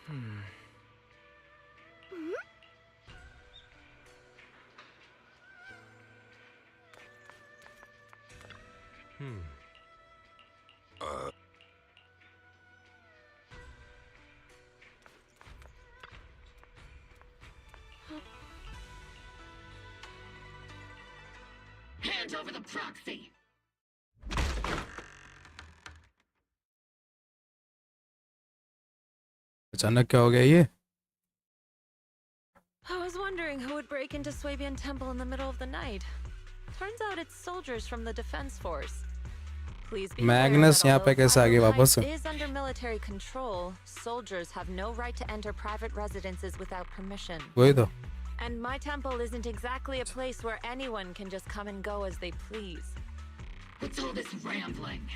Hand over the proxy. अचानक क्या हो गया ये? I was wondering who would break into Swabian Temple in the middle of the night. Turns out it's soldiers from the defense force. Please be Magnus यहाँ पे कैसे आ गए वापस? is under military control. Soldiers have no right to enter private residences without permission. वही तो. And my temple isn't exactly a place where anyone can just come and go as they please. What's all this rambling?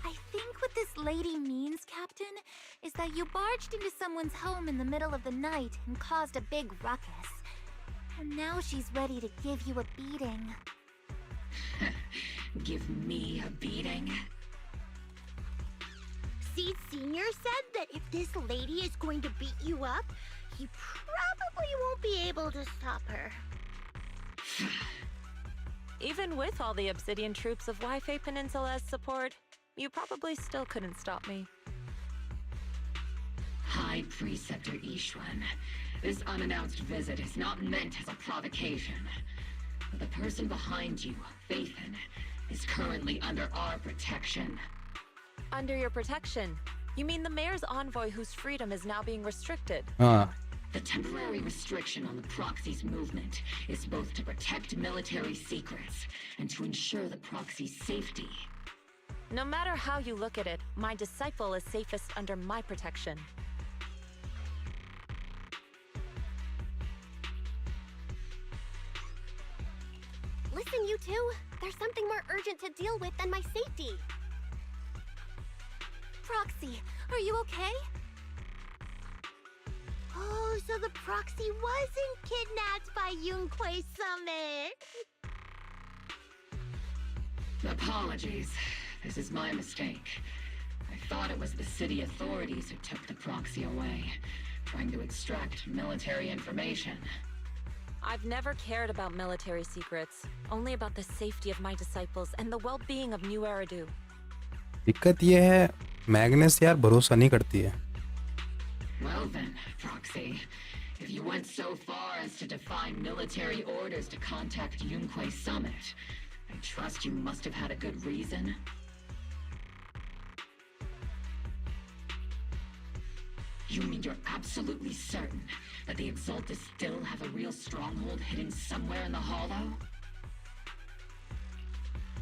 I think what this lady means, Captain, is that you barged into someone's home in the middle of the night and caused a big ruckus. And now she's ready to give you a beating. Give me a beating? Seed Senior said that if this lady is going to beat you up, he probably won't be able to stop her. Even with all the Obsidian troops of Waifei Peninsula's support, you probably still couldn't stop me. High Preceptor yixuan, this unannounced visit is not meant as a provocation. But the person behind you, Faithin, is currently under our protection. Under your protection? You mean the mayor's envoy whose freedom is now being restricted? The temporary restriction on the proxy's movement is both to protect military secrets and to ensure the proxy's safety. No matter how you look at it, my disciple is safest under my protection. Listen, you two. There's something more urgent to deal with than my safety. Proxy, are you okay? Oh, so the proxy wasn't kidnapped by Yunquei Summit. Apologies. This is my mistake. I thought it was the city authorities who took the proxy away, trying to extract military information. I've never cared about military secrets, only about the safety of my disciples and the well-being of New Eridu. दिक्कत ये है, मैग्नेस यार भरोसा नहीं करती है. Well then, Proxy, if you went so far as to defy military orders to contact Yunquei Summit, I trust you must have had a good reason. You mean you're absolutely certain that the Exaltus still have a real stronghold hidden somewhere in the Hollow?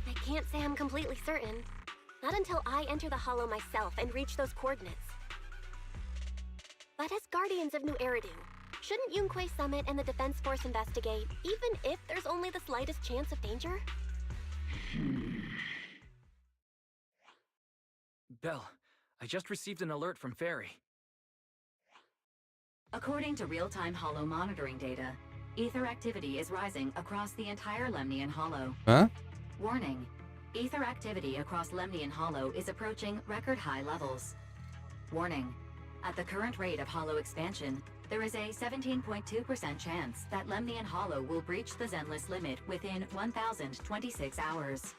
I can't say I'm completely certain. Not until I enter the Hollow myself and reach those coordinates. But as guardians of New Eridu, shouldn't Yunquei Summit and the Defense Force investigate, even if there's only the slightest chance of danger? Belle, I just received an alert from Fairy. According to real-time Hollow monitoring data, ether activity is rising across the entire Lemnian Hollow. Huh? Warning, ether activity across Lemnian Hollow is approaching record-high levels. Warning, at the current rate of Hollow expansion, there is a 17.2% chance that Lemnian Hollow will breach the Zenless limit within 1,026 hours.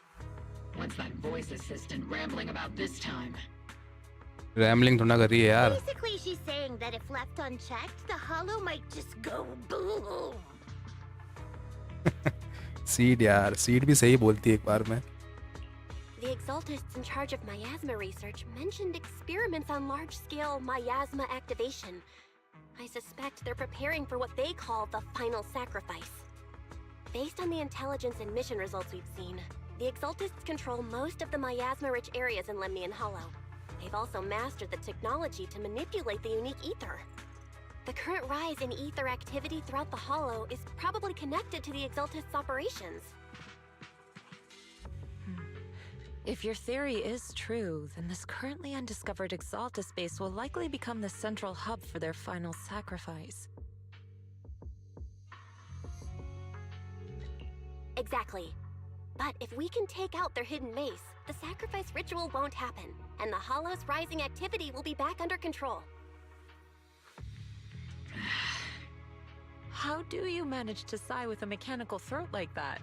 What's that voice assistant rambling about this time? Rambling थोड़ा कर रही है यार. Basically, she's saying that if left unchecked, the Hollow might just go boom. Seed यार, Seed भी सही बोलती है एक बार में. The Exaltists in charge of miasma research mentioned experiments on large-scale miasma activation. I suspect they're preparing for what they call the final sacrifice. Based on the intelligence and mission results we've seen, the Exaltists control most of the miasma-rich areas in Lemnian Hollow. They've also mastered the technology to manipulate the unique ether. The current rise in ether activity throughout the Hollow is probably connected to the Exaltists' operations. If your theory is true, then this currently undiscovered Exaltus base will likely become the central hub for their final sacrifice. Exactly. But if we can take out their hidden mace, the sacrifice ritual won't happen, and the Hollow's rising activity will be back under control. How do you manage to sigh with a mechanical throat like that?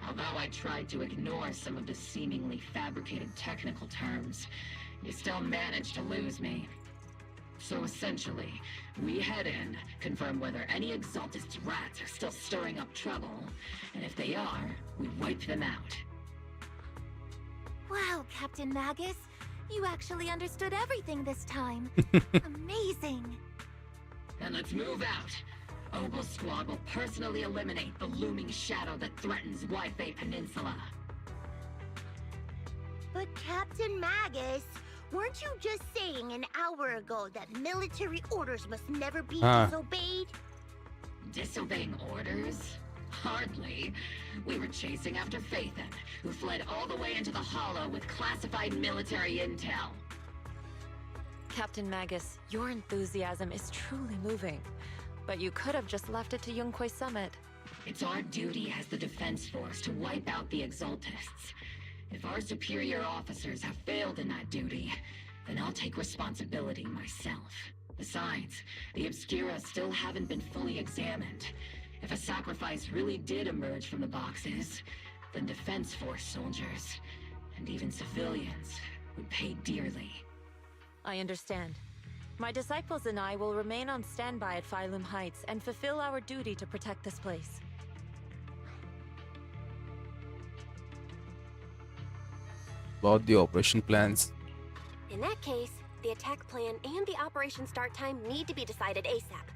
Although I tried to ignore some of the seemingly fabricated technical terms, you still managed to lose me. So essentially, we head in, confirm whether any Exaltist rats are still stirring up trouble, and if they are, we wipe them out. Wow, Captain Magus. You actually understood everything this time. Amazing. Then let's move out. OBOL Squad will personally eliminate the looming shadow that threatens Wi-Fi Peninsula. But Captain Magus, weren't you just saying an hour ago that military orders must never be disobeyed? Disobeying orders? Hardly. We were chasing after Phaethon, who fled all the way into the Hollow with classified military intel. Captain Magus, your enthusiasm is truly moving. But you could have just left it to Yunquay Summit. It's our duty as the defense force to wipe out the Exaltists. If our superior officers have failed in that duty, then I'll take responsibility myself. Besides, the Obscura still haven't been fully examined. If a sacrifice really did emerge from the boxes, then defense force soldiers, and even civilians, would pay dearly. I understand. My disciples and I will remain on standby at Phylum Heights and fulfill our duty to protect this place. About the operation plans. In that case, the attack plan and the operation start time need to be decided ASAP.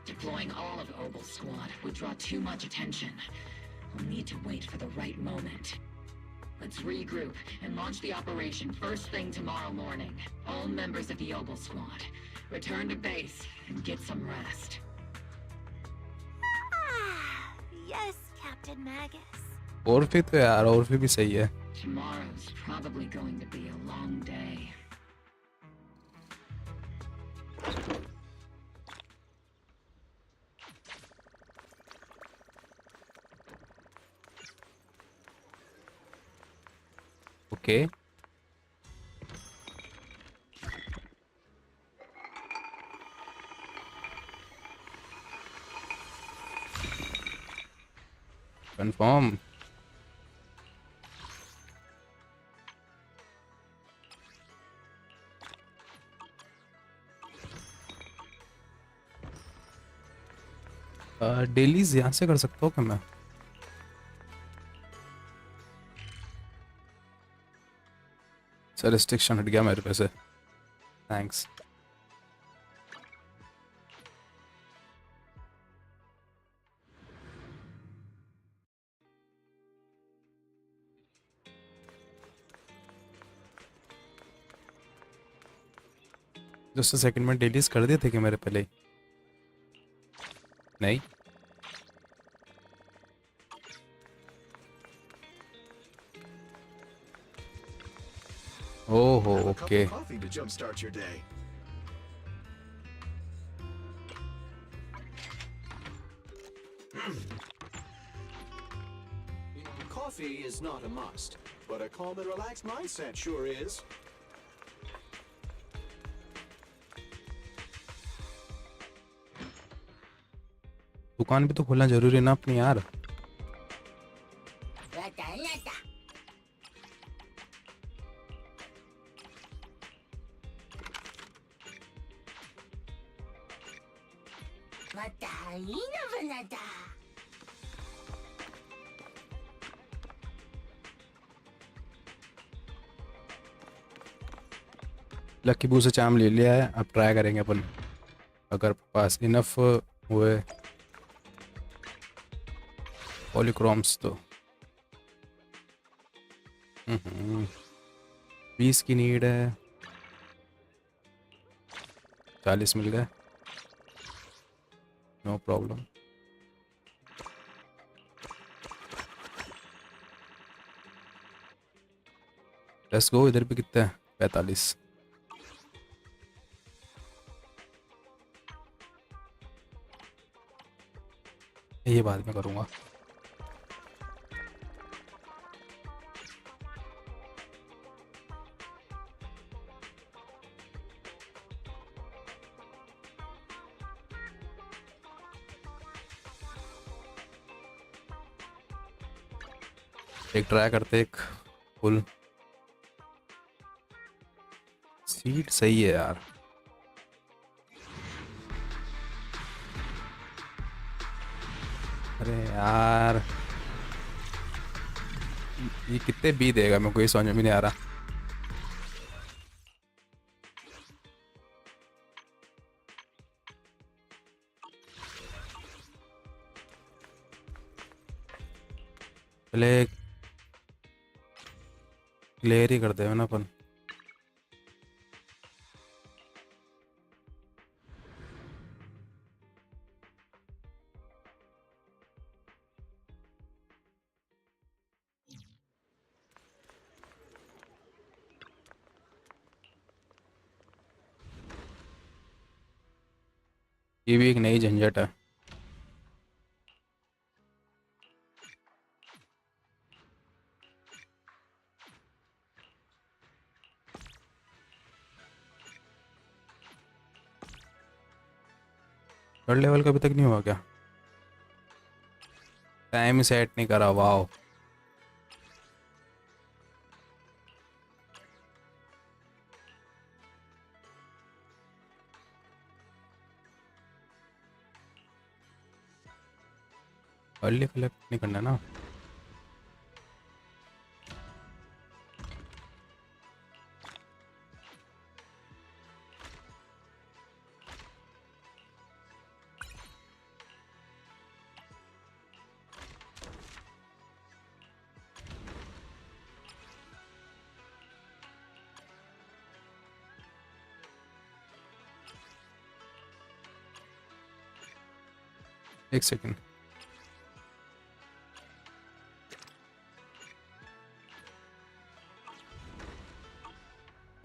Deploying all of OBOL Squad would draw too much attention. We'll need to wait for the right moment. Let's regroup and launch the operation first thing tomorrow morning. All members of the OBOL Squad, return to base and get some rest. Ah, yes, Captain Magus. Orphe तो यार Orphe भी सही है. Tomorrow's probably going to be a long day. Okay. Confirm. Dailies यहाँ से कर सकता हूँ क्या मैं? सर रिस्ट्रिक्शन हट गया मेरे पे से. थैंक्स. जस्ट सेकंड में डेलीज कर दिए थे कि मेरे पहले ही? नहीं. Oh, okay. Coffee to jumpstart your day. Coffee is not a must, but a calm and relaxed mindset sure is. दुकान भी तो खोलना जरूरी है ना अपनी यार. लकी बू से चाम ले लिया है. अब ट्राई करेंगे अपन अगर पास इनफ हुए पॉलीक्रोम्स तो. 20 की नीड है. 40 मिल गए. No problem. Let's go. इधर भी कितना है? 45. ये बाद में करूँगा. एक ट्राई करते एक फुल सीट सही है यार। अरे यार ये कितने बी देगा मेरे को ये समझ में नहीं आ रहा। पहले क्लियर ही कर दे ना अपन। ये भी एक नई झंझट है। थर्ड लेवल का अभी तक नहीं हुआ क्या? टाइम सेट नहीं करा। वाओ अर्ली कलेक्ट नहीं करना ना। एक सेकंड।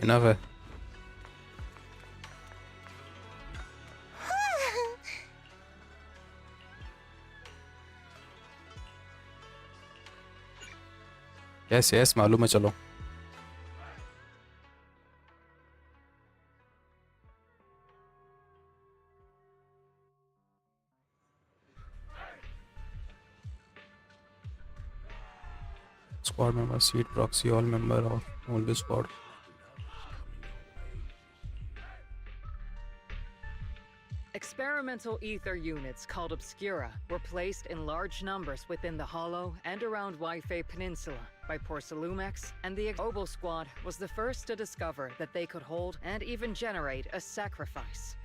इनफ है। यस यस मालूम है चलो। Squad member, seat proxy, all member of all the squad. Experimental ether units called Obscura were placed in large numbers within the Hollow and around Yifei Peninsula by Porcelumex, and the OBOL squad was the first to discover that they could hold and even generate a sacrifice.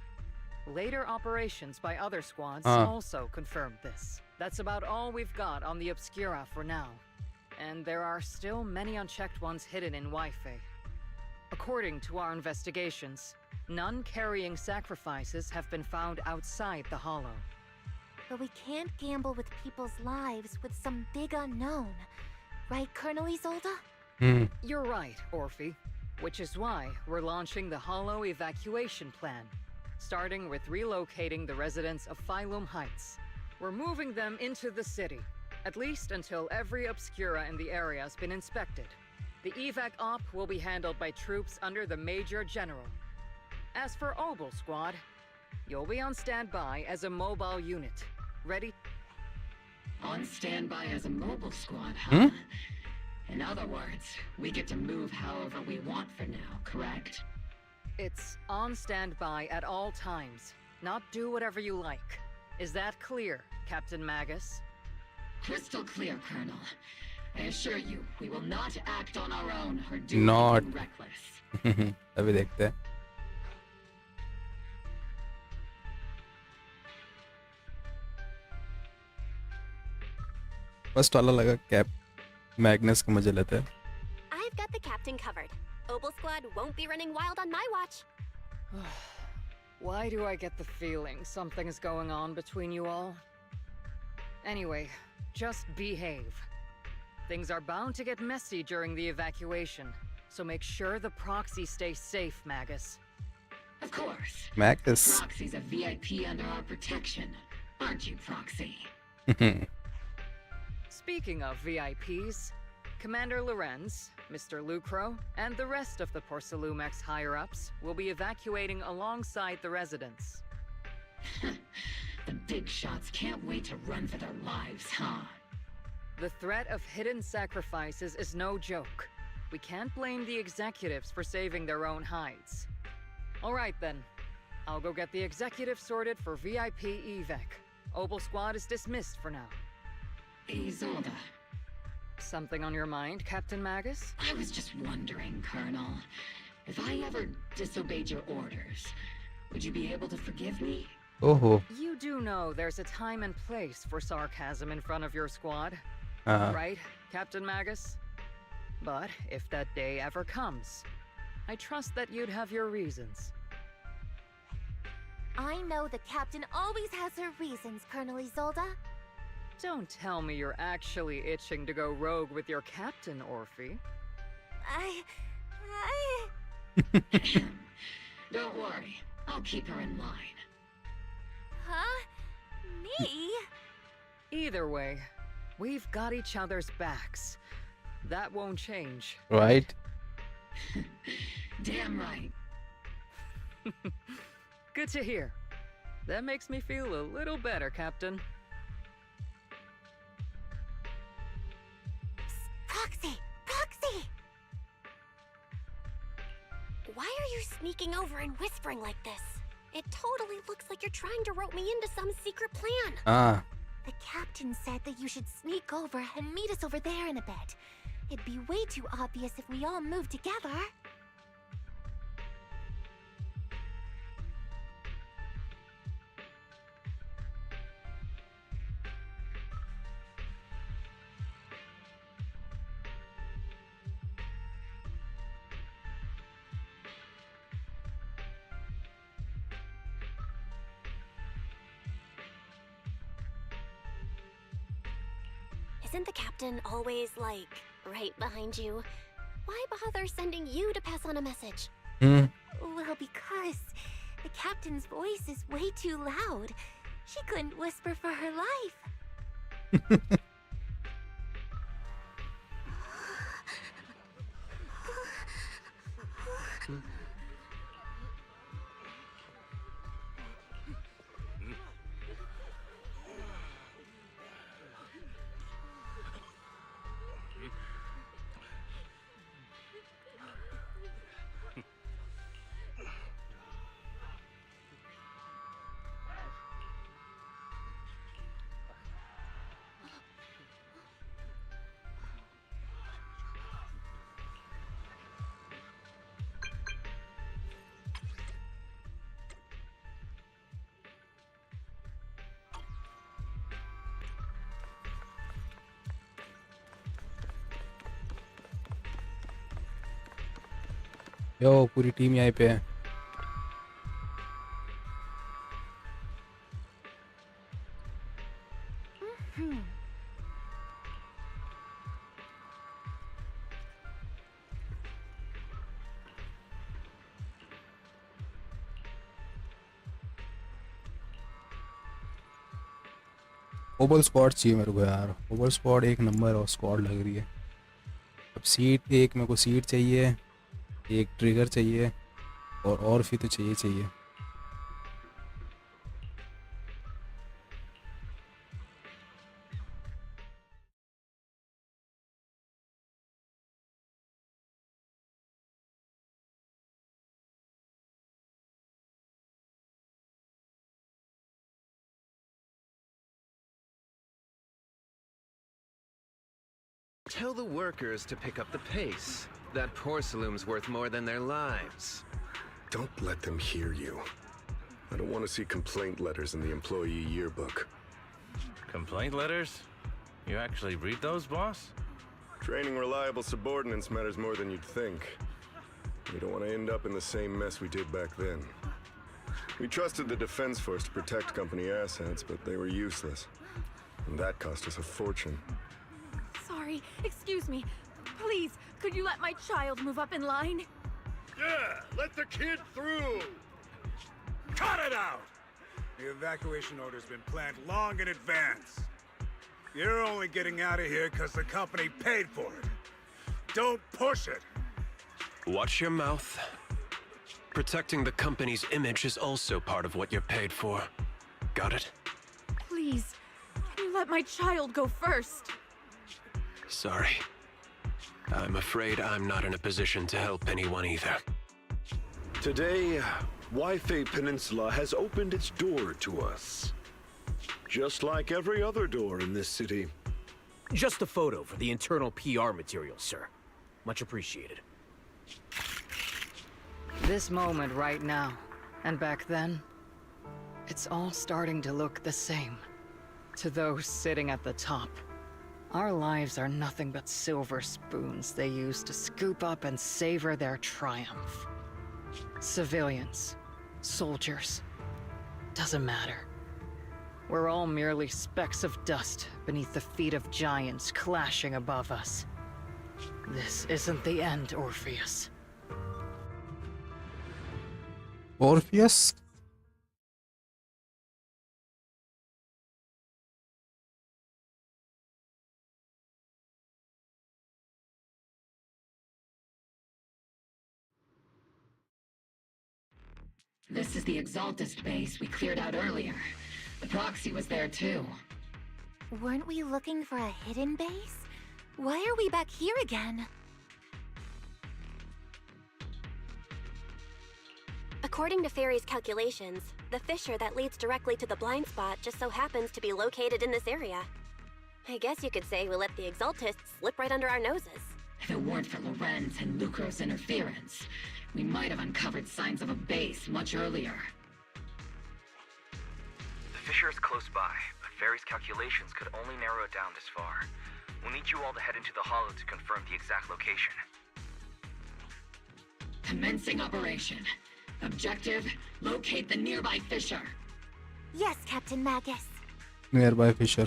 Later operations by other squads also confirmed this. That's about all we've got on the Obscura for now. And there are still many unchecked ones hidden in Yifei. According to our investigations, none carrying sacrifices have been found outside the Hollow. But we can't gamble with people's lives with some big unknown. Right, Colonel Isolde? You're right, Orphe. Which is why we're launching the Hollow evacuation plan. Starting with relocating the residents of Phylum Heights. We're moving them into the city. At least until every Obscura in the area has been inspected. The evac op will be handled by troops under the Major General. As for OBOL squad, you'll be on standby as a mobile unit. Ready? On standby as a mobile squad, huh? In other words, we get to move however we want for now, correct? It's on standby at all times. Not do whatever you like. Is that clear, Captain Magus? Crystal clear, Colonel. I assure you, we will not act on our own or do Not. anything reckless. अभी देखते हैं। First वाला लगा cap Magnus को मजे लेते हैं। I've got the captain covered. OBOL squad won't be running wild on my watch. Why do I get the feeling something is going on between you all? Anyway, just behave. Things are bound to get messy during the evacuation, so make sure the proxy stays safe, Magus. Of course. Magus. Proxy's a VIP under our protection, aren't you, Proxy? Speaking of VIPs, Commander Lorenz, Mr. Lucro, and the rest of the Porcelumex higher-ups will be evacuating alongside the residents. The big shots can't wait to run for their lives, huh? The threat of hidden sacrifices is no joke. We can't blame the executives for saving their own hides. All right then. I'll go get the executive sorted for VIP evac. OBOL squad is dismissed for now. Isolde. Something on your mind, Captain Magus? I was just wondering, Colonel. If I ever disobeyed your orders, would you be able to forgive me? Oh. You do know there's a time and place for sarcasm in front of your squad. Right, Captain Magus? But if that day ever comes, I trust that you'd have your reasons. I know the captain always has her reasons, Colonel Isolde. Don't tell me you're actually itching to go rogue with your captain, Orphe. Don't worry, I'll keep her in line. Huh? Me? Either way, we've got each other's backs. That won't change. Right. Damn right. Good to hear. That makes me feel a little better, Captain. Proxy! Proxy! Why are you sneaking over and whispering like this? It totally looks like you're trying to rope me into some secret plan. The captain said that you should sneak over and meet us over there in a bit. It'd be way too obvious if we all moved together. Isn't the captain always, like, right behind you? Why bother sending you to pass on a message? Well, because the captain's voice is way too loud. She couldn't whisper for her life. यो पूरी team यहाँ पे है. ओबल squad चाहिए मेरे को यार. ओबल squad एक number और स्क्वाड लग रही है. अब सीट एक मेरे को सीट चाहिए, एक ट्रिगर चाहिए और भी तो चाहिए. Tell the workers to pick up the pace. That porcelain's worth more than their lives. Don't let them hear you. I don't want to see complaint letters in the employee yearbook. Complaint letters? You actually read those, boss? Training reliable subordinates matters more than you'd think. We don't want to end up in the same mess we did back then. We trusted the Defense Force to protect company assets, but they were useless. And that cost us a fortune. Sorry, excuse me. Please, could you let my child move up in line? Yeah, let the kid through! Cut it out! The evacuation order's been planned long in advance. You're only getting out of here because the company paid for it. Don't push it! Watch your mouth. Protecting the company's image is also part of what you're paid for. Got it? Please, can you let my child go first? Sorry. I'm afraid I'm not in a position to help anyone either. Today, Yifei Peninsula has opened its door to us. Just like every other door in this city. Just a photo for the internal PR material, sir. Much appreciated. This moment right now, and back then, it's all starting to look the same. To those sitting at the top, our lives are nothing but silver spoons they use to scoop up and savor their triumph. Civilians, soldiers, doesn't matter. We're all merely specks of dust beneath the feet of giants clashing above us. This isn't the end, Orpheus. Orpheus? This is the Exaltist base we cleared out earlier. The proxy was there too. Weren't we looking for a hidden base? Why are we back here again? According to Fairy's calculations, the fissure that leads directly to the blind spot just so happens to be located in this area. I guess you could say we let the Exaltists slip right under our noses. If it weren't for Lorenz and Lucro's interference, we might have uncovered signs of a base much earlier. The fissure is close by, but Fairy's calculations could only narrow it down this far. We'll need you all to head into the hollow to confirm the exact location. Commencing operation. Objective, locate the nearby fissure. Yes, Captain Magus. Nearby fissure.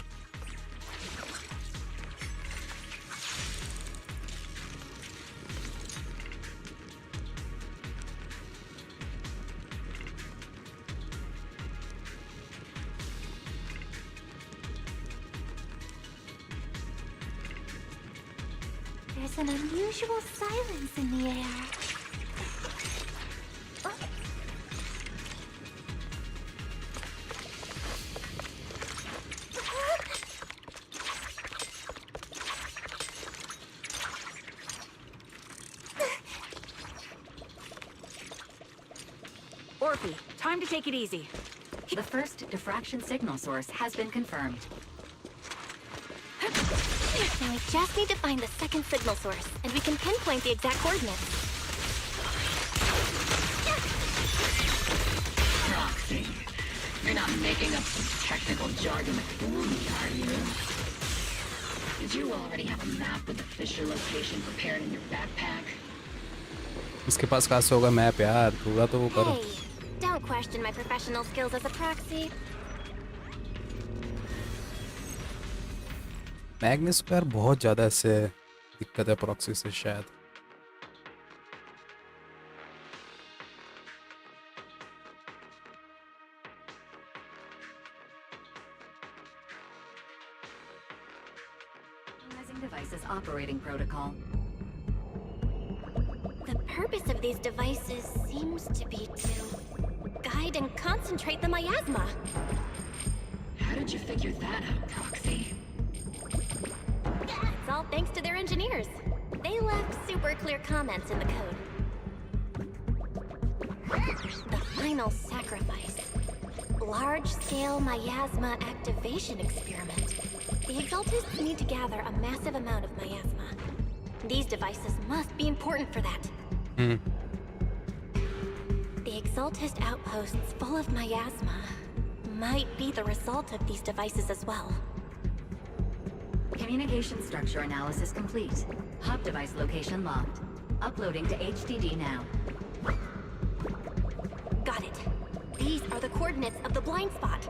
There's an unusual silence in the air. Orphe, time to take it easy. The first diffraction signal source has been confirmed. Now we just need to find the second signal source, and we can pinpoint the exact coordinates. Proxy. You're not making up some technical jargon to fool me, are you? Did you already have a map with the fissure location prepared in your backpack? इसके पास कहाँ से होगा map यार, पूरा तो वो करो. Hey, don't question my professional skills as a proxy. मैग्नेस को यार बहुत ज़्यादा ऐसे दिक्कत है प्रॉक्सी से शायद. Analyzing devices operating protocol. The purpose of these devices seems to be to guide and concentrate the miasma. How did you figure that out, Proxy? It's all thanks to their engineers. They left super clear comments in the code. The final sacrifice. Large-scale miasma activation experiment. The Exaltists need to gather a massive amount of miasma. These devices must be important for that. The Exaltist outposts full of miasma might be the result of these devices as well. Communication structure analysis complete. Hub device location locked. Uploading to HDD now. Got it. These are the coordinates of the blind spot.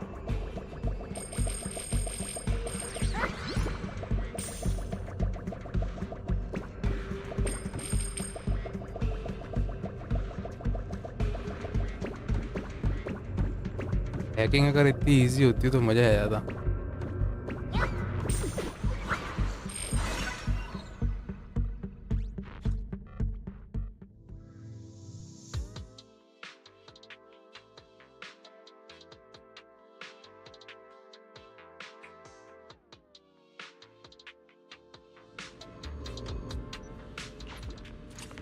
Hacking अगर इतनी easy होती तो मजा आ जाता.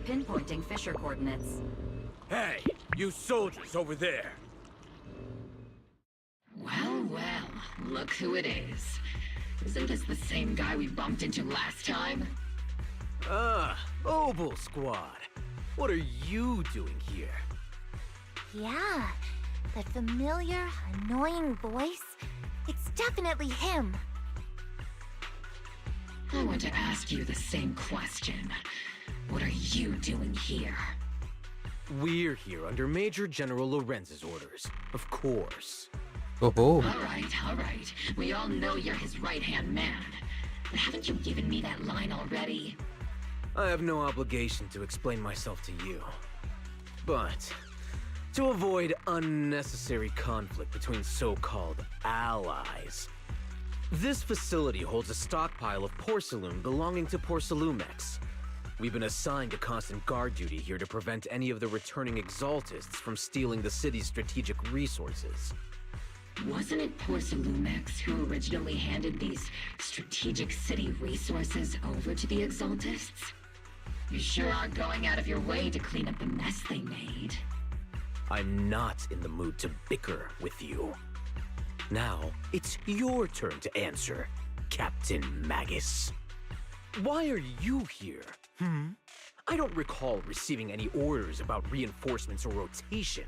Pinpointing fissure coordinates. Hey, you soldiers over there! Well, well, look who it is. Isn't this the same guy we bumped into last time? OBOL squad. What are you doing here? Yeah, that familiar, annoying voice. It's definitely him. I want to ask you the same question. What are you doing here? We're here under Major General Lorenz's orders, of course. Oh. All right. We all know you're his right-hand man. But haven't you given me that line already? I have no obligation to explain myself to you. But to avoid unnecessary conflict between so-called allies, this facility holds a stockpile of porcelain belonging to Porcelumex. We've been assigned to constant guard duty here to prevent any of the returning exaltists from stealing the city's strategic resources. Wasn't it Porcelumex who originally handed these strategic city resources over to the exaltists? You sure are going out of your way to clean up the mess they made. I'm not in the mood to bicker with you. Now, it's your turn to answer, Captain Magus. Why are you here? I don't recall receiving any orders about reinforcements or rotation.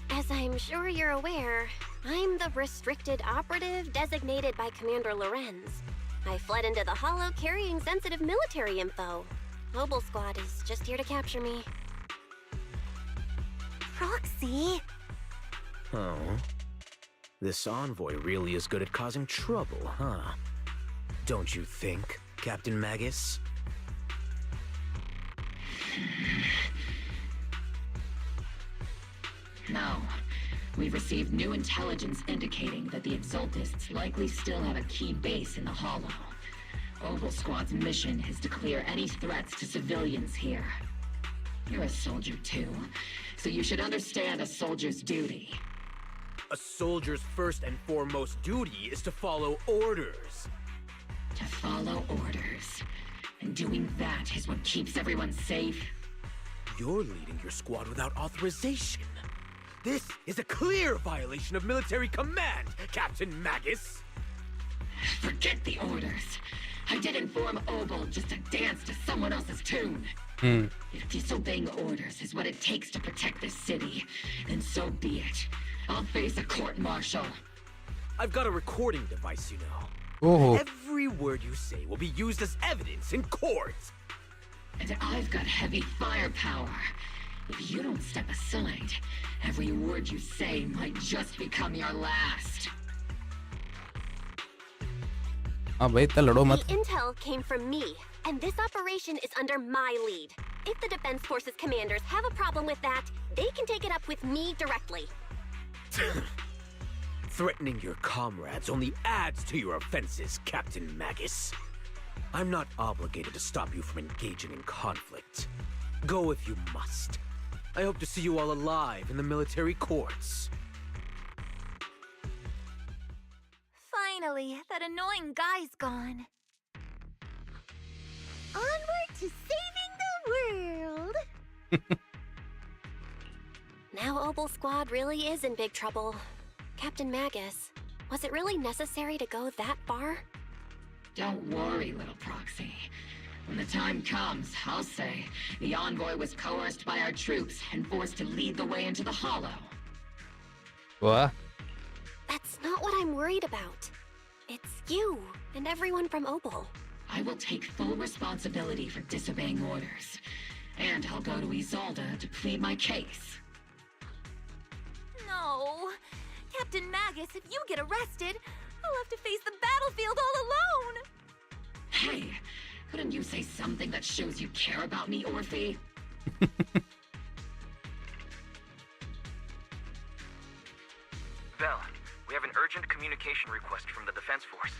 As I'm sure you're aware, I'm the restricted operative designated by Commander Lorenz. I fled into the Hollow carrying sensitive military info. OBOL Squad is just here to capture me. Proxy? Oh. This envoy really is good at causing trouble, huh? Don't you think, Captain Magus? No. We've received new intelligence indicating that the exaltists likely still have a key base in the Hollow. OBOL Squad's mission is to clear any threats to civilians here. You're a soldier too, so you should understand a soldier's duty. A soldier's first and foremost duty is to follow orders. To follow orders. And doing that is what keeps everyone safe. You're leading your squad without authorization. This is a clear violation of military command, Captain Magus! Forget the orders. I didn't form OBOL just to dance to someone else's tune. If disobeying orders is what it takes to protect this city, then so be it. I'll face a court-martial. I've got a recording device, you know. Oh. Every word you say will be used as evidence in court. And I've got heavy firepower. If you don't step aside, every word you say might just become your last. भाई इतना लड़ो मत. The intel came from me, and this operation is under my lead. If the Defense Forces commanders have a problem with that, they can take it up with me directly. Threatening your comrades only adds to your offenses, Captain Magus. I'm not obligated to stop you from engaging in conflict. Go if you must. I hope to see you all alive in the military courts. Finally, that annoying guy's gone. Onward to saving the world! Now OBOL Squad really is in big trouble. Captain Magus, was it really necessary to go that far? Don't worry, little proxy. When the time comes, I'll say the envoy was coerced by our troops and forced to lead the way into the Hollow. What? That's not what I'm worried about. It's you and everyone from OBOL. I will take full responsibility for disobeying orders. And I'll go to Isolde to plead my case. No. Captain Magus, if you get arrested, I'll have to face the battlefield all alone! Hey, couldn't you say something that shows you care about me, Orphe? Belle, we have an urgent communication request from the Defense Force.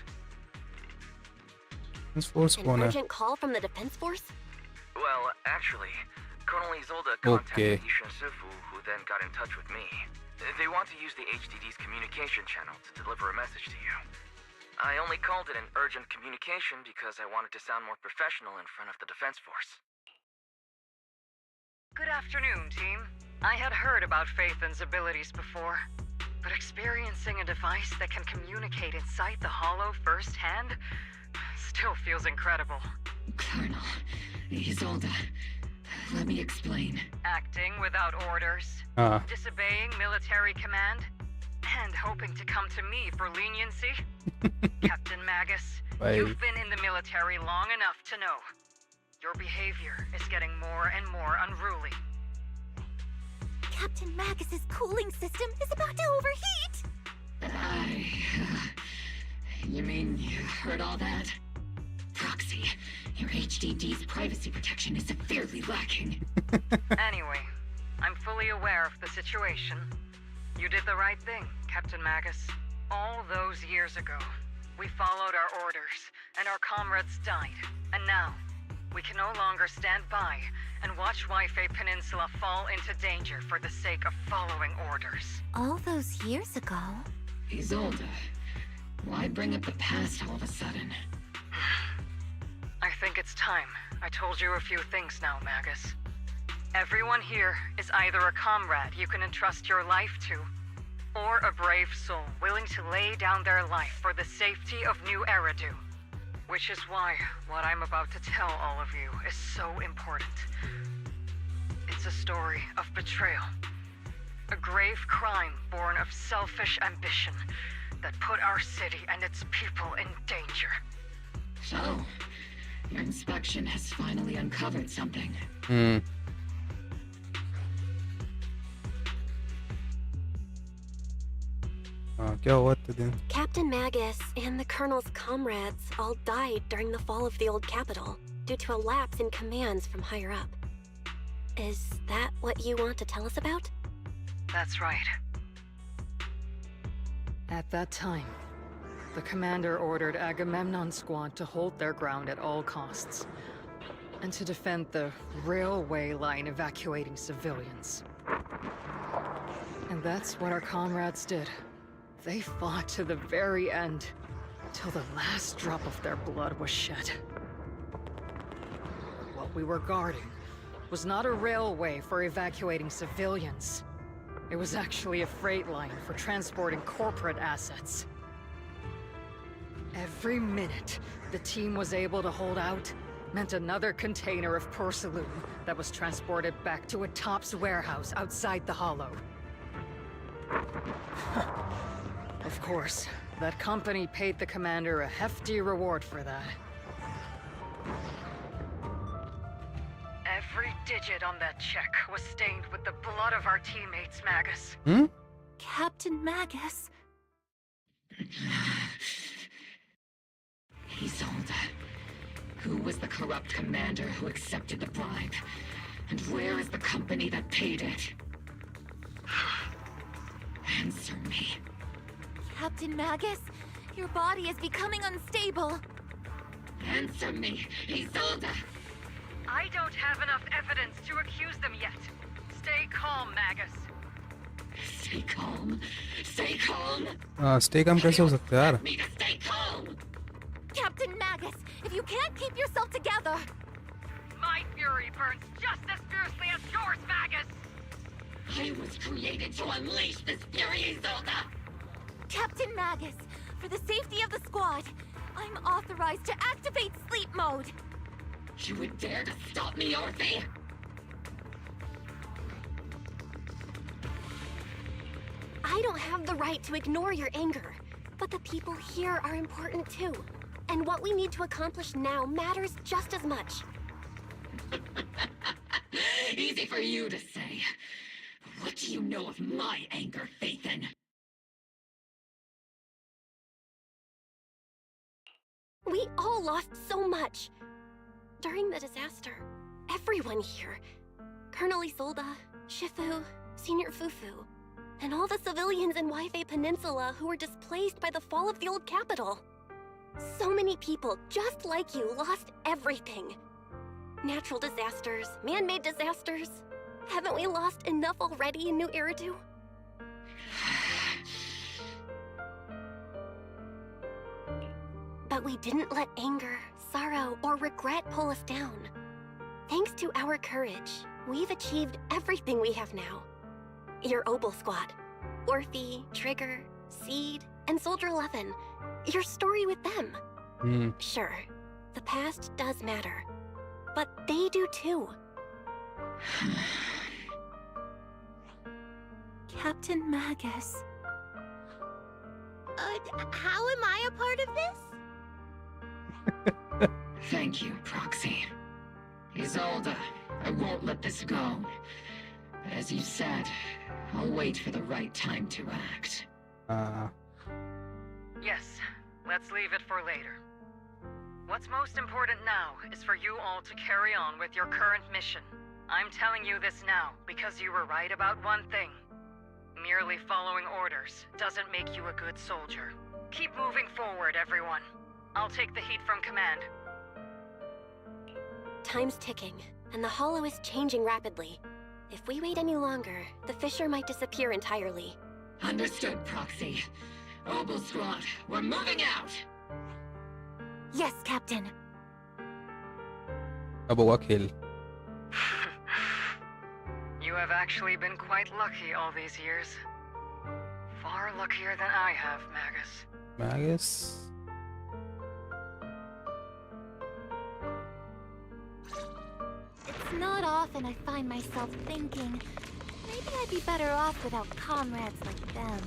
Defense Force An urgent call from the Defense Force? Well, actually, Colonel Isolde contacted Yixuan Fufu, who then got in touch with me. They want to use the HDD's communication channel to deliver a message to you. I only called it an urgent communication because I wanted to sound more professional in front of the Defense Force. Good afternoon, team. I had heard about Phaethon's abilities before, but experiencing a device that can communicate inside the Hollow firsthand still feels incredible. Colonel, Isolde, let me explain. Acting without orders, disobeying military command, and hoping to come to me for leniency? Captain Magus, you've been in the military long enough to know. Your behavior is getting more and more unruly. Captain Magus's cooling system is about to overheat! You mean you heard all that? Proxy, your HDD's privacy protection is severely lacking. Anyway, I'm fully aware of the situation. You did the right thing, Captain Magus. All those years ago, we followed our orders, and our comrades died. And now, we can no longer stand by and watch Yifei Peninsula fall into danger for the sake of following orders. All those years ago? Isolde, why bring up the past all of a sudden? I think it's time I told you a few things now, Magus. Everyone here is either a comrade you can entrust your life to, or a brave soul willing to lay down their life for the safety of New Eridu. Which is why what I'm about to tell all of you is so important. It's a story of betrayal. A grave crime born of selfish ambition that put our city and its people in danger. So, your inspection has finally uncovered something. क्या हुआ then? Captain Magus and the Colonel's comrades all died during the fall of the old capital due to a lapse in commands from higher up. Is that what you want to tell us about? That's right. At that time, the commander ordered Agamemnon's squad to hold their ground at all costs, and to defend the railway line evacuating civilians. And that's what our comrades did. They fought to the very end, till the last drop of their blood was shed. What we were guarding was not a railway for evacuating civilians. It was actually a freight line for transporting corporate assets. Every minute the team was able to hold out meant another container of porcelain that was transported back to a Topps warehouse outside the Hollow. Of course, that company paid the commander a hefty reward for that. Every digit on that check was stained with the blood of our teammates, Magus. Captain Magus? Isolde, who was the corrupt commander who accepted the bribe? And where is the company that paid it? Answer me. Captain Magus, your body is becoming unstable. Answer me, Isolde! I don't have enough evidence to accuse them yet. Stay calm, Magus. Stay calm? Stay calm? Stay calm कैसे हो सकता है यार? Me to stay calm! Captain Magus, if you can't keep yourself together... My fury burns just as fiercely as yours, Magus! I was created to unleash this fury, Isolde! Captain Magus, for the safety of the squad, I'm authorized to activate sleep mode. You would dare to stop me, Orphe? I don't have the right to ignore your anger, but the people here are important too. And what we need to accomplish now matters just as much. Easy for you to say. What do you know of my anger, Phaethon? We all lost so much. During the disaster, everyone here, Colonel Isolde, Shifu, Senior Fufu, and all the civilians in Yifei Peninsula who were displaced by the fall of the old capital. So many people, just like you, lost everything. Natural disasters, man-made disasters. Haven't we lost enough already in New Eridu? that we didn't let anger, sorrow, or regret pull us down. Thanks to our courage, we've achieved everything we have now. Your OBOL squad, Orphe, Trigger, Seed, and Soldier 11. Your story with them. Sure, the past does matter, but they do too. Captain Magus. How am I a part of this? Thank you, Proxy. Isolde, I won't let this go. But as you said, I'll wait for the right time to act. Yes, let's leave it for later. What's most important now is for you all to carry on with your current mission. I'm telling you this now because you were right about one thing. Merely following orders doesn't make you a good soldier. Keep moving forward, everyone. I'll take the heat from command. Time's ticking, and the Hollow is changing rapidly. If we wait any longer, the fissure might disappear entirely. Understood, Proxy. OBOL squad, we're moving out! Yes, Captain. अब होगा खेल. You have actually been quite lucky all these years. Far luckier than I have, Magus. Magus. It's not often I find myself thinking, maybe I'd be better off without comrades like them.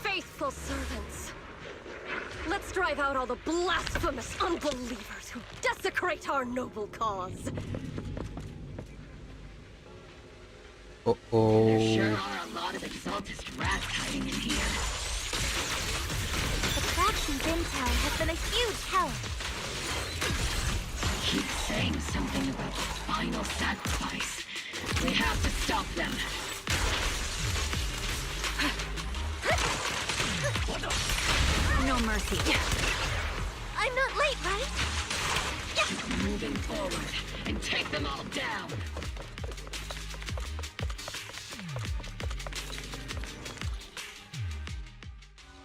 Faithful servants. Let's drive out all the blasphemous unbelievers who desecrate our noble cause. There sure are a lot of exaltist rats hiding in here. The Proxy's intel has been a huge help. Keep saying something about the final sacrifice. We have to stop them. No mercy. I'm not late, right? Keep moving forward and take them all down.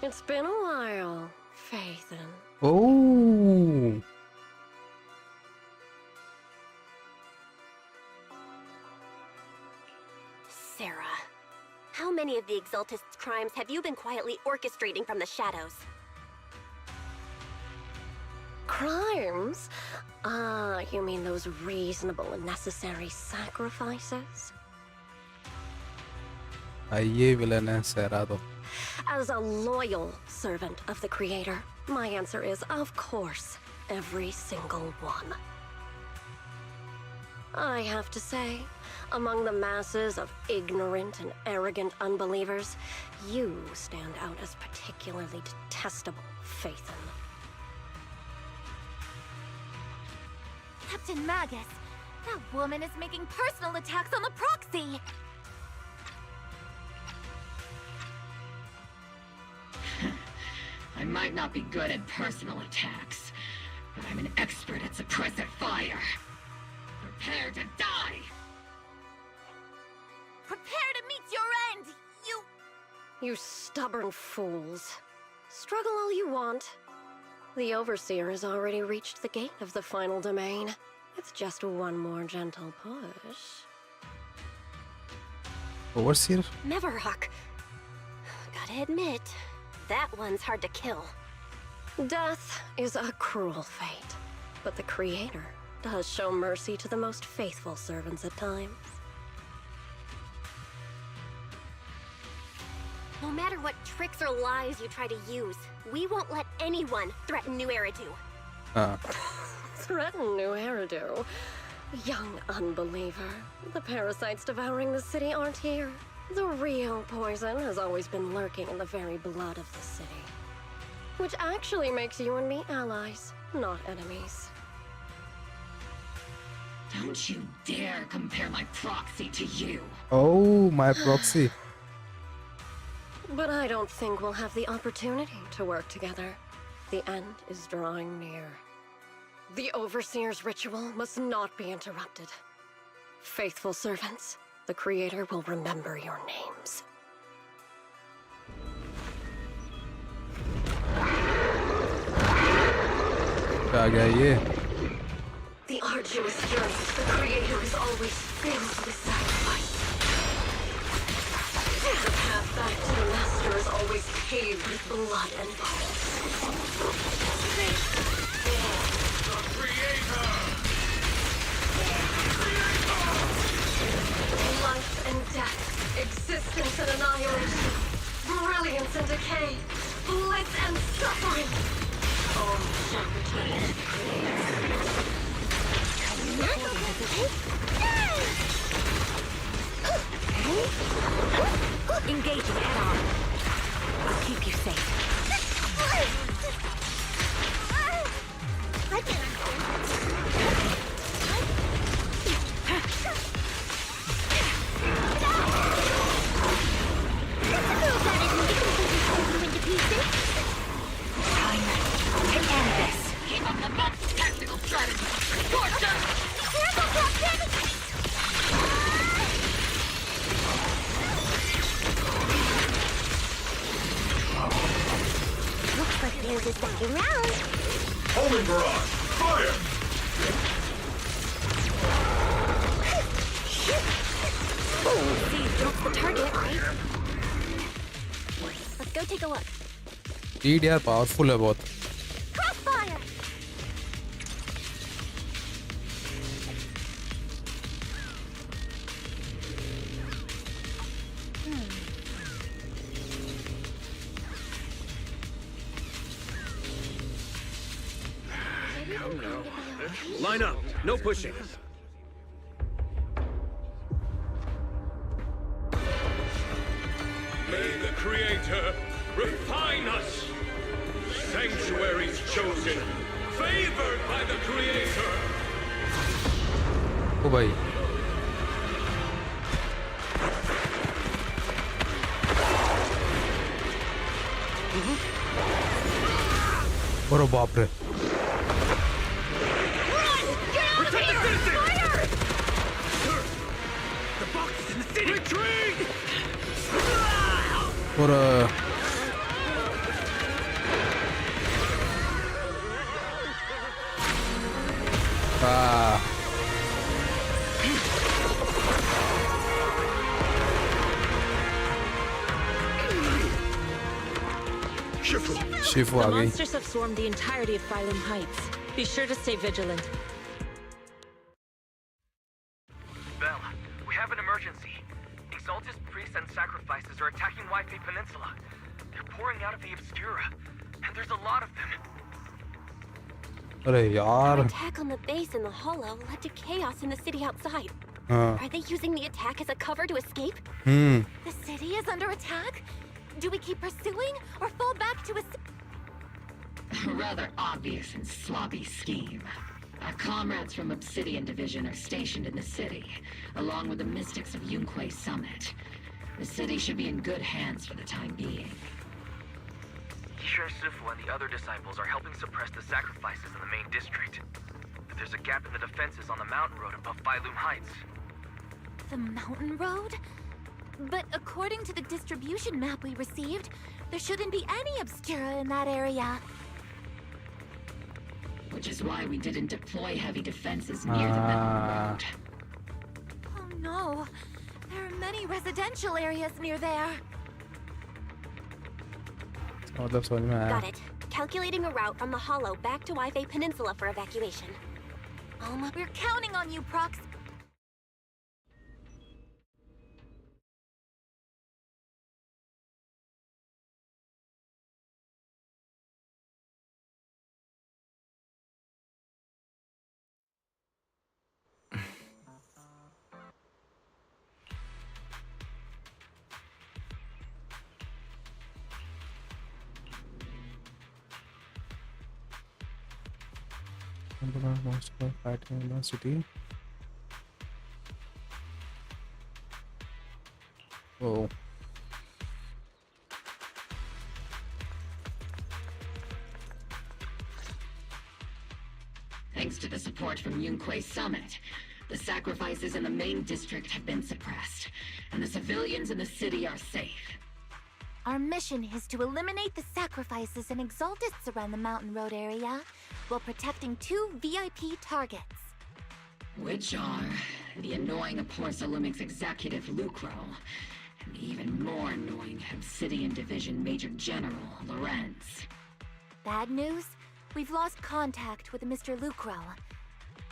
It's been a while, Faithin. Oh. Sarah, how many of the Exaltists' crimes have you been quietly orchestrating from the shadows? Crimes? You mean those reasonable and necessary sacrifices? ये villain है Sarah तो. As a loyal servant of the Creator, my answer is, of course, every single one. I have to say, among the masses of ignorant and arrogant unbelievers, you stand out as particularly detestable, Faithin. Captain Magus, that woman is making personal attacks on the Proxy. I might not be good at personal attacks, but I'm an expert at suppressive fire. Prepare to die! Prepare to meet your end, You stubborn fools. Struggle all you want. The Overseer has already reached the gate of the final domain. It's just one more gentle push. Overseer? Neverhawk. Gotta admit, that one's hard to kill. Death is a cruel fate, but the Creator does show mercy to the most faithful servants at times. No matter what tricks or lies you try to use, we won't let anyone threaten New Eridu. Threaten New Eridu? Young unbeliever. The parasites devouring the city aren't here. The real poison has always been lurking in the very blood of the city. Which actually makes you and me allies, not enemies. Don't you dare compare my proxy to you. Oh, my proxy. But I don't think we'll have the opportunity to work together. The end is drawing near. The Overseer's ritual must not be interrupted. Faithful servants, the Creator will remember your names. The arduous journey to the Creator is always filled with sacrifice. The path back to the Master is always paved with blood and violence. The Creator! Life and death, existence and annihilation, brilliance and decay, bliss and suffering. All shall return to the Creator. Engaging head-on. I'll keep you safe. Time to end this. Keep up the best tactical strategy. Torture! Careful, Captain! Looks like there's a second round. Homing barrage! Fire! See, that's the target, right? Let's go take a look. Lead यार powerful है बहुत. Crossfire! Line up. No pushing. May the Creator refine us! Sanctuaries chosen, favored by the Creator! ओ भाई. अरे बाप रे. और Shifu uh The गई. monsters have swarmed the entirety of Phylum Heights. Be sure to stay vigilant. Belle, we have an emergency. Exalted priests and sacrifices are attacking Wi-Fi Peninsula. They're pouring out of the Obscura, and there's a lot of them. अरे यार. An attack on the base in the hollow led to chaos in the city outside. Are they using the attack as a cover to escape? The city is under attack? Do we keep pursuing or fall back to a... A rather obvious and sloppy scheme. Our comrades from Obsidian Division are stationed in the city, along with the mystics of Yunque Summit. The city should be in good hands for the time being. Sifu and the other disciples are helping suppress the sacrifices in the main district. But there's a gap in the defenses on the mountain road above Phylum Heights. The mountain road? But according to the distribution map we received, there shouldn't be any Obscura in that area. Which is why we didn't deploy heavy defenses near the mountain road. Oh no, there are many residential areas near there. मतलब समझ में आया. Got it. Calculating a route from the hollow back to Wi-Fi Peninsula for evacuation. We're counting on you, Prox. Most of fighting in the city. Oh. Thanks to the support from Yunque's summit, the sacrifices in the main district have been suppressed, and the civilians in the city are safe. Our mission is to eliminate the sacrifices and exaltists around the Mountain Road area while protecting 2 VIP targets. Which are the annoying Porcelumix executive Lucro, and the even more annoying Obsidian Division Major General Lorenz. Bad news? We've lost contact with Mr. Lucro.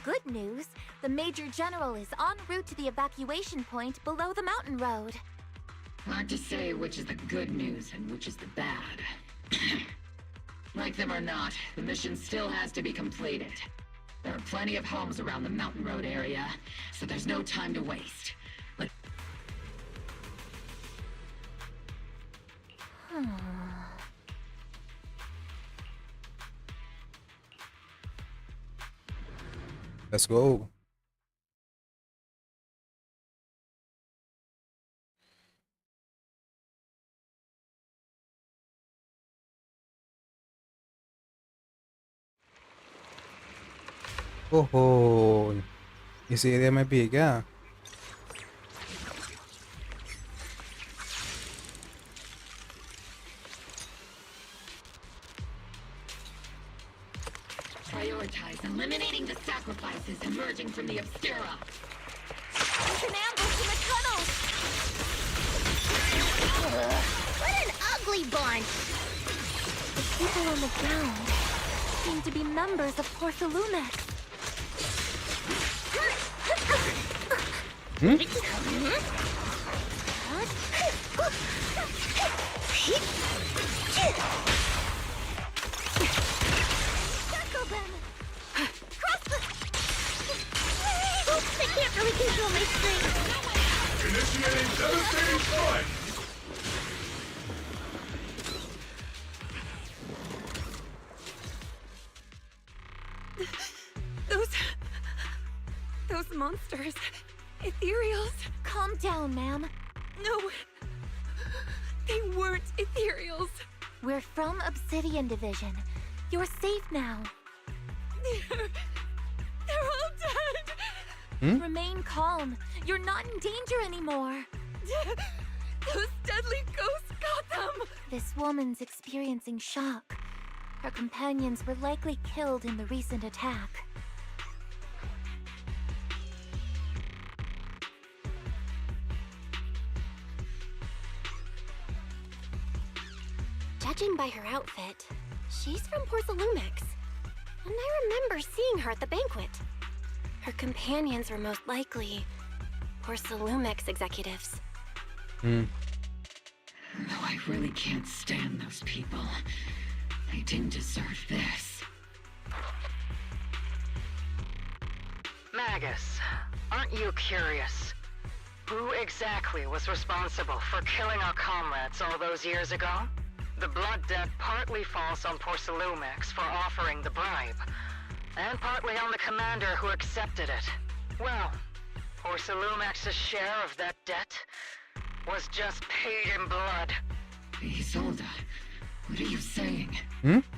Good news, the Major General is en route to the evacuation point below the mountain road. Hard to say which is the good news and which is the bad. Like them or not, the mission still has to be completed. There are plenty of homes around the mountain road area, so there's no time to waste. Let's go. ओहो, इस area में भी है क्या? Prioritize eliminating the sacrifices emerging from the Obscura. There's an ambush in the tunnel! What an ugly bunch! The people on the ground seem to be members of Porcelumix. Tackle them! Cross the... Oops, I can't really control my strength. Initiating devastating strike! Those monsters. Ethereals. Calm down, ma'am. No. They weren't ethereals. We're from Obsidian Division. You're safe now. They're all dead. Remain calm. You're not in danger anymore. Those deadly ghosts got them. This woman's experiencing shock. Her companions were likely killed in the recent attack. Judging by her outfit, she's from Porcelumix. And I remember seeing her at the banquet. Her companions were most likely Porcelumix executives. Though I really can't stand those people. They didn't deserve this. Magus, aren't you curious? Who exactly was responsible for killing our comrades all those years ago? The blood debt partly falls on Porcelumix for offering the bribe, and partly on the commander who accepted it. Well, Porcelumix's share of that debt was just paid in blood. Isolde, what are you saying?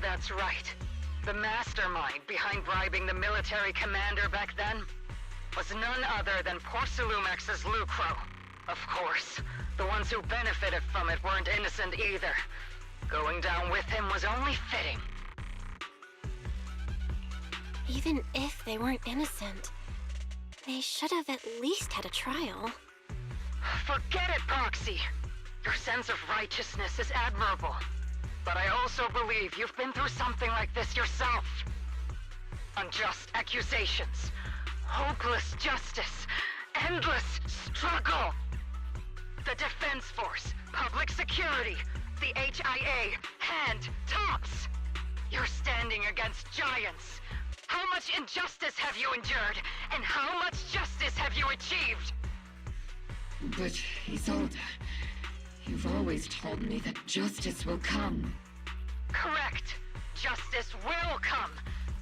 That's right. The mastermind behind bribing the military commander back then was none other than Porcelumix's Lucro. Of course, the ones who benefited from it weren't innocent either. Going down with him was only fitting. Even if they weren't innocent, they should have at least had a trial. Forget it, Proxy. Your sense of righteousness is admirable. But I also believe you've been through something like this yourself. Unjust accusations, hopeless justice, endless struggle. The Defense Force, public security, the HIA, hand tops. You're standing against giants. How much injustice have you endured, and how much justice have you achieved? But, Isolde, you've always told me that justice will come. Correct. Justice will come,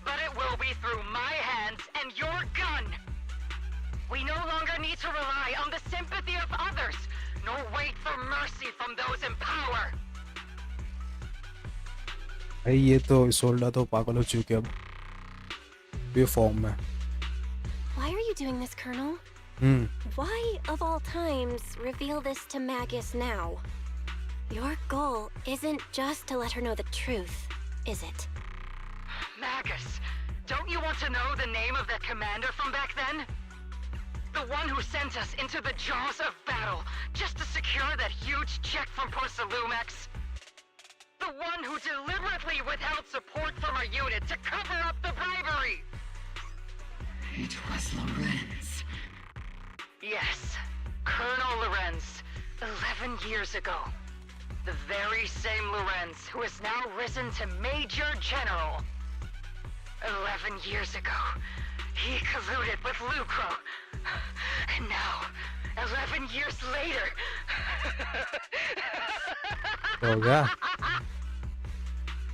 but it will be through my hands and your gun. We no longer need to rely on the sympathy of others, nor wait for mercy from those in power. भाई ये तो इसोल्डा तो पागल हो चुके अब ये form में. Why are you doing this, Colonel? Why, of all times, reveal this to Magus now? Your goal isn't just to let her know the truth, is it? Magus, don't you want to know the name of that commander from back then? The one who sent us into the jaws of battle just to secure that huge check from Porcelumex? The one who deliberately withheld support from our unit to cover up the bribery! It was Lorenz. Yes, Colonel Lorenz, 11 years ago. The very same Lorenz who has now risen to Major General. 11 years ago, he colluded with Lucro. And now, 11 years later... हो गया.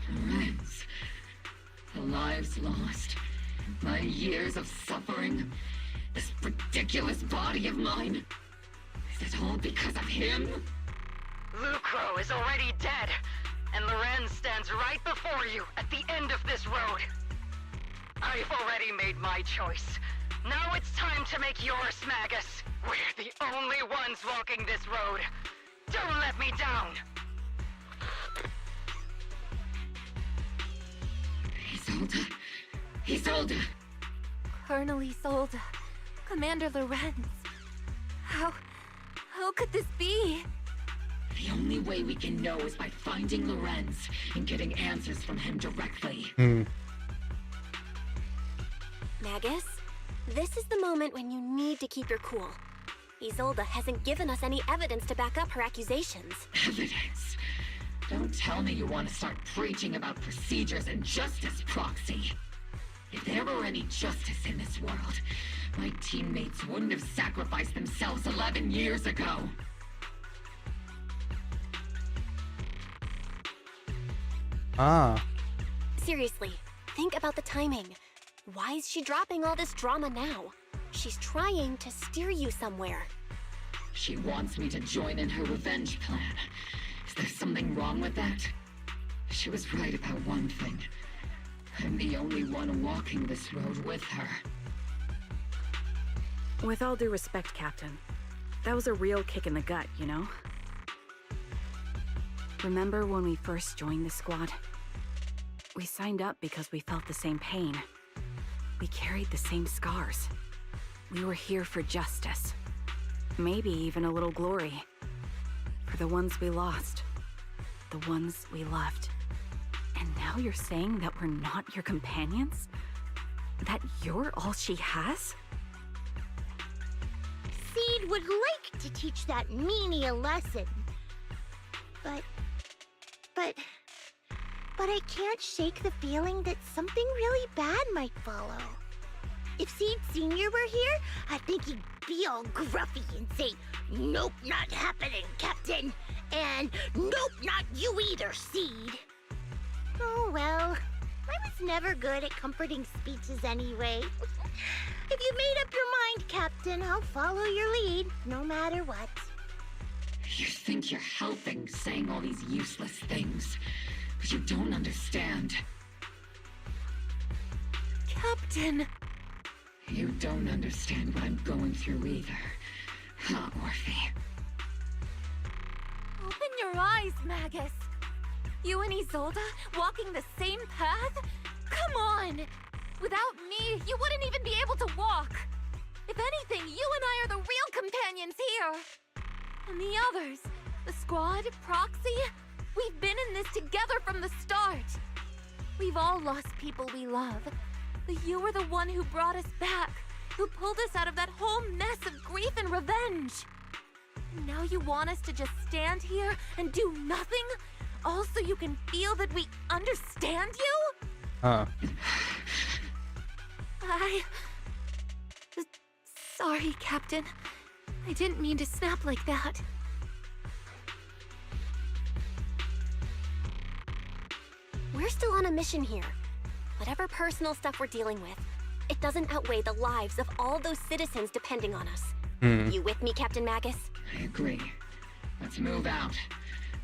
Lorenz. The lives lost. My years of suffering. This ridiculous body of mine. Is it all because of him? Lucro is already dead, and Lorenz stands right before you at the end of this road. I've already made my choice. Now it's time to make yours, Magus. We're the only ones walking this road. Don't let me down. Isolde. Isolde. Colonel Isolde. Commander Lorenz. How could this be? The only way we can know is by finding Lorenz and getting answers from him directly. Magus, this is the moment when you need to keep your cool. Isolde hasn't given us any evidence to back up her accusations. Evidence? Don't tell me you want to start preaching about procedures and justice, Proxy. If there were any justice in this world, my teammates wouldn't have sacrificed themselves 11 years ago. Seriously, think about the timing. Why is she dropping all this drama now? She's trying to steer you somewhere. She wants me to join in her revenge plan. Is there something wrong with that? She was right about one thing. I'm the only one walking this road with her. With all due respect, Captain, that was a real kick in the gut, you know? Remember when we first joined the squad? We signed up because we felt the same pain. We carried the same scars. We were here for justice. Maybe even a little glory. For the ones we lost. The ones we loved. And now you're saying that we're not your companions? That you're all she has? Seed would like to teach that meanie a lesson. But I can't shake the feeling that something really bad might follow. If Seed Sr. were here, I think he'd be all gruffy and say, "Nope, not happening, Captain." And "Nope, not you either, Seed." Oh well, I was never good at comforting speeches anyway. If you made up your mind, Captain, I'll follow your lead, no matter what. You think you're helping, saying all these useless things, but you don't understand. Captain! You don't understand what I'm going through either, huh, Orphe? Open your eyes, Magus. You and Isolde walking the same path? Come on! Without me, you wouldn't even be able to walk. If anything, you and I are the real companions here. And the others, the squad, Proxy, we've been in this together from the start. We've all lost people we love. But you were the one who brought us back, who pulled us out of that whole mess of grief and revenge. And now you want us to just stand here and do nothing? All so you can feel that we understand you? Sorry, Captain. I didn't mean to snap like that. We're still on a mission here. Whatever personal stuff we're dealing with, it doesn't outweigh the lives of all those citizens depending on us. You with me, Captain Magus? I agree. Let's move out.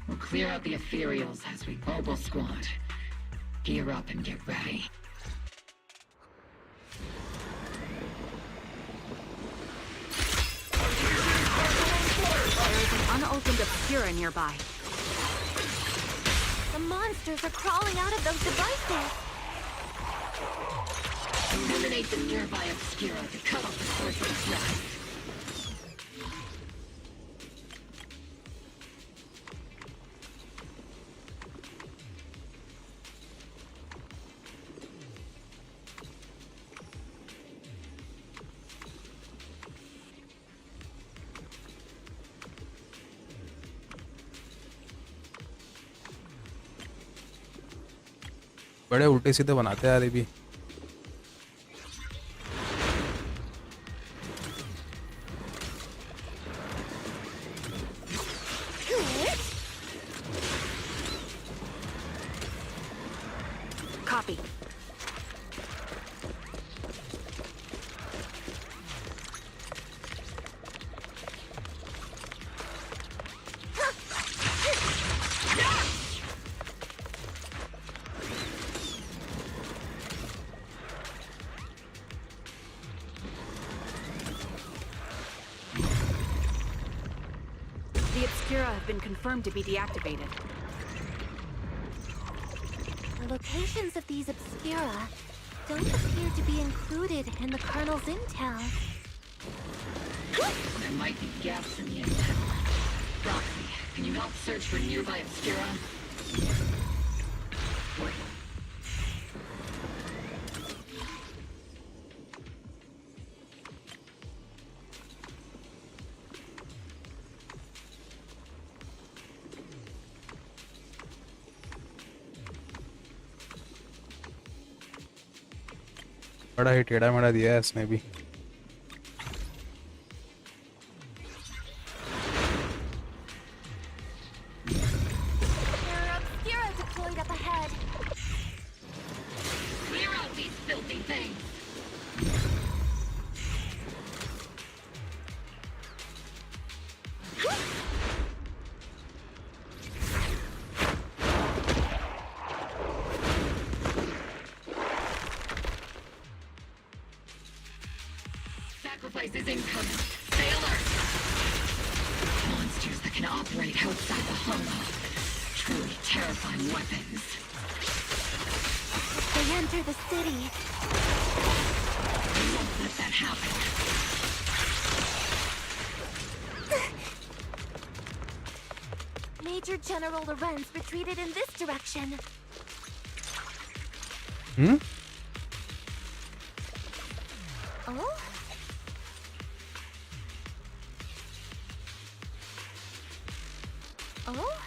We'll clear out the ethereals as we OBOL squad. Gear up and get ready. opened Obscura nearby. The monsters are crawling out of those devices. Eliminate the nearby Obscura to cut off the source of the threat. बड़े उल्टे सीधे बनाते हैं यार ये भी। Copy. The Obscura have been confirmed to be deactivated. The locations of these Obscura don't appear to be included in the Colonel's intel. There might be gaps in the intel. Roxy, can you help search for nearby Obscura? बड़ा ही टेढ़ा मेढ़ा दिया है इसने भी। There are Obscura deployed up ahead. Clear out these filthy things! Sacrifice is incoming. Stay alert! Monsters that can operate outside the hollow. Truly terrifying weapons. They enter the city. We won't let that happen. Major General Lorenz retreated in this direction. Hmm? Oh? Oh?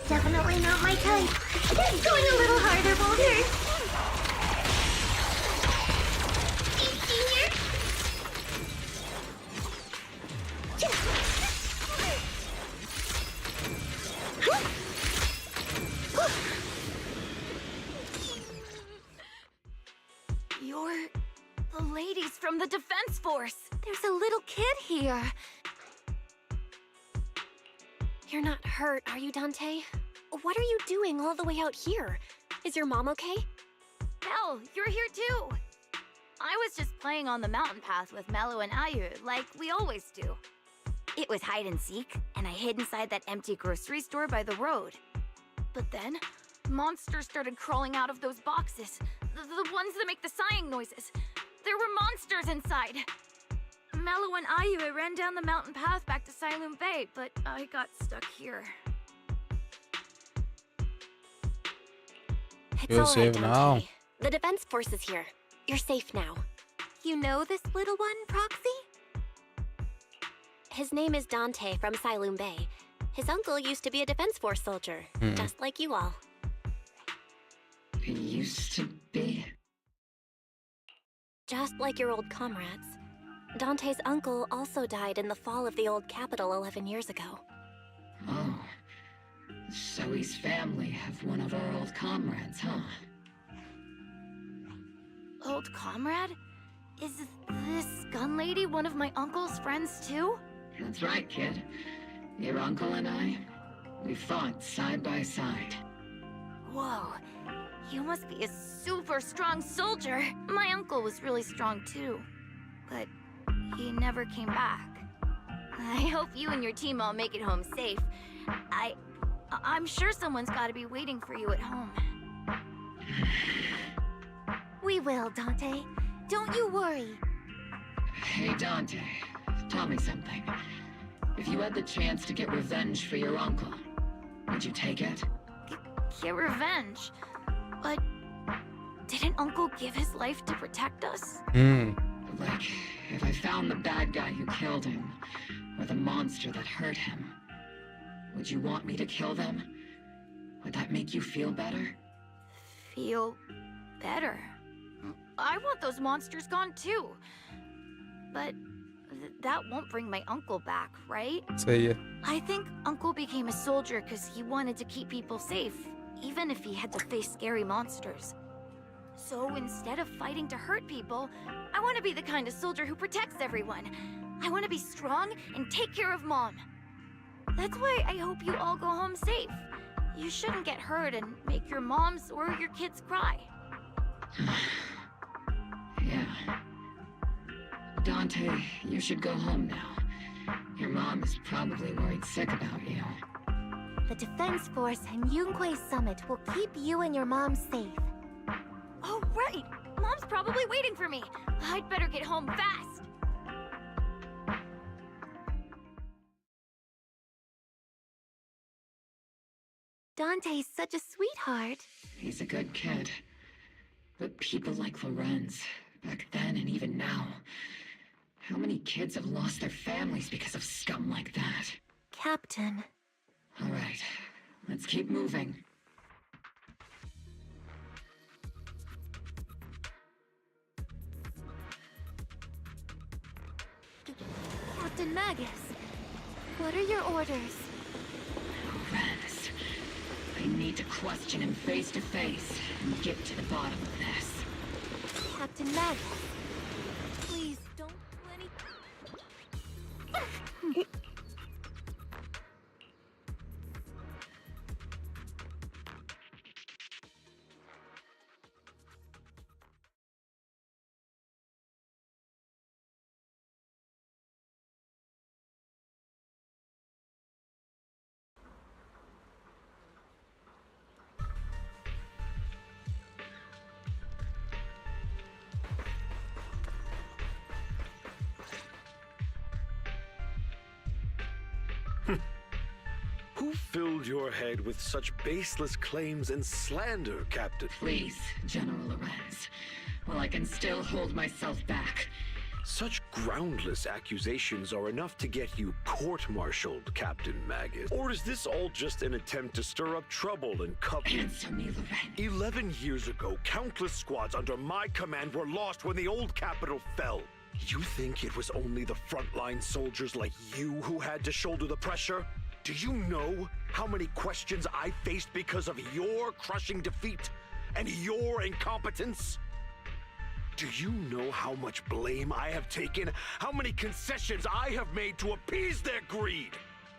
Definitely not my type. Going a little harder, Boulder. Senior? You're the ladies from the Defense Force. There's a little kid here. You're not hurt, are you, Dante? What are you doing all the way out here? Is your mom okay? Belle, you're here too. I was just playing on the mountain path with Mello and Ayu, like we always do. It was hide and seek, and I hid inside that empty grocery store by the road. But then, monsters started crawling out of those boxes. The ones that make the sighing noises. There were monsters inside. Mello and Ayu ran down the mountain path back to Silum Bay, but I got stuck here. It's You're all safe right, now. Dante. The Defense Force is here. You're safe now. You know this little one, Proxy? His name is Dante from Silum Bay. His uncle used to be a Defense Force soldier, just like you all. It used to be. Just like your old comrades. Dante's uncle also died in the fall of the old capital 11 years ago. Oh. Zoe's family have one of our old comrades, huh? so-called comrade? Is this gun lady one of my uncle's friends too? That's right, kid. Your uncle and I, we fought side by side. Whoa, you must be a super strong soldier. My uncle was really strong too, but he never came back. I hope you and your team all make it home safe. I'm sure someone's gotta be waiting for you at home. We will, Dante. Don't you worry. Hey, Dante, tell me something. If you had the chance to get revenge for your uncle, would you take it? Get revenge? But didn't Uncle give his life to protect us? Like, if I found the bad guy who killed him, or the monster that hurt him, would you want me to kill them? Would that make you feel better? Feel better? I want those monsters gone too. But that won't bring my uncle back, right? सही है. I think Uncle became a soldier because he wanted to keep people safe, even if he had to face scary monsters. So instead of fighting to hurt people, I want to be the kind of soldier who protects everyone. I want to be strong and take care of Mom. That's why I hope you all go home safe. You shouldn't get hurt and make your moms or your kids cry. Yeah. Dante, you should go home now. Your mom is probably worried sick about you. The Defense Force and Yunque Summit will keep you and your mom safe. Oh, right! Mom's probably waiting for me. I'd better get home fast. Dante's such a sweetheart. He's a good kid. But people like Lorenz, back then and even now, how many kids have lost their families because of scum like that? Captain. All right, let's keep moving. Captain Magus, what are your orders? Lorenz, I need to question him face to face and get to the bottom of this. Captain Magus, please don't do any... Who filled your head with such baseless claims and slander, Captain? Please, General Lorenz. Well, I can still hold myself back. Such groundless accusations are enough to get you court-martialed, Captain Magus. Or is this all just an attempt to stir up trouble and cover... Answer me, Lorenz. 11 years ago, countless squads under my command were lost when the old capital fell. You think it was only the frontline soldiers like you who had to shoulder the pressure? Do you know how many questions I faced because of your crushing defeat and your incompetence? Do you know how much blame I have taken? How many concessions I have made to appease their greed?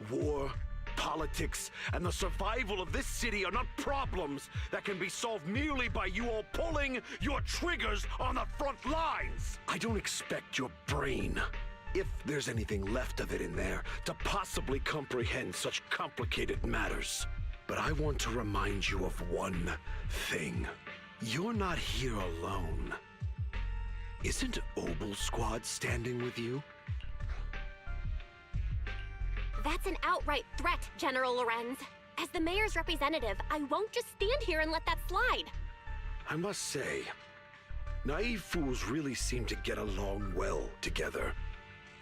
War, politics, and the survival of this city are not problems that can be solved merely by you all pulling your triggers on the front lines. I don't expect your brain, if there's anything left of it in there, to possibly comprehend such complicated matters. But I want to remind you of one thing. You're not here alone. Isn't OBOL Squad standing with you? That's an outright threat, General Lorenz. As the mayor's representative, I won't just stand here and let that slide. I must say, naive fools really seem to get along well together.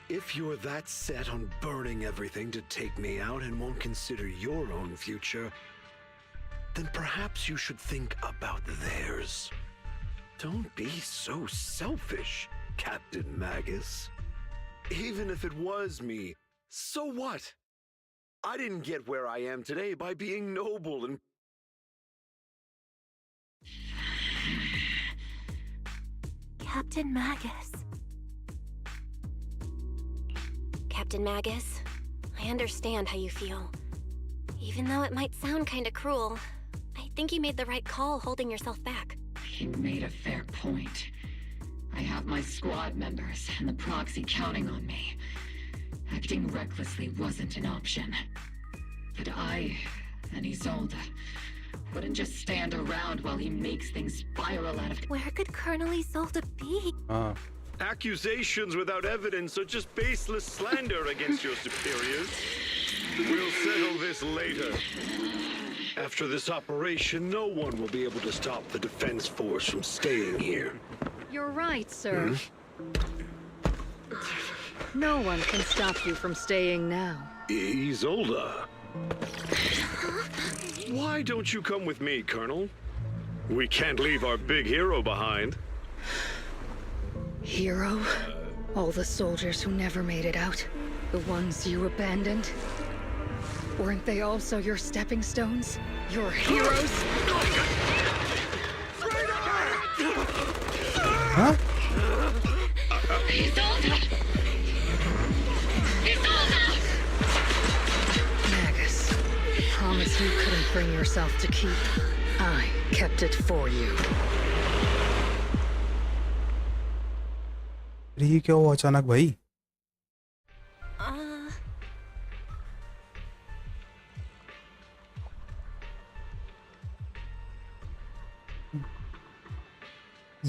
If you're that set on burning everything to take me out and won't consider your own future, then perhaps you should think about theirs. Don't be so selfish, Captain Magus. Even if it was me, so what? I didn't get where I am today by being noble and... Captain Magus. Captain Magus, I understand how you feel. Even though it might sound kinda cruel, I think you made the right call holding yourself back. He made a fair point. I have my squad members and the proxy counting on me. Acting recklessly wasn't an option. But I and Isolde wouldn't just stand around while he makes things spiral out of... Where could Colonel Isolde be? Accusations without evidence are just baseless slander against your superiors. We'll settle this later. After this operation, no one will be able to stop the defense force from staying here. You're right, sir. No one can stop you from staying now. Isolde. Why don't you come with me, Colonel? We can't leave our big hero behind. Hero? All the soldiers who never made it out? The ones you abandoned? Weren't they also your stepping stones? Your heroes? Huh? Magus, promise you couldn't bring yourself to keep. I kept it for you. ये क्या हुआ अचानक भाई?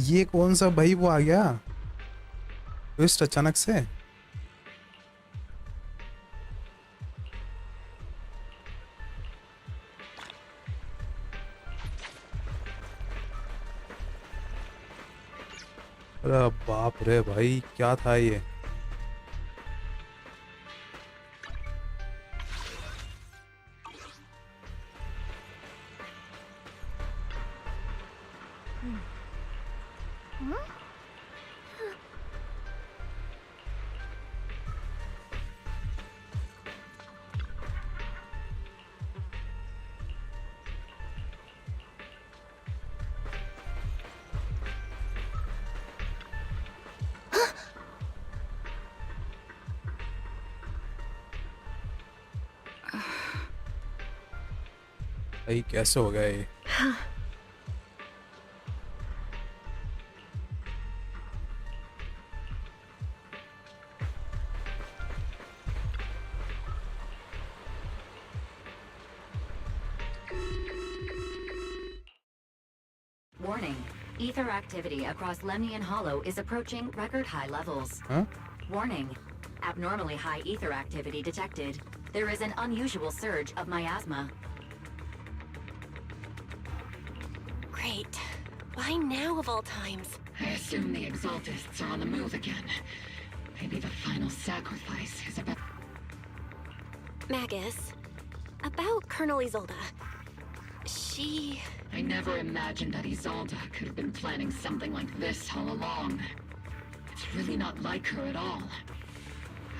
ये कौन सा भाई वो आ गया ट्विस्ट अचानक से? अरे बाप रे भाई क्या था ये? भाई कैसे हो गया ये? Warning. Ether activity across Lemnian Hollow is approaching record high levels. Huh? Warning. Abnormally high ether activity detected. There is an unusual surge of miasma. Great. Why now of all times? I assume the Exaltists are on the move again. Maybe the final sacrifice is about... Magus, about Colonel Isolde. She... I never imagined that Isolde could have been planning something like this all along. It's really not like her at all.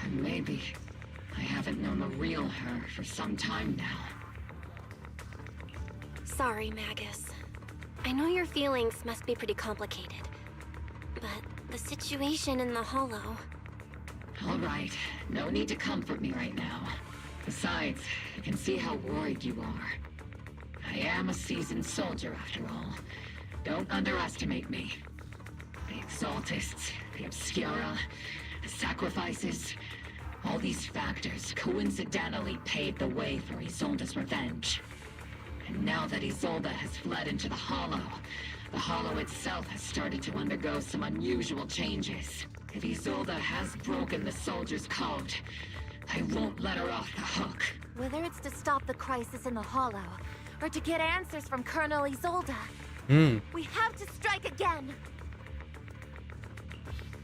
And maybe I haven't known the real her for some time now. Sorry, Magus. I know your feelings must be pretty complicated. But the situation in the Hollow... All right, no need to comfort me right now. Besides, I can see how worried you are. I am a seasoned soldier, after all. Don't underestimate me. The Exaltists, the Obscura, the sacrifices... all these factors coincidentally paved the way for Isolde's revenge. And now that Isolde has fled into the Hollow itself has started to undergo some unusual changes. If Isolde has broken the soldier's code, I won't let her off the hook. Whether it's to stop the crisis in the Hollow, or to get answers from Colonel Isolde, we have to strike again!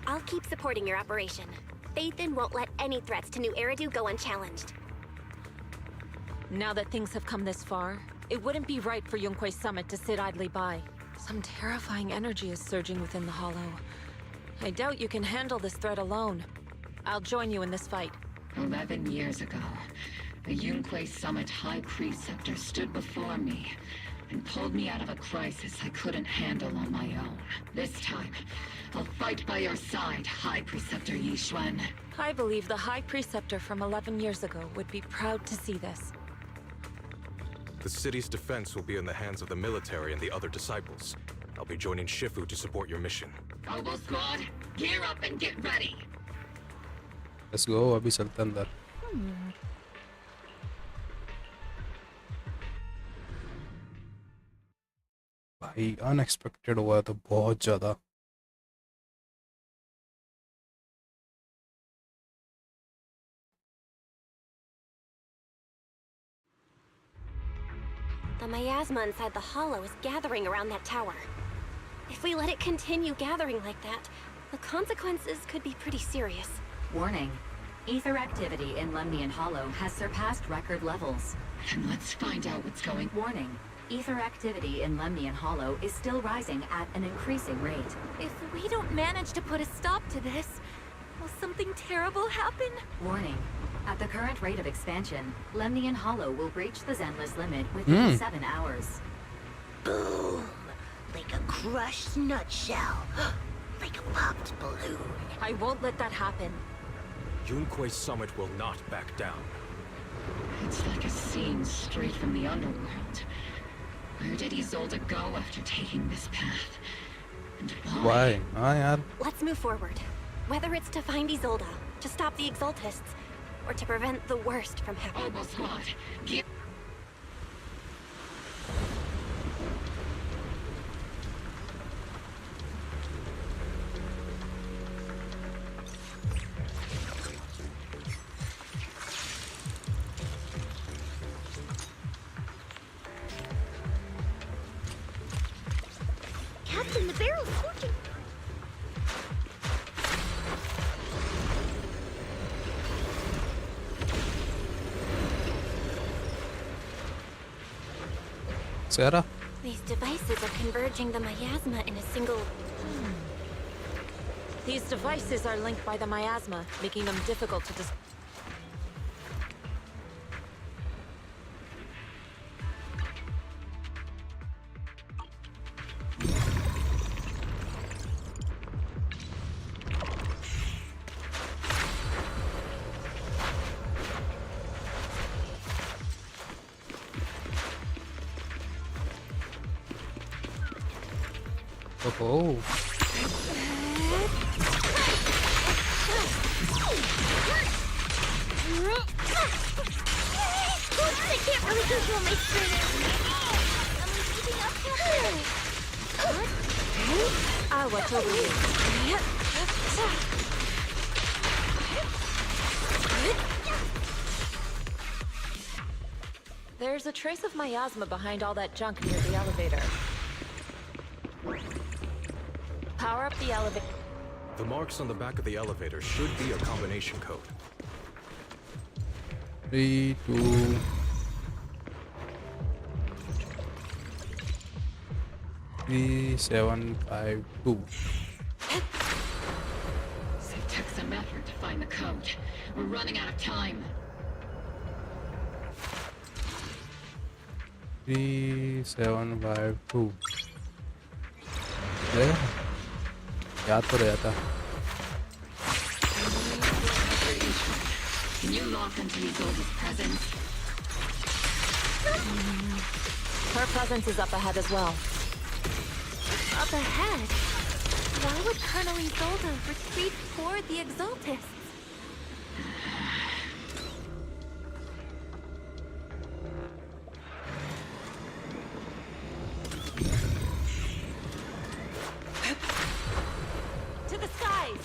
I'll keep supporting your operation. Phaethon won't let any threats to New Eridu go unchallenged. Now that things have come this far, it wouldn't be right for Yunque's summit to sit idly by. Some terrifying energy is surging within the Hollow. I doubt you can handle this threat alone. I'll join you in this fight. 11 years ago, the Yunque Summit High Preceptor stood before me, and pulled me out of a crisis I couldn't handle on my own. This time, I'll fight by your side, High Preceptor Yixuan. I believe the High Preceptor from 11 years ago would be proud to see this. The city's defense will be in the hands of the military and the other disciples. I'll be joining Shifu to support your mission. OBOL squad, gear up and get ready. Let's go. अभी चलते हैं अंदर. भाई unexpected हुआ तो बहुत ज़्यादा. The miasma inside the hollow is gathering around that tower. If we let it continue gathering like that, the consequences could be pretty serious. Warning. Ether activity in Lemnian Hollow has surpassed record levels. Then let's find out what's going. Warning. Ether activity in Lemnian Hollow is still rising at an increasing rate. If we don't manage to put a stop to this, will something terrible happen? Warning. At the current rate of expansion, Lemnian Hollow will breach the Zenless limit within 7 hours. Boom! Like a crushed nutshell. Like a popped balloon. I won't let that happen. Yunquei Summit will not back down. It's like a scene straight from the underworld. Where did Isolde go after taking this path? And why? Why? Let's move forward. Whether it's to find Isolde, to stop the Exaltists, or to prevent the worst from happening. OBOL squad, get... Captain, the barrel's working. Sarah? These devices are converging the miasma in a single... These devices are linked by the miasma, making them difficult to Oh. I can't really control my strength. Am I keeping up, Captain? I'll watch over you. There's a trace of miasma behind all that junk near the elevator. Power up the elevator. The marks on the back of the elevator should be a combination code. 3, 2... 3, 7, 5, 2. So it took some effort to find the code. We're running out of time. 3, 7, 5, 2. Yeah. याद तो रहता. Can you lock into Isolde's presence? Her presence is up ahead as well. Up ahead? Why would Colonel Isolde retreat toward the Exaltists? To the skies!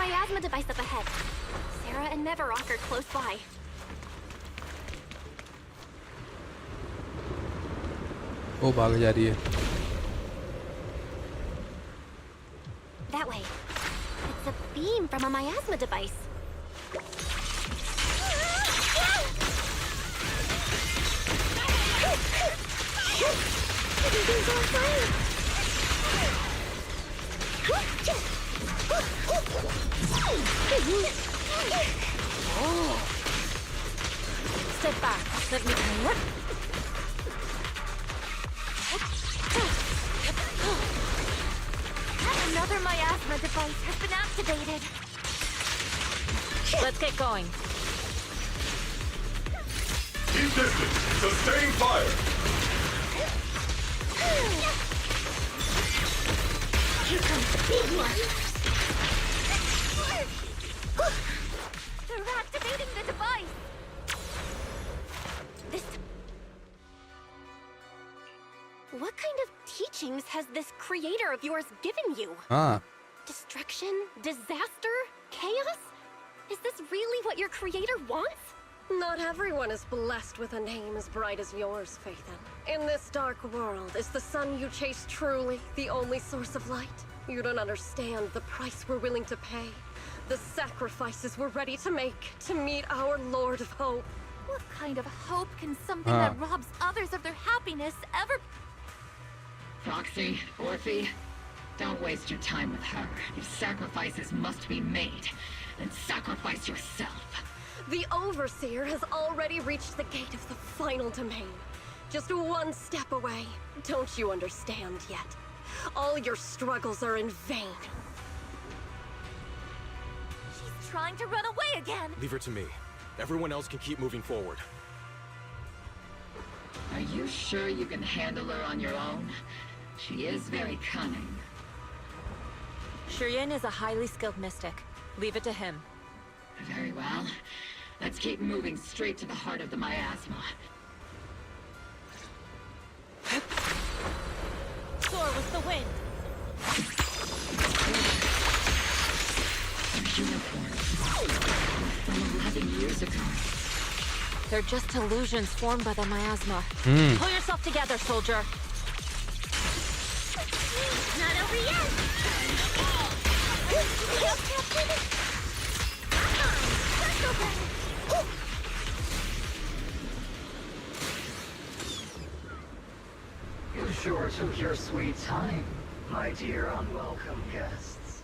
miasma device up ahead. Sarah and Neverrock are close by. वो भाग जा रही है. That way. It's a beam from a miasma device. Everything's on fire. Oh. Step back. Let me clean it. Another miasma device has been activated. Let's get going. Keep distance. Sustain fire. Here comes the big one. They're activating the device. What kind of teachings has this creator of yours given you? Destruction? Disaster? Chaos? Is this really what your creator wants? Not everyone is blessed with a name as bright as yours, Phaethon. In this dark world, is the sun you chase truly the only source of light? You don't understand the price we're willing to pay, the sacrifices we're ready to make to meet our Lord of Hope. What kind of hope can something that robs others of their happiness ever... Roxy, Orphe, don't waste your time with her. If sacrifices must be made, then sacrifice yourself. The Overseer has already reached the gate of the final domain. Just one step away. Don't you understand yet? All your struggles are in vain. She's trying to run away again! Leave her to me. Everyone else can keep moving forward. Are you sure you can handle her on your own? She is very cunning. Shurien is a highly skilled mystic. Leave it to him. Very well. Let's keep moving straight to the heart of the miasma. Soar with the wind! Their uniforms from 11 years ago. They're just illusions formed by the miasma. Pull yourself together, soldier. Not over yet! You sure took your sweet time, my dear unwelcome guests.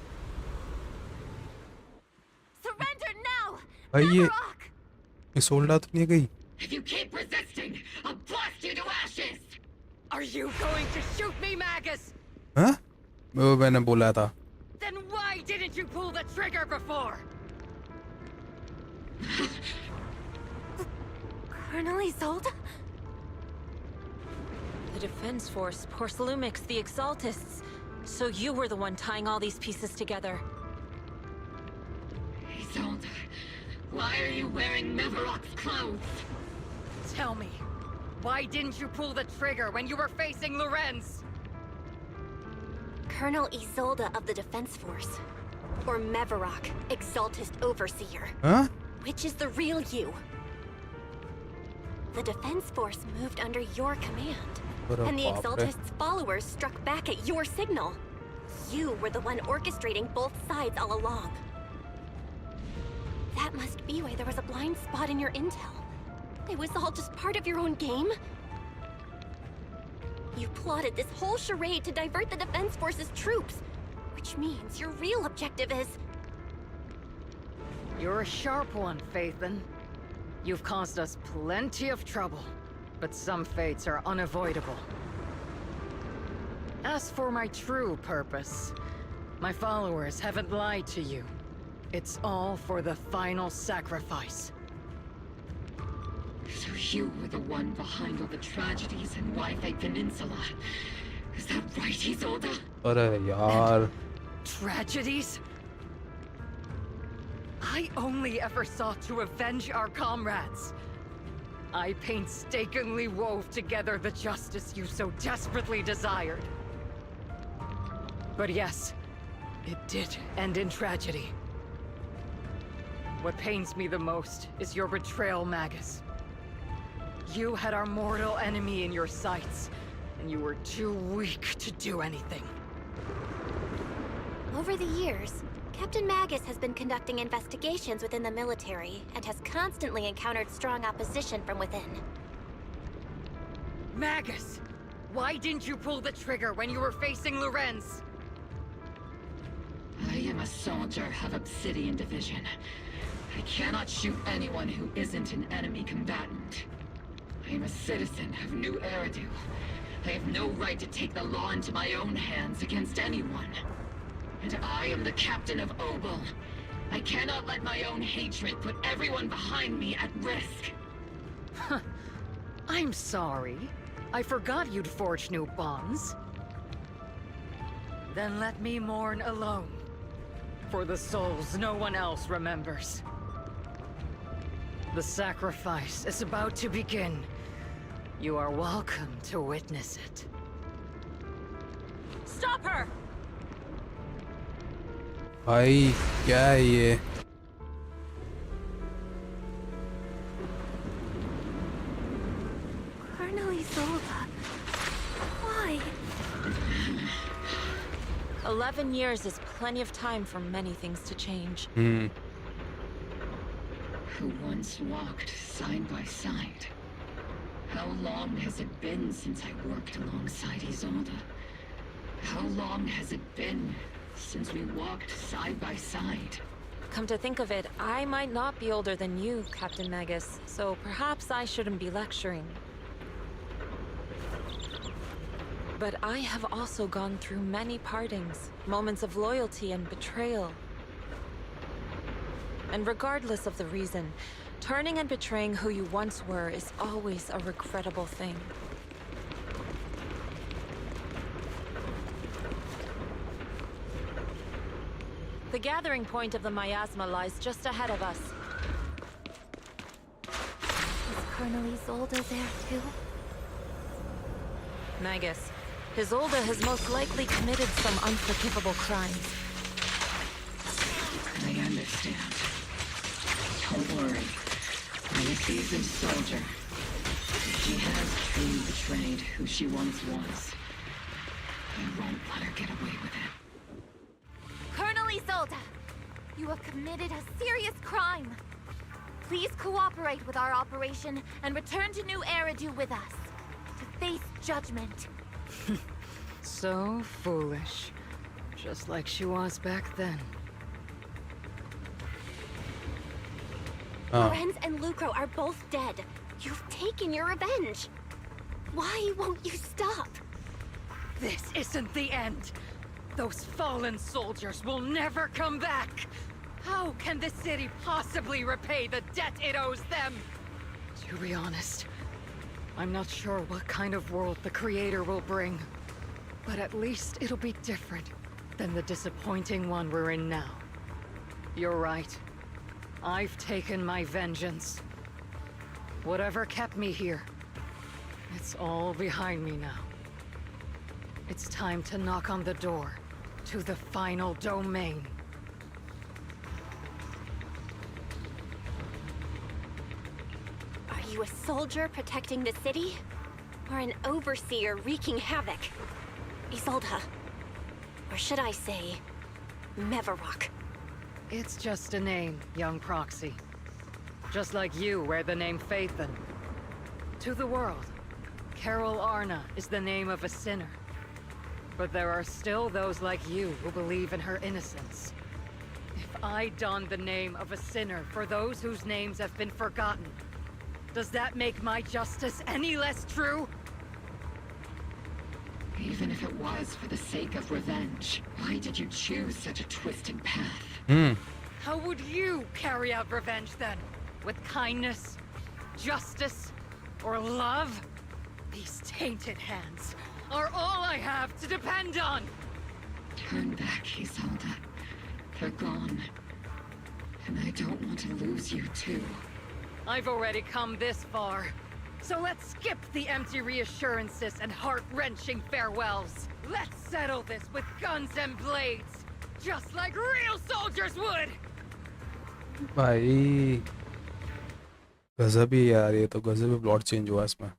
Surrender now! भाई ये सोल्डा तो नहीं गई. If you keep resisting, I'll blast you to ashes! Are you going to shoot me, Magus? हाँ? वो मैंने बोला था. Then why didn't you pull the trigger before? Colonel Isolde? The Defense Force, Porcelumix, the Exaltists. So you were the one tying all these pieces together. Isolde, why are you wearing Neverrock's clothes? Tell me, why didn't you pull the trigger when you were facing Lorenz? Colonel Isolde of the Defense Force. Or Meverrock, Exaltist Overseer. Huh? Which is the real you? The Defense Force moved under your command. And the Exaltist's followers struck back at your signal. You were the one orchestrating both sides all along. That must be why there was a blind spot in your intel. It was all just part of your own game? You plotted this whole charade to divert the Defense Force's troops, which means your real objective is... You're a sharp one, Phaethon. You've caused us plenty of trouble, but some fates are unavoidable. As for my true purpose, my followers haven't lied to you. It's all for the final sacrifice. So you were the one behind all the tragedies in Wi-Fi Peninsula. Is that right, Isolde? अरे यार. Tragedies? I only ever sought to avenge our comrades. I painstakingly wove together the justice you so desperately desired. But yes, it did end in tragedy. What pains me the most is your betrayal, Magus. You had our mortal enemy in your sights, and you were too weak to do anything. Over the years, Captain Magus has been conducting investigations within the military and has constantly encountered strong opposition from within. Magus! Why didn't you pull the trigger when you were facing Lorenz? I am a soldier of Obsidian Division. I cannot shoot anyone who isn't an enemy combatant. I am a citizen of New Eridu. I have no right to take the law into my own hands against anyone. And I am the captain of OBOL. I cannot let my own hatred put everyone behind me at risk. I'm sorry. I forgot you'd forged new bonds. Then let me mourn alone. For the souls no one else remembers. The sacrifice is about to begin. You are welcome to witness it. Stop her! भाई क्या है ये? Colonel Isolde, why? 11 years is plenty of time for many things to change. Who once walked side by side. How long has it been since I worked alongside Isolde? How long has it been since we walked side by side? Come to think of it, I might not be older than you, Captain Magus, so perhaps I shouldn't be lecturing. But I have also gone through many partings, moments of loyalty and betrayal. And regardless of the reason, turning and betraying who you once were is always a regrettable thing. The gathering point of the miasma lies just ahead of us. Is Colonel Isolde there too? Magus, Isolde has most likely committed some unforgivable crimes. I understand. Don't worry. I'm a seasoned soldier. She has truly betrayed who she once was. I won't let her get away with it. Colonel Isolde, you have committed a serious crime. Please cooperate with our operation and return to New Eridu with us to face judgment. So foolish. Just like she was back then. Lorenz and Lucro are both dead. You've taken your revenge. Why won't you stop? This isn't the end. Those fallen soldiers will never come back. How can the city possibly repay the debt it owes them? To be honest, I'm not sure what kind of world the Creator will bring. But at least it'll be different than the disappointing one we're in now. You're right. I've taken my vengeance. Whatever kept me here, it's all behind me now. It's time to knock on the door to the final domain. Are you a soldier protecting the city? Or an overseer wreaking havoc? Isolde. Or should I say, Mevarok? It's just a name, young proxy. Just like you wear the name Phaethon. To the world, Carol Arna is the name of a sinner. But there are still those like you who believe in her innocence. If I don the name of a sinner for those whose names have been forgotten, does that make my justice any less true? Even if it was for the sake of revenge, why did you choose such a twisted path? How would you carry out revenge then? With kindness, justice, or love? These tainted hands are all I have to depend on! Turn back, Isolde. They're gone. And I don't want to lose you too. I've already come this far. So let's skip the empty reassurances and heart-wrenching farewells. Let's settle this with guns and blades, just like real soldiers would! भाई गजब ही यार, ये तो गजब ही plot change हुआ इसमें।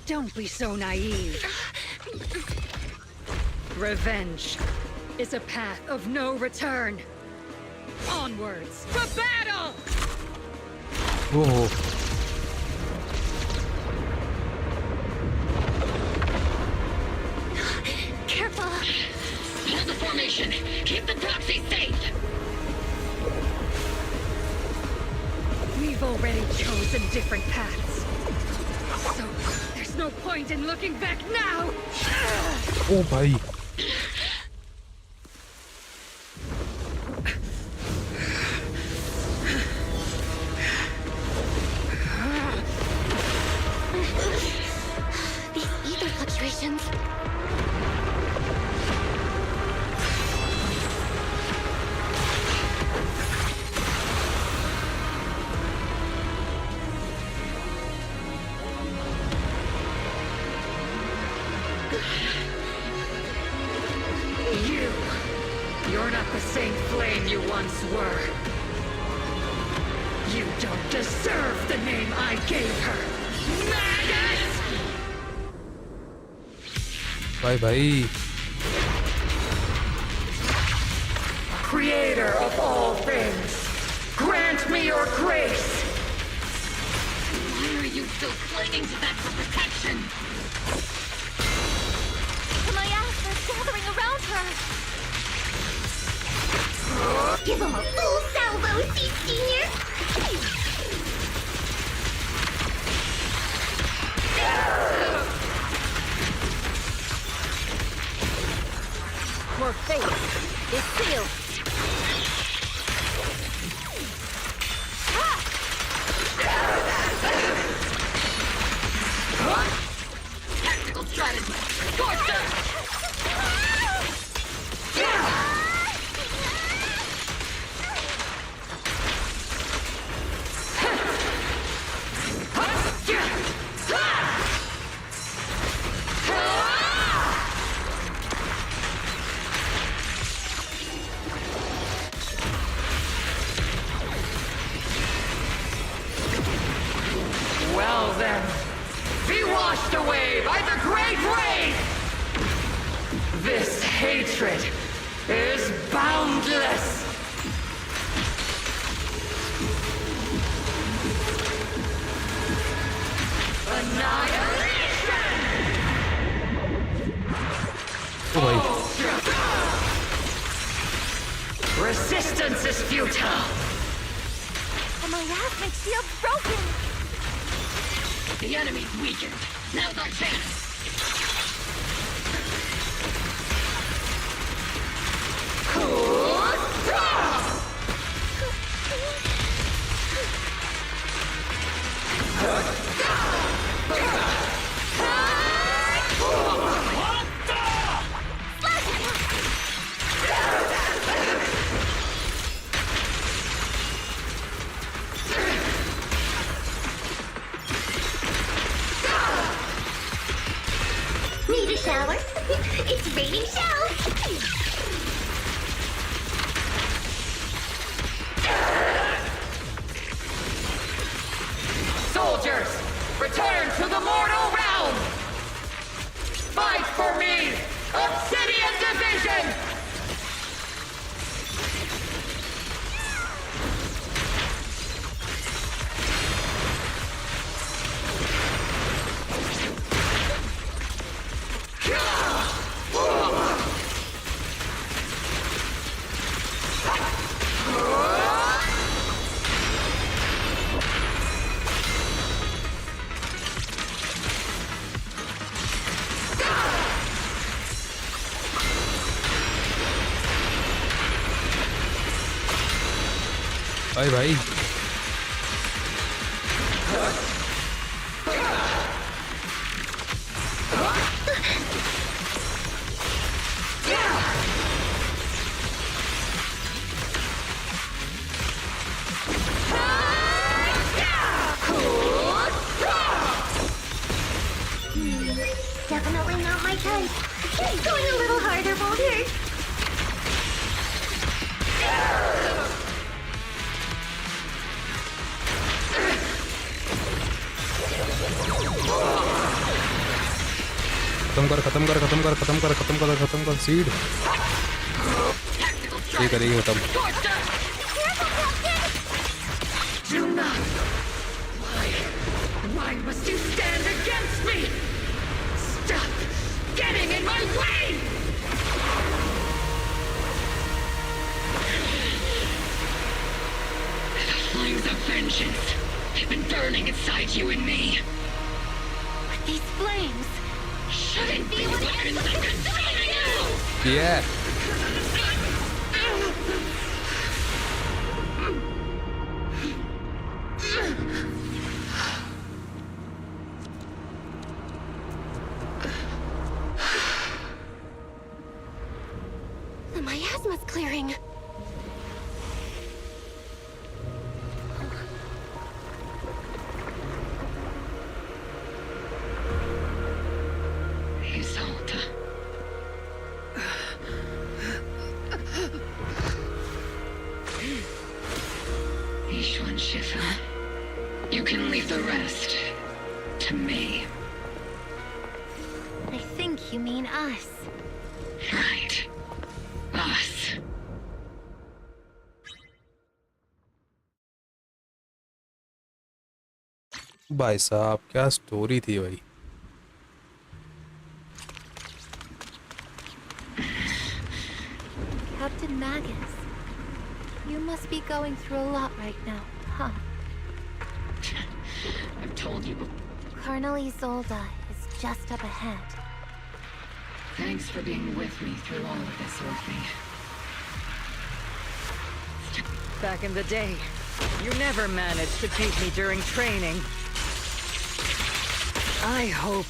Don't be so naive. Revenge is a path of no return. Onwards to battle! Oh. Careful! Hold the formation! Keep the proxy safe! We've already chosen different paths. So, there's no point in looking back now! Oh, bhai. These ether fluctuations. You're not the same flame you once were. You don't deserve the name I gave her. Maggot! Bye bye. Creator of all things, grant me your grace. Why are you still clinging to that for protection? My ass is gathering around her. Give him a full salvo, Senior! Your fate is sealed. Tactical strategy! Scorcher! Well then, be washed away by the great rain! This hatred is boundless! Annihilation! Resistance is futile! And my ass shield's broken! The enemy's weakened. Now's our chance. Need a shower? It's raining shells! Soldiers, return to the mortal realm! Fight for me, Obsidian Division! Bye bye. time. Keep going a little harder, Mulder. खत्म कर seed ये करेगी खत्म Do not! Why must you stand against me? Stop getting in my way! The flames of vengeance have been burning inside you and me. But these flames shouldn't be weapons of consuming you! Yeah. The miasma's clearing. Isolde. Yixuan Shifu. You can leave the rest to me. I think you mean us. Right. Us. भाई साहब क्या story थी भाई Captain Magus, you must be going through a lot right now, huh? I've told you. Colonel Isolde is just up ahead. Thanks for being with me through all of this, Orphe. Back in the day, you never managed to beat me during training. I hope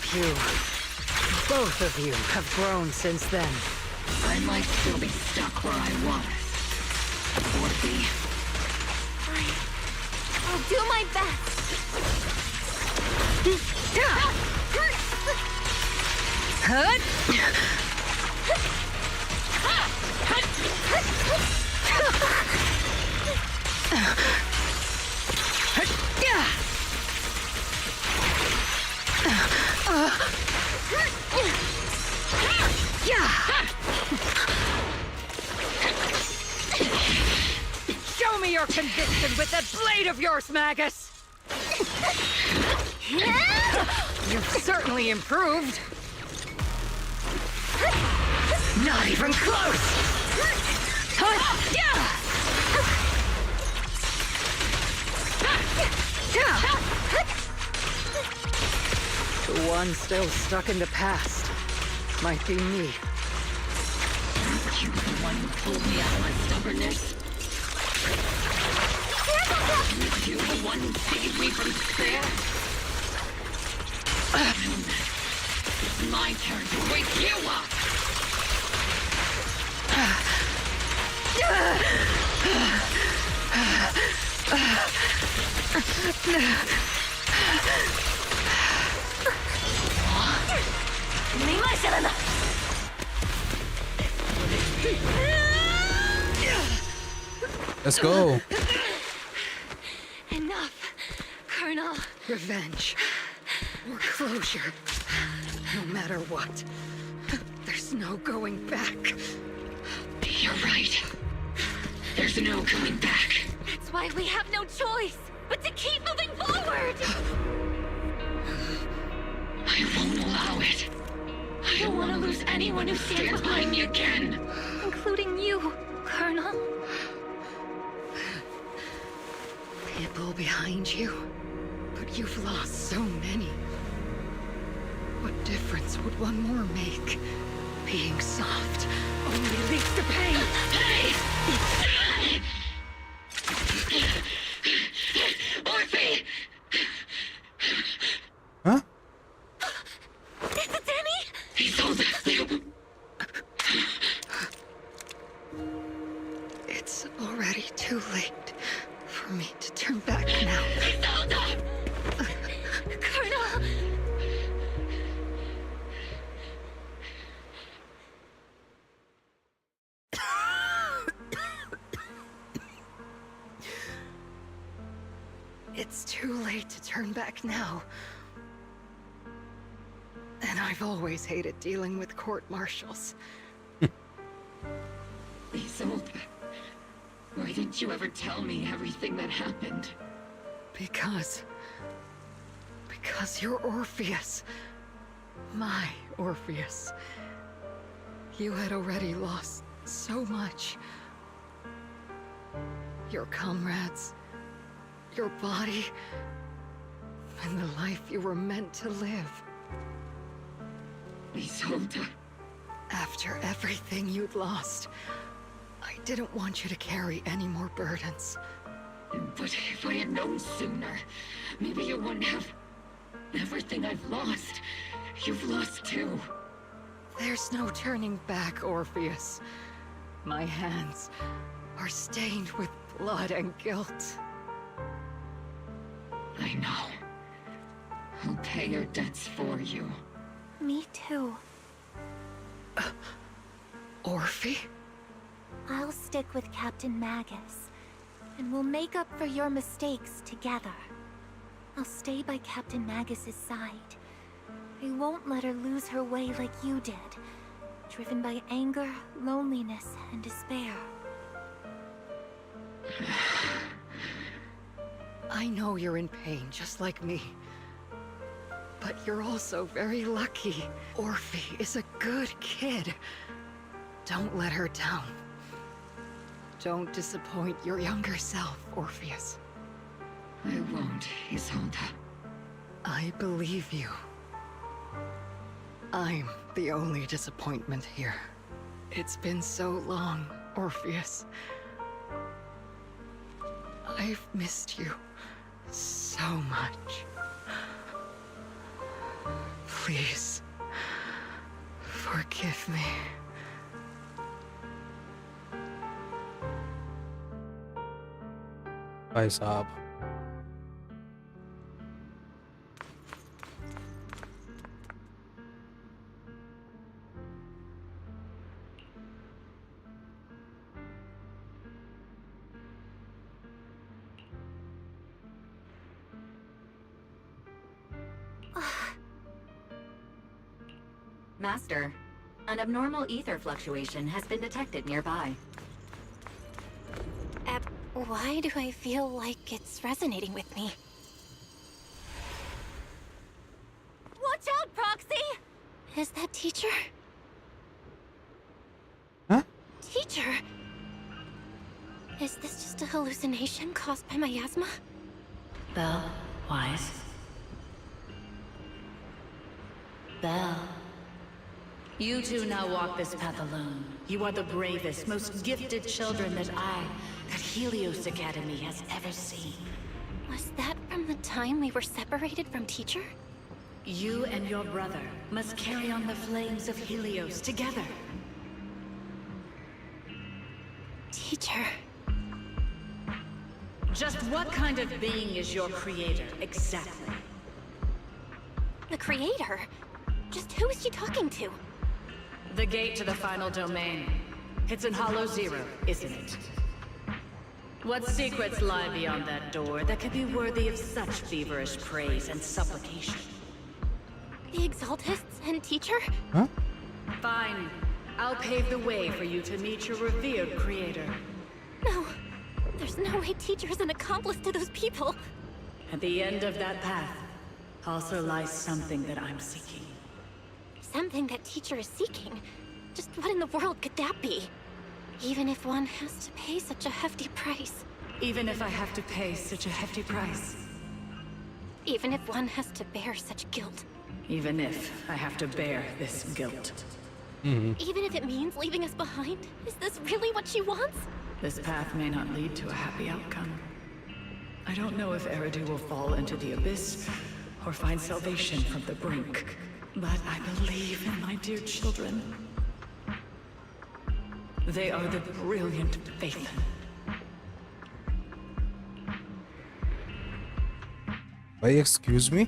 both of you have grown since then. I might still be stuck where I was. Orphe. I'll do my best. Show me your conviction with that blade of yours, Magus! You've certainly improved. Not even close! The one still stuck in the past might be me. You were the one who pulled me out of my stubbornness. You the one who saved me from despair. It's my turn to wake you up. Let's go. Enough, Colonel. Revenge. Or closure. No matter what. There's no going back. You're right. There's no going back. That's why we have no choice but to keep moving forward! I won't allow it. I don't want to lose anyone who stands behind me again. Including you, Colonel. People behind you, but you've lost so many. What difference would one more make? Being soft only leads to pain. Orphe! Huh? Is it Danny? He told us. It's already too late for me to turn back now. Colonel! It's too late to turn back now. And I've always hated dealing with court-martials. Isolde, why didn't you ever tell me everything that happened? Because you're Orpheus. My Orpheus. You had already lost so much. Your comrades, your body, and the life you were meant to live. Isolde. After everything you'd lost, I didn't want you to carry any more burdens. But if I had known sooner, maybe you wouldn't have... Everything I've lost, you've lost too. There's no turning back, Orpheus. My hands are stained with blood and guilt. I know. I'll pay your debts for you. Me too. Orphe? I'll stick with Captain Magus, and we'll make up for your mistakes together. I'll stay by Captain Magus's side. I won't let her lose her way like you did, driven by anger, loneliness, and despair. I know you're in pain, just like me. But you're also very lucky. Orphe is a good kid. Don't let her down. Don't disappoint your younger self, Orpheus. I won't, Isolde. I believe you. I'm the only disappointment here. It's been so long, Orpheus. I've missed you so much. Please, forgive me. भाई साहब Master, an abnormal ether fluctuation has been detected nearby. Why do I feel like it's resonating with me? Watch out, Proxy! Is that teacher? Huh? Teacher? Is this just a hallucination caused by miasma? Belle, Wise. Belle. You two now walk this path alone. You are the bravest, most gifted children that Helios Academy has ever seen. Was that from the time we were separated from teacher? You and your brother must carry on the flames of Helios together. Teacher. Just what kind of being is your creator, exactly? The creator? Just who is she talking to? The gate to the final domain. It's in Hollow Zero, isn't it? What secrets lie beyond that door that could be worthy of such feverish praise and supplication? The Exaltists and teacher? Huh? Fine. I'll pave the way for you to meet your revered creator. No. There's no way teacher is an accomplice to those people. At the end of that path also lies something that I'm seeking. Something that teacher is seeking? Just what in the world could that be? Even if one has to pay such a hefty price. Even if I have to pay such a hefty price. Even if one has to bear such guilt. Even if I have to bear this guilt. Even if it means leaving us behind? Is this really what she wants? This path may not lead to a happy outcome. I don't know if Eridu will fall into the abyss or find salvation from the brink. But I believe in my dear children. They are the brilliant Faithen. Why, excuse me?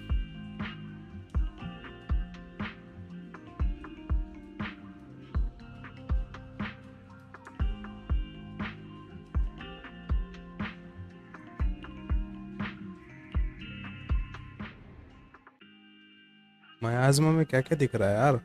मियाज़मा में क्या क्या दिख रहा है यार?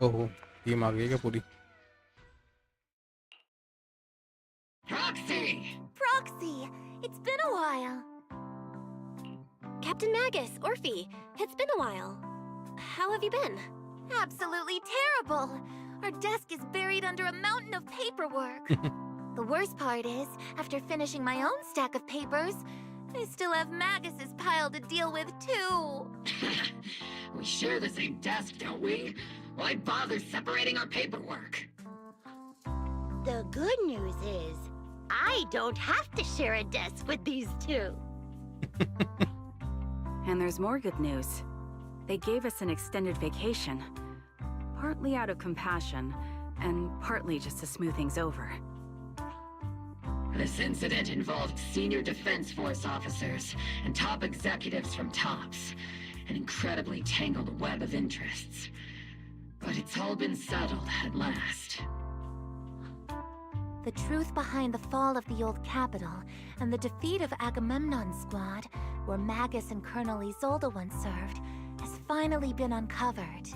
ओहो, team आ गई क्या पूरी? Proxy! It's been a while. Captain Magus, Orphe, it's been a while. How have you been? Absolutely terrible! Our desk is buried under a mountain of paperwork. The worst part is, after finishing my own stack of papers, I still have Magus's pile to deal with too. We share the same desk, don't we? Why bother separating our paperwork? The good news is, I don't have to share a desk with these two. And there's more good news. They gave us an extended vacation. Partly out of compassion, and partly just to smooth things over. This incident involved senior Defense Force officers and top executives from TOPS. An incredibly tangled web of interests. But it's all been settled at last. The truth behind the fall of the old capital and the defeat of Agamemnon's squad, where Magus and Colonel Isolde once served, has finally been uncovered.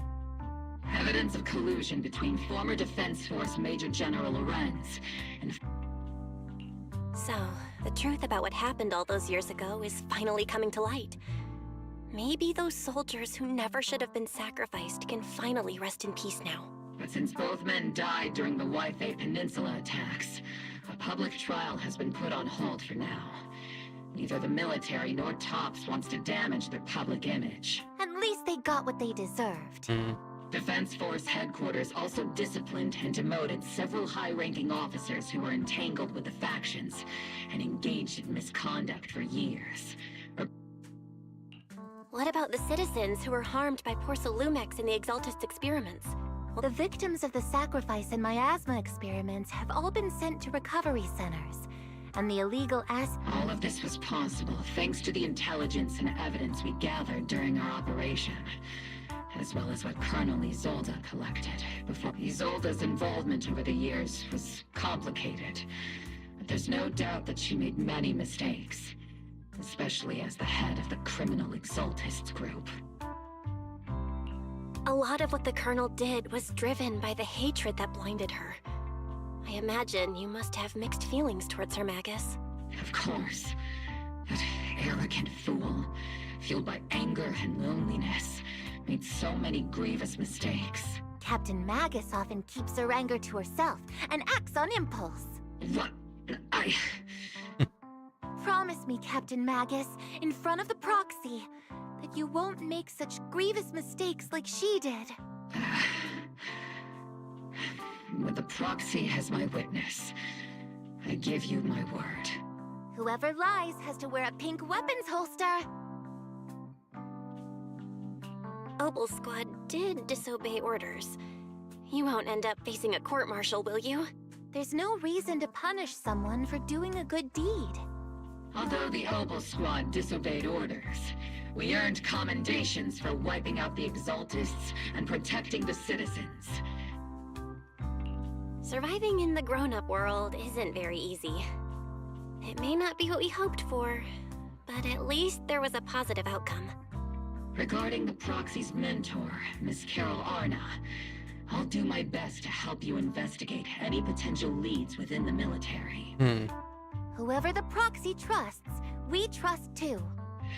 Evidence of collusion between former Defense Force Major General Lorenz and... So, the truth about what happened all those years ago is finally coming to light. Maybe those soldiers who never should have been sacrificed can finally rest in peace now. But since both men died during the Yifei Peninsula attacks, a public trial has been put on hold for now. Neither the military nor TOPS wants to damage their public image. At least they got what they deserved. Defense Force headquarters also disciplined and demoted several high-ranking officers who were entangled with the factions and engaged in misconduct for years. What about the citizens who were harmed by Porcelumex in the Exaltist experiments? The victims of the sacrifice and miasma experiments have all been sent to recovery centers. And the illegal All of this was possible thanks to the intelligence and evidence we gathered during our operation. As well as what Colonel Isolde collected before. Isolde's involvement over the years was complicated. But there's no doubt that she made many mistakes. Especially as the head of the criminal Exaltists group. A lot of what the Colonel did was driven by the hatred that blinded her. I imagine you must have mixed feelings towards her, Magus. Of course. That arrogant fool, fueled by anger and loneliness, made so many grievous mistakes. Captain Magus often keeps her anger to herself and acts on impulse. What? Promise me, Captain Magus, in front of the proxy, that you won't make such grievous mistakes like she did. With the proxy as my witness, I give you my word. Whoever lies has to wear a pink weapons holster. OBOL squad did disobey orders. You won't end up facing a court-martial, will you? There's no reason to punish someone for doing a good deed. Although the OBOL squad disobeyed orders, we earned commendations for wiping out the Exaltists and protecting the citizens. Surviving in the grown-up world isn't very easy. It may not be what we hoped for, but at least there was a positive outcome. Regarding the proxy's mentor, Miss Carol Arna, I'll do my best to help you investigate any potential leads within the military. Whoever the proxy trusts, we trust too.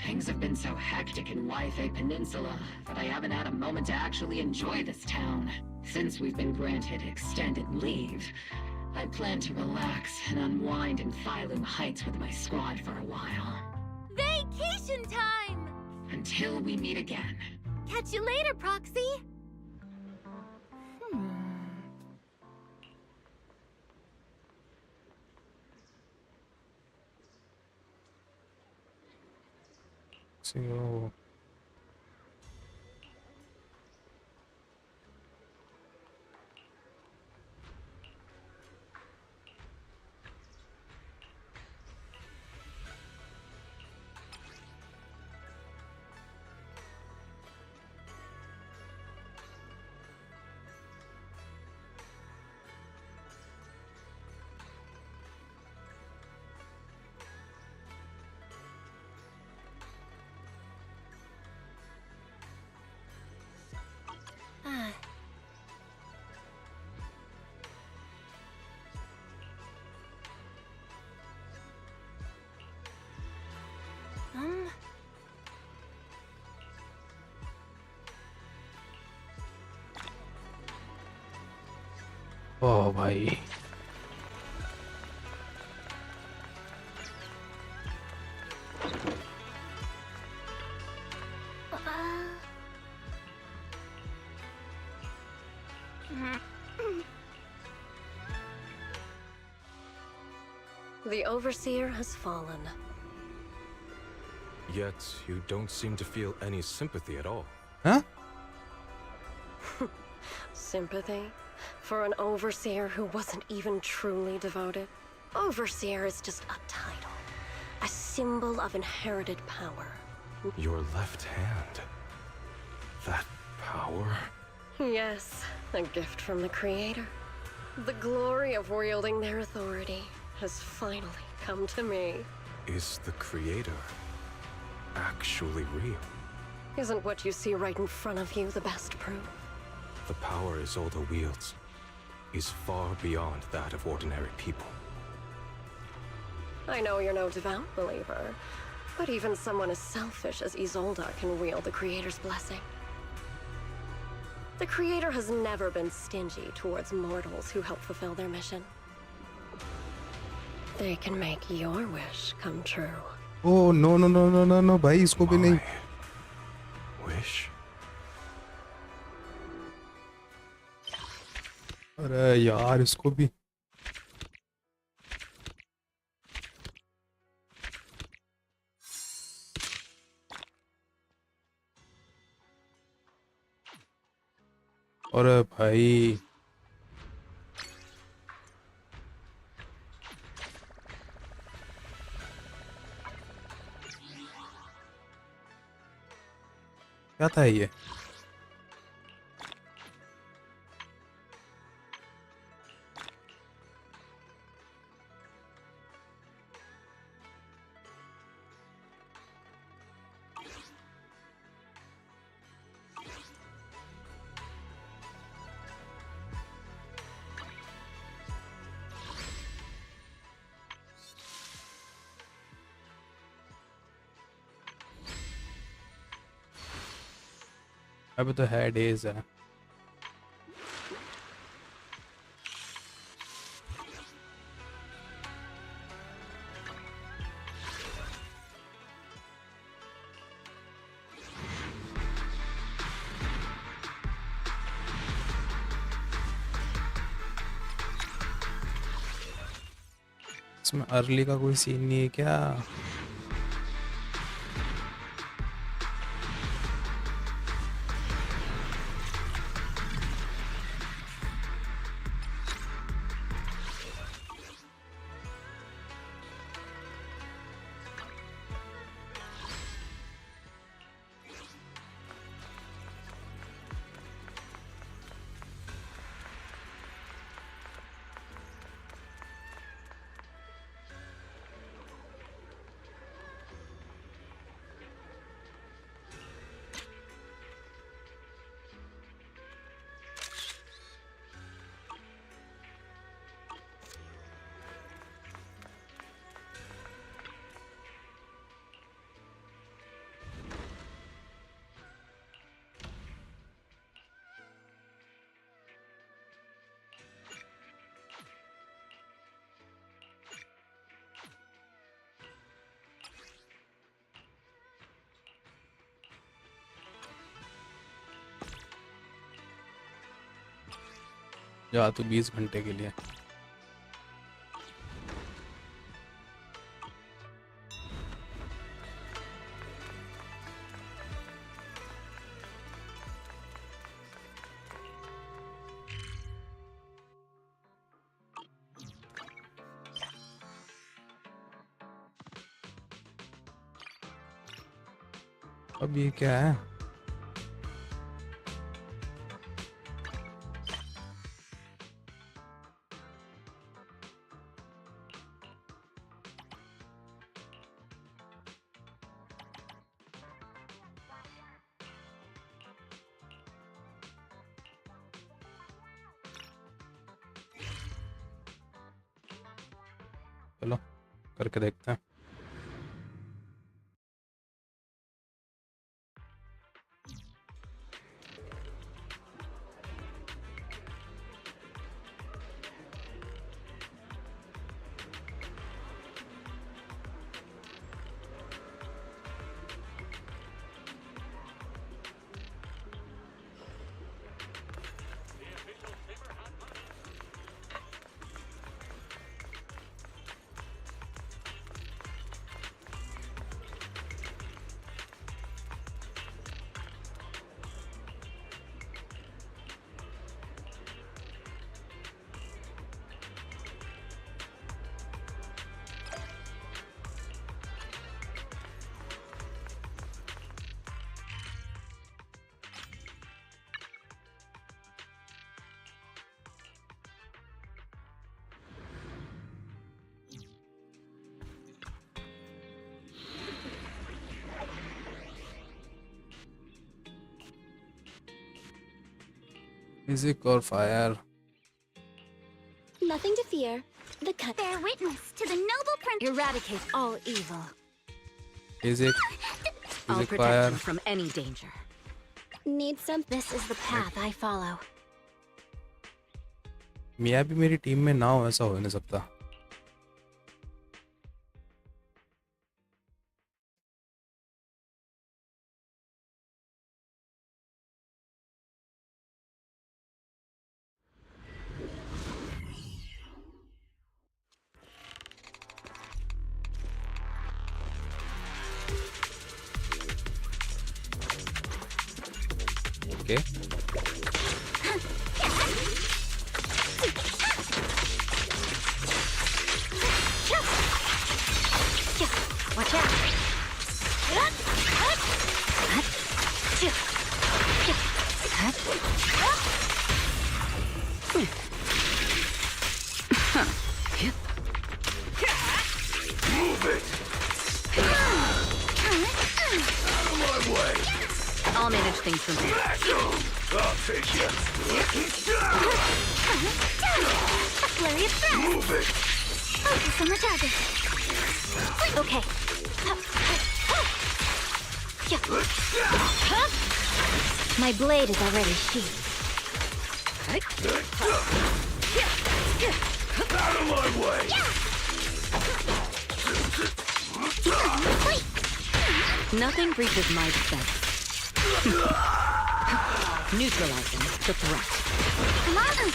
Things have been so hectic in Yifei Peninsula that I haven't had a moment to actually enjoy this town. Since we've been granted extended leave, I plan to relax and unwind in Phylum Heights with my squad for a while. Vacation time! Until we meet again. Catch you later, Proxy! So oh भाई The Overseer has fallen. Yet, you don't seem to feel any sympathy at all. Huh? Sympathy? For an Overseer who wasn't even truly devoted? Overseer is just a title. A symbol of inherited power. Your left hand. That power? Yes, a gift from the Creator. The glory of wielding their authority has finally come to me. Is the Creator actually real? Isn't what you see right in front of you the best proof? The power Isolde wields is far beyond that of ordinary people. I know you're no devout believer, but even someone as selfish as Isolde can wield the Creator's blessing. The Creator has never been stingy towards mortals who help fulfill their mission. They can make your wish come true. Oh no भाई इसको भी नहीं. Wish? अरे यार इसको भी. अरे भाई क्या था ये? अब तो है डेज है. इसमें अर्ली का कोई सीन नहीं है क्या? या तो 20 घंटे के लिए। अब ये क्या है? चलो करके देखते हैं। Music or fire? Nothing to fear. The cut. Bear witness to the noble prince. Eradicate all evil. Music. I'll Music protect fire. you from any danger. Need some. This is the path I follow. मियाबी मेरी team में ना हो ऐसा हो नहीं सकता। Okay. Watch out. Move it! Out of my way! I'll manage things from here. I'll take you. A flurry of threats. Move it! Focus on the target. Okay. My blade is already sheathed. Out of my way! Nothing breaches my defense. Neutralizing the threat. Come on.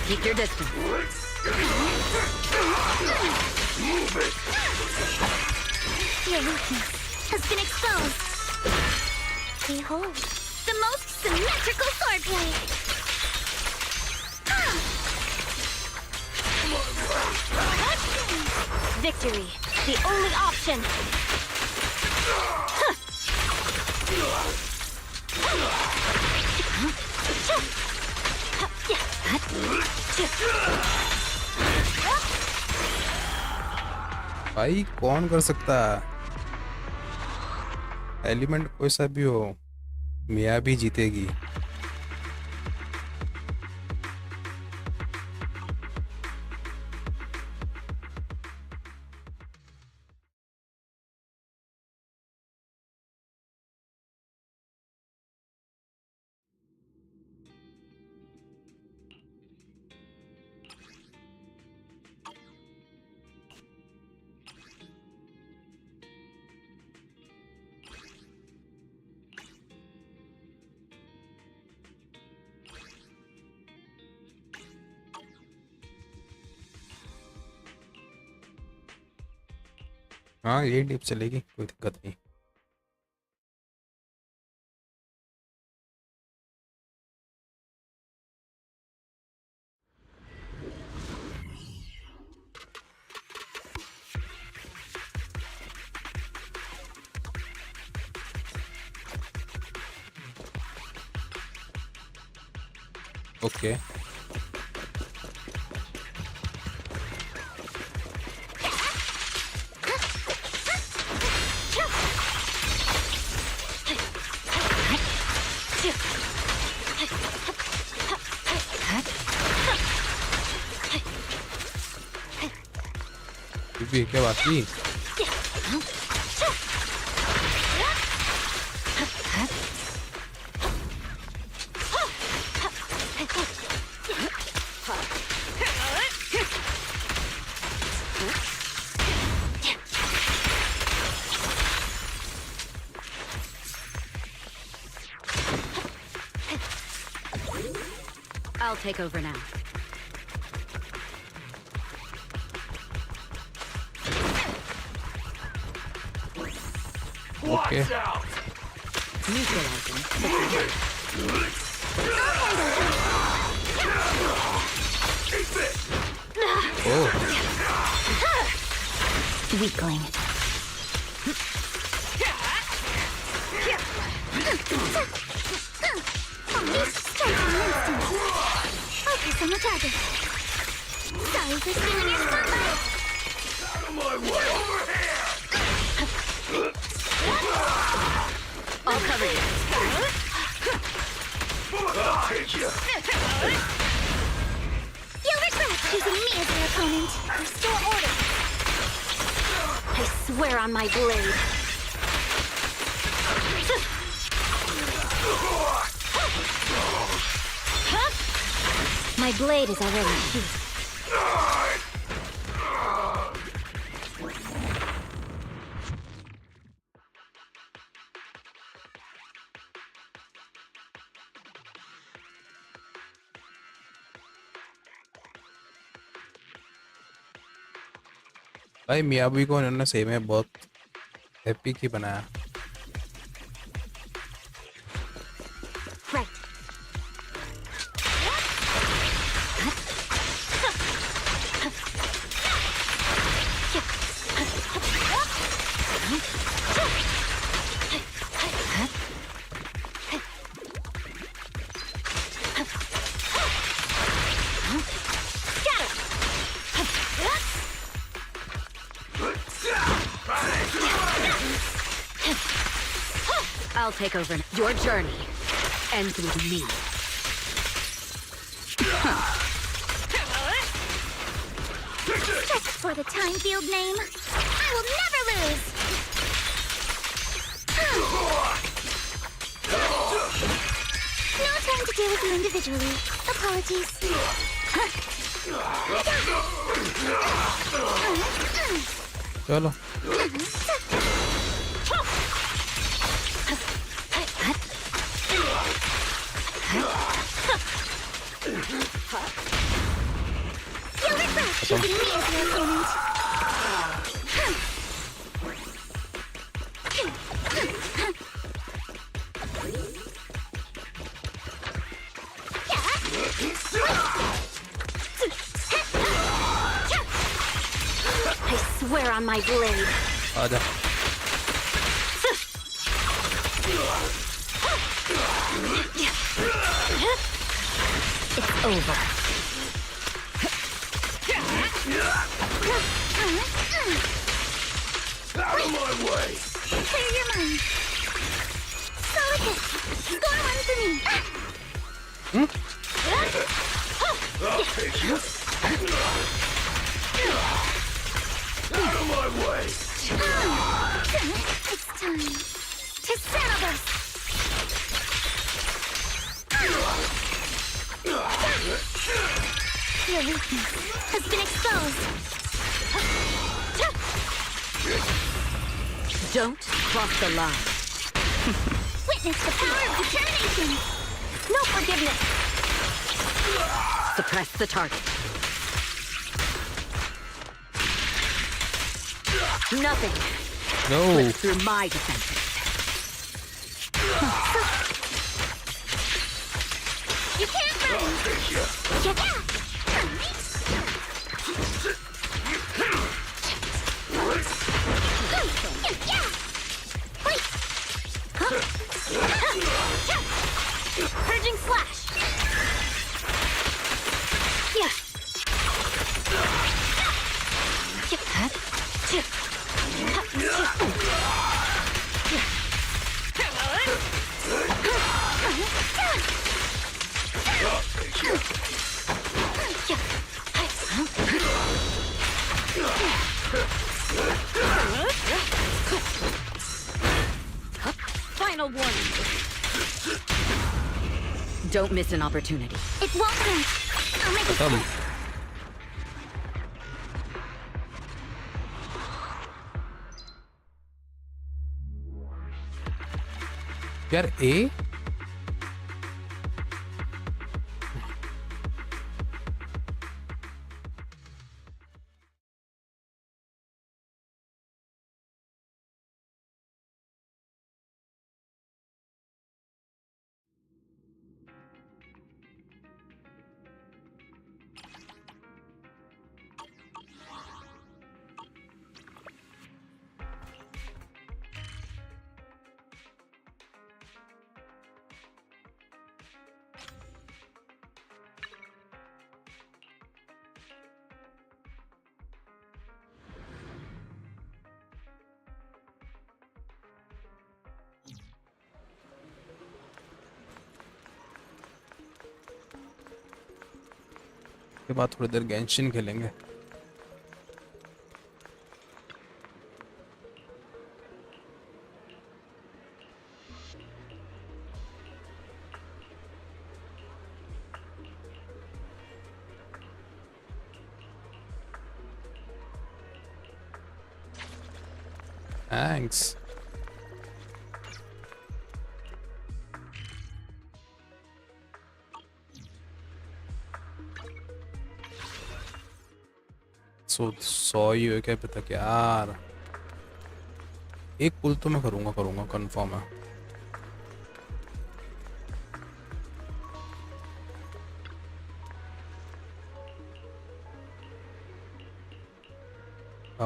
Keep your distance. Move it! Your weakness has been exposed. Behold, the most symmetrical swordplay. Victory, the only option. भाई कौन कर सकता है? Element कोई सा भी हो, मियाबी जीतेगी। हाँ यही टिप चलेगी, कोई दिक्कत नहीं। ओके भी क्या बात की? I'll take over now. Okay. Neutralizing. Oh. Weakling. Okay, so much harder. Sorry for stealing your spotlight. Out of my way! Over here! I'll cover you. I'll hit you! You'll regret choosing me as your opponent. Restore order. I swear on my blade. My blade is already sheathed. भाई मियाबी को इन्होंने सही में बहुत epic ही बनाया। Right. I'll take over. Your journey ends with me. Just for the time field name, I will never lose. No time to deal with you individually. Apologies. चलो You'll regret choosing me as your opponent. I swear on my blade. आजा। It's over. Out of my way! Clear your mind. Solid hit. Score one for me. I'll take you! Out of my way! It's time to settle this. Your weakness has been exposed. Don't cross the line. Witness the power of determination. No forgiveness. Suppress the target. Nothing. No. Slipped through my defenses. You can't run! Purging slash. Yeah. Final warning. Don't miss an opportunity. It won't hurt. I'll make it Come. यार A के बाद थोड़ी देर Genshin खेलेंगे. Thanks. So 100 UA क्या पता क्या यार. एक पुल तो मैं करूँगा कंफर्म है.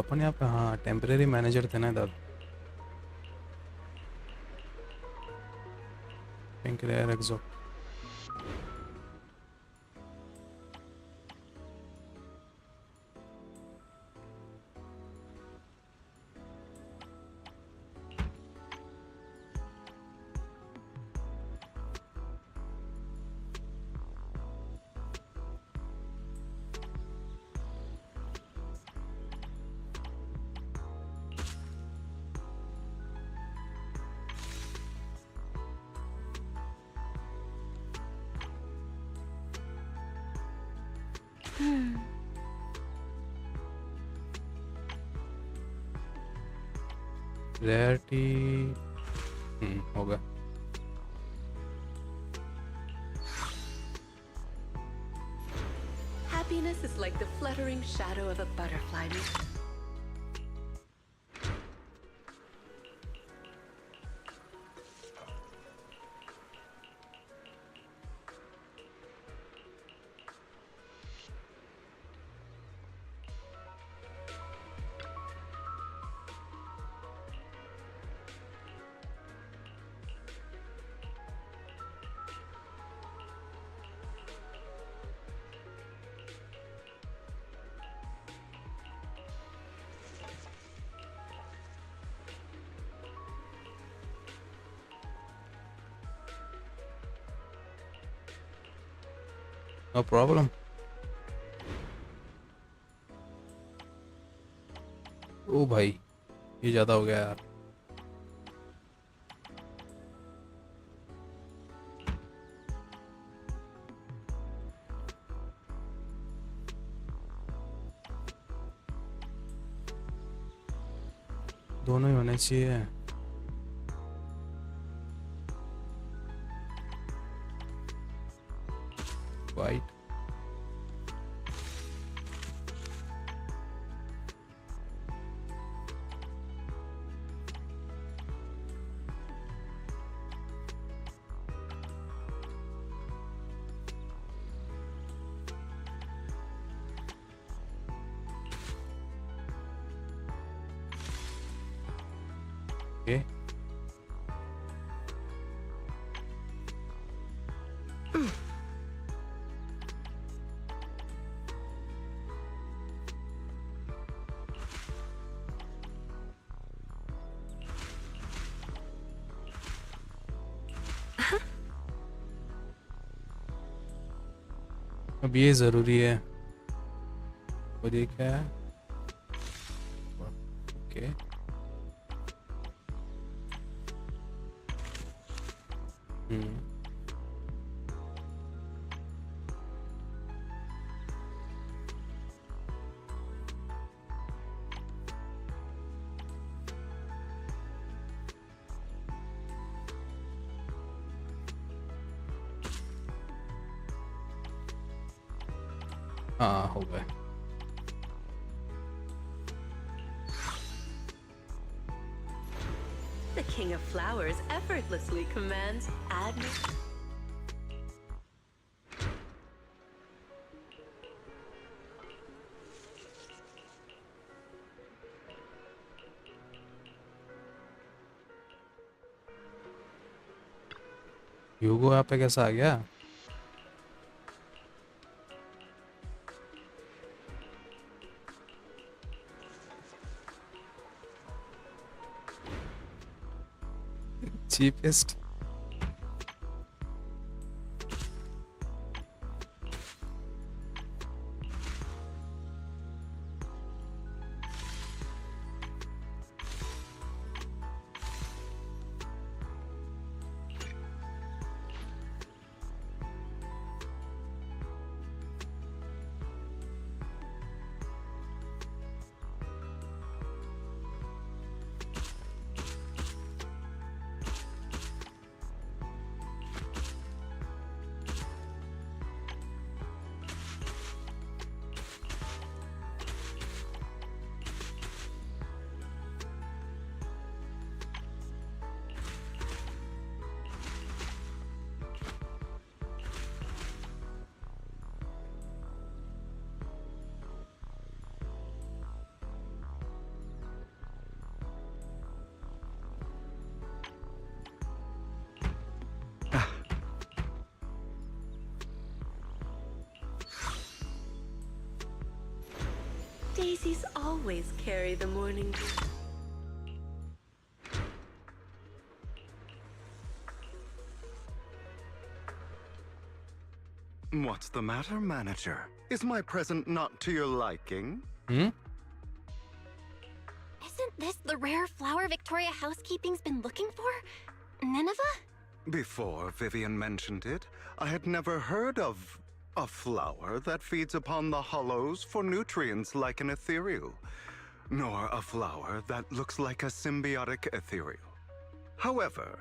अपन यहाँ पे हाँ टेम्परेरी मैनेजर थे ना इधर. पिंक रेयर एक्सो. रेयरिटी होगा. Happiness is like the fluttering shadow of a butterfly. No problem. ओ भाई ये ज़्यादा हो गया यार. दोनों ही होने चाहिए. White. अब ये ज़रूरी है। और ये क्या है? ओके हाँ हो गए। The King of Flowers effortlessly commands admiration. ह्यूगो यहाँ पे कैसा आ गया? cheapest. Daisies always carry the morning dew. What's the matter, manager? Is my present not to your liking? Isn't this the rare flower Victoria Housekeeping's been looking for? Nineveh? Before Vivian mentioned it, I had never heard of a flower that feeds upon the hollows for nutrients like an ethereal, nor a flower that looks like a symbiotic ethereal. However,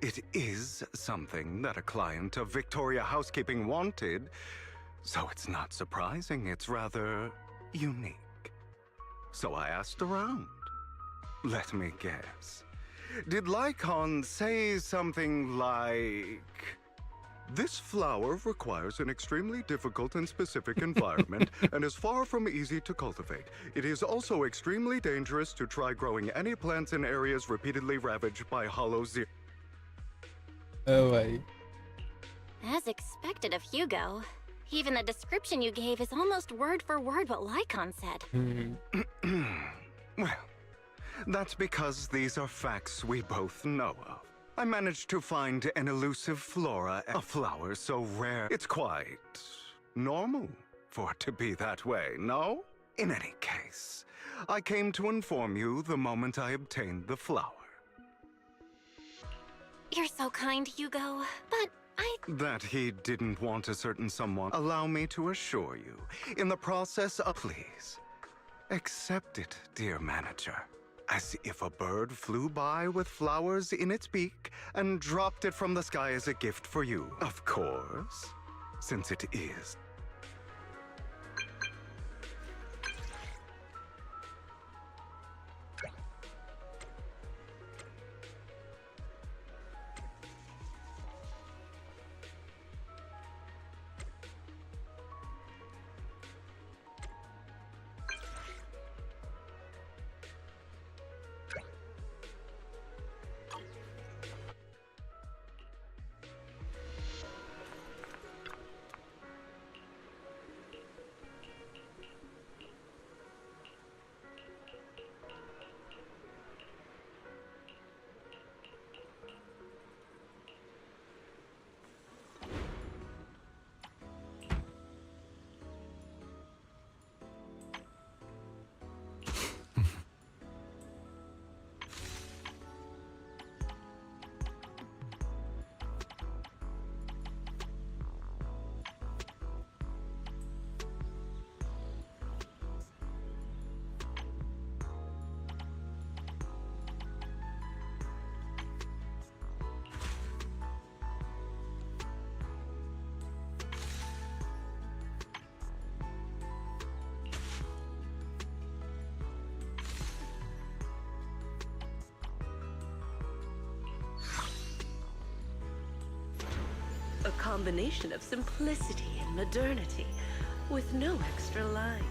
it is something that a client of Victoria Housekeeping wanted, so it's not surprising it's rather unique. So I asked around. Let me guess. Did Lycon say something like, "This flower requires an extremely difficult and specific environment and is far from easy to cultivate. It is also extremely dangerous to try growing any plants in areas repeatedly ravaged by hollow zero." Oh, bhai. As expected of Hugo. Even the description you gave is almost word for word what Lycon said. Well, that's because these are facts we both know of. I managed to find an elusive flora, a flower so rare it's quite normal for it to be that way, no? In any case, I came to inform you the moment I obtained the flower. You're so kind, Hugo, but That he didn't want a certain someone. Allow me to assure you, in the process of... Please, accept it, dear manager. As if a bird flew by with flowers in its beak and dropped it from the sky as a gift for you. Of course, since it is. combination of simplicity and modernity, with no extra lines.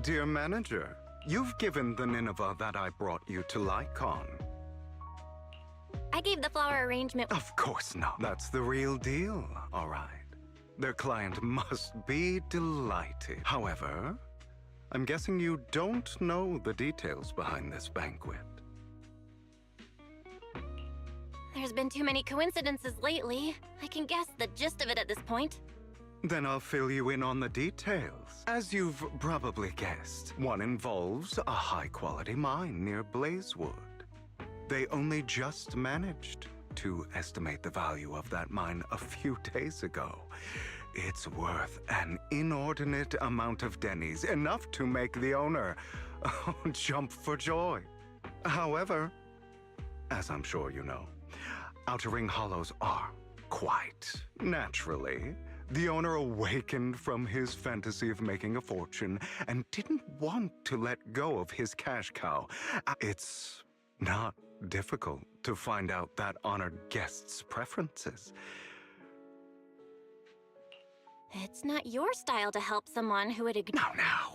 Dear manager, you've given the Nineveh that I brought you to Lycon. I gave the flower arrangement. Of course not. That's the real deal, all right. Their client must be delighted. However, I'm guessing you don't know the details behind this banquet. There's been too many coincidences lately. I can guess the gist of it at this point. Then I'll fill you in on the details. As you've probably guessed, one involves a high-quality mine near Blazewood. They only just managed to estimate the value of that mine a few days ago. It's worth an inordinate amount of dennies, enough to make the owner jump for joy. However, as I'm sure you know, Outer Ring Hollows are, quite naturally, the owner awakened from his fantasy of making a fortune and didn't want to let go of his cash cow. It's not difficult to find out that honored guest's preferences. It's not your style to help someone who would ignore. Now,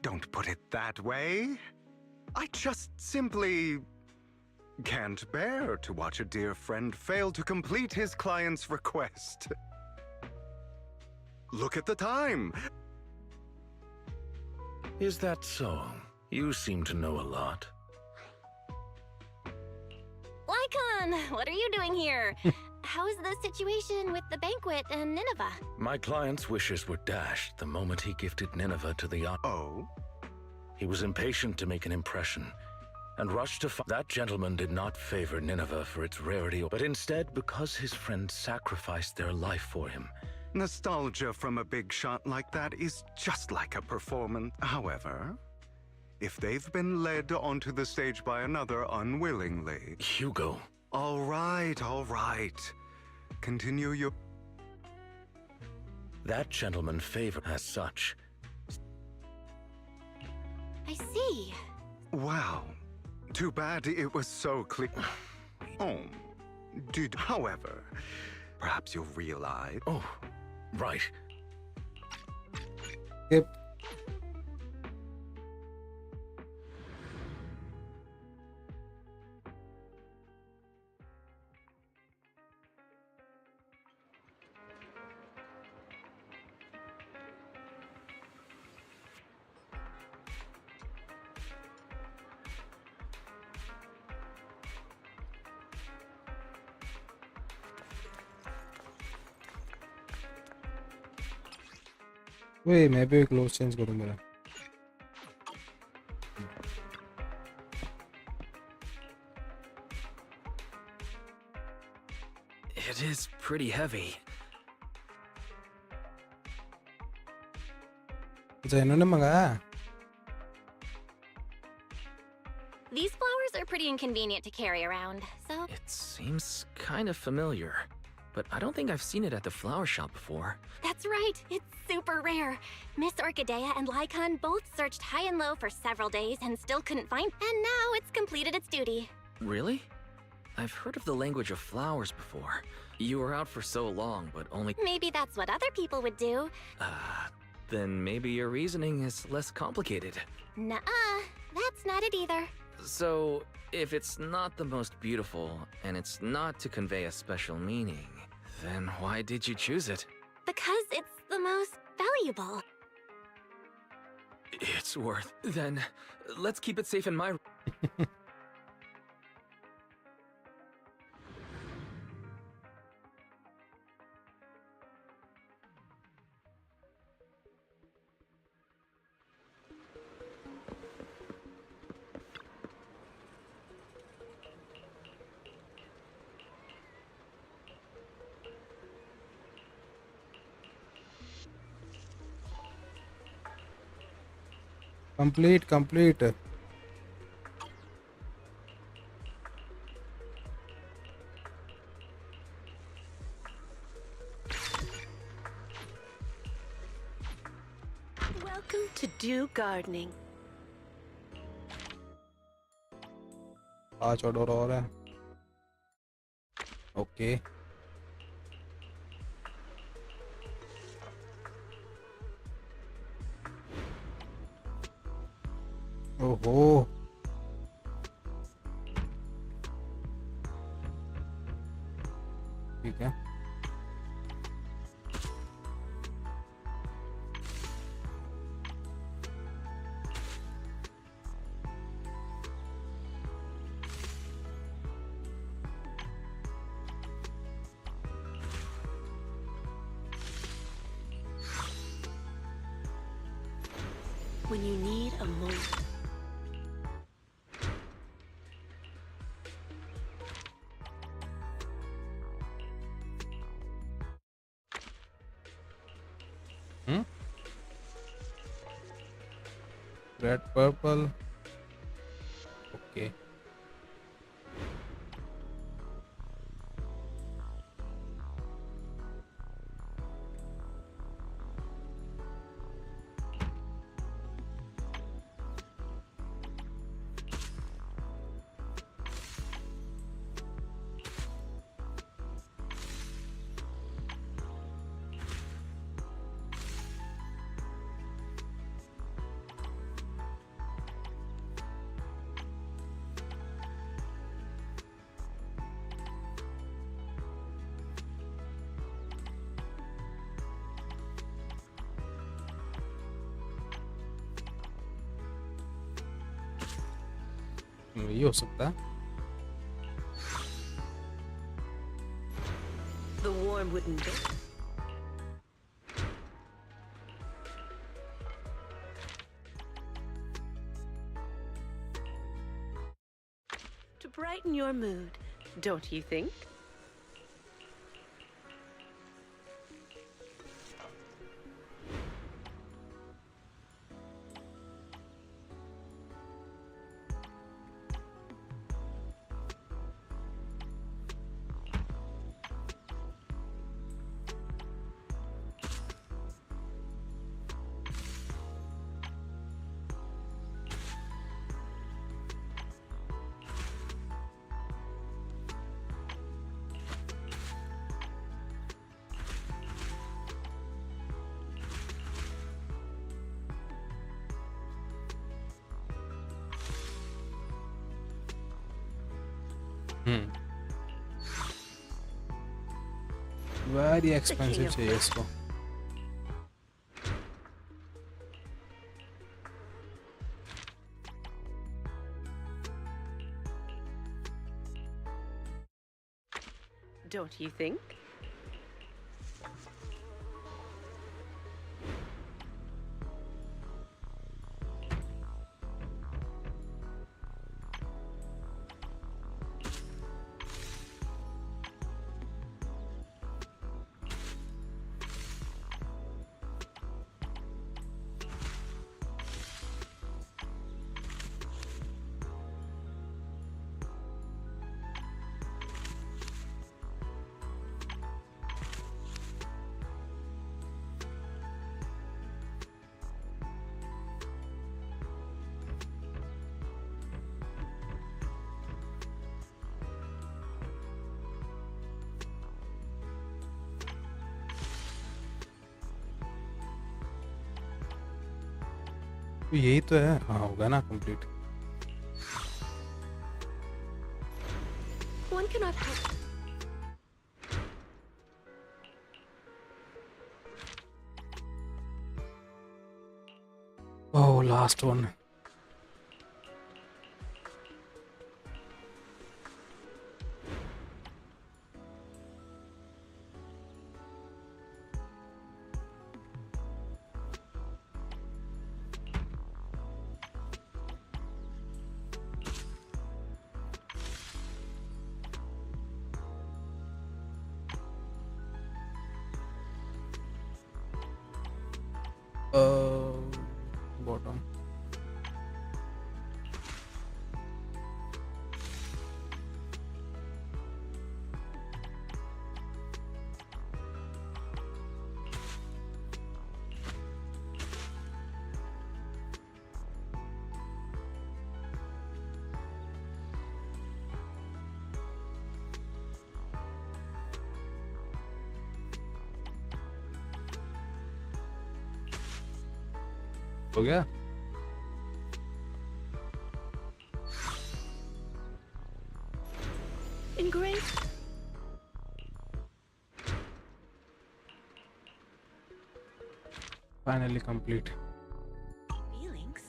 don't put it that way. I just simply can't bear to watch a dear friend fail to complete his client's request. Look at the time. Is that so? You seem to know a lot. Lycon, what are you doing here? How's the situation with the banquet and Nineveh? My client's wishes were dashed the moment he gifted Nineveh to the Oh? He was impatient to make an impression, and rushed to that gentleman did not favor Nineveh for its rarity, but instead because his friend sacrificed their life for him. Nostalgia from a big shot like that is just like a performance. However, if they've been led onto the stage by another unwillingly... Hugo. All right. Continue your... That gentleman favored as such. I see. Wow. Too bad it was so clear. However, perhaps you'll realize... Oh, right. Yep. Wait, मैं भी close change करूँ मेरा. It is pretty heavy. अच्छा इन्होंने मंगाया. These flowers are pretty inconvenient to carry around, so... It seems kind of familiar, but I don't think I've seen it at the flower shop before. That's right, it's super rare. Miss Orchidea and Lycon both searched high and low for several days and still couldn't find, and now it's completed its duty. Really? I've heard of the language of flowers before. You were out for so long, but only... Maybe that's what other people would do. Then maybe your reasoning is less complicated. Nuh-uh, that's not it either. So, if it's not the most beautiful, and it's not to convey a special meaning, then why did you choose it? Because it's the most valuable. It's worth... Then, let's keep it safe in my... Complete. Welcome to Do Gardening. पांच order और है. Okay. ओहो. ठीक है. When you need a moment. Red, purple. Okay. ये हो सकता है. The warm wooden bed. To brighten your mood, don't you think? Very expensive चाहिए इसको. Don't you think? तो यही तो है, हाँ होगा ना complete. One cannot help. Oh, last one. Bottom. हो गया? Engraved. Finally complete. Feelings.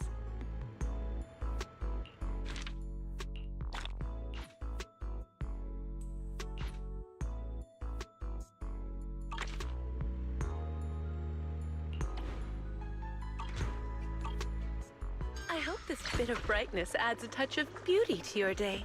I hope this bit of brightness adds a touch of beauty to your day.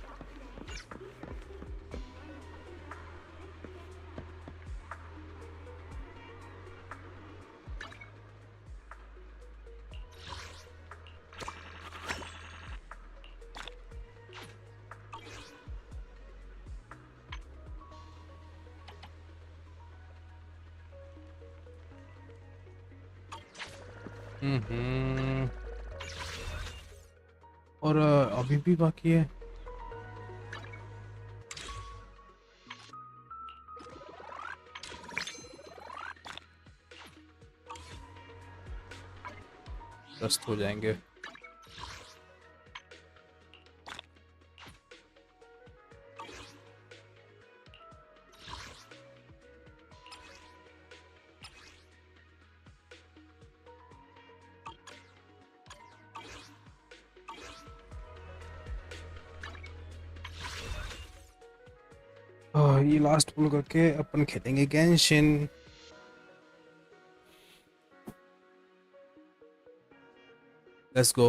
और अभी भी बाकी है। दस्त हो जाएंगे। ये लास्ट पुल करके अपन खेलेंगे Genshin. Let's go.